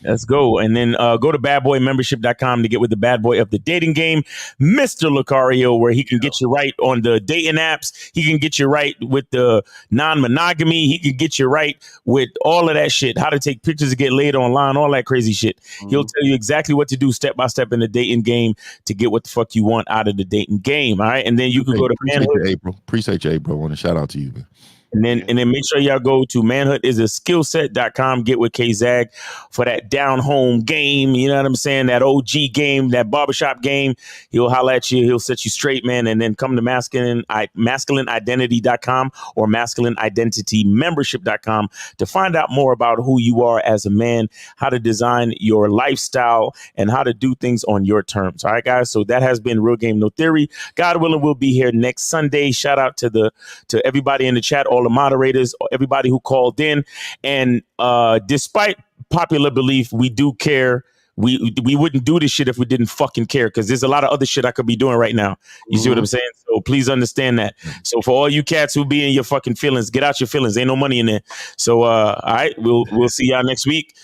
Let's go. And then go to badboymembership.com to get with the bad boy of the dating game, Mr. Lucario, where he can get you right on the dating apps. He can get you right with the non-monogamy. He can get you right with all of that shit, how to take pictures to get laid online, all that crazy shit. He'll tell you exactly what to do step by step in the dating game to get what the fuck you want out of the dating game. All right. And then you can go to Manhood. Appreciate you, April. I want to shout out to you, man. And then make sure y'all go to manhoodisaskillset.com. Get with K-Zag for that down home game. You know what I'm saying? That OG game, that barbershop game. He'll holler at you. He'll set you straight, man. And then come to masculineidentity.com or masculineidentitymembership.com to find out more about who you are as a man, how to design your lifestyle, and how to do things on your terms. All right, guys. So that has been Real Game No Theory. God willing, we'll be here next Sunday. Shout out to everybody in the chat, all the moderators, everybody who called in. And despite popular belief, we do care. We wouldn't do this shit if we didn't fucking care, because there's a lot of other shit I could be doing right now. You see what I'm saying? So please understand that. So for all you cats who be in your fucking feelings, get out your feelings. Ain't no money in there. So all right, we'll see y'all next week.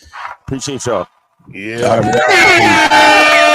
Appreciate y'all. Yeah.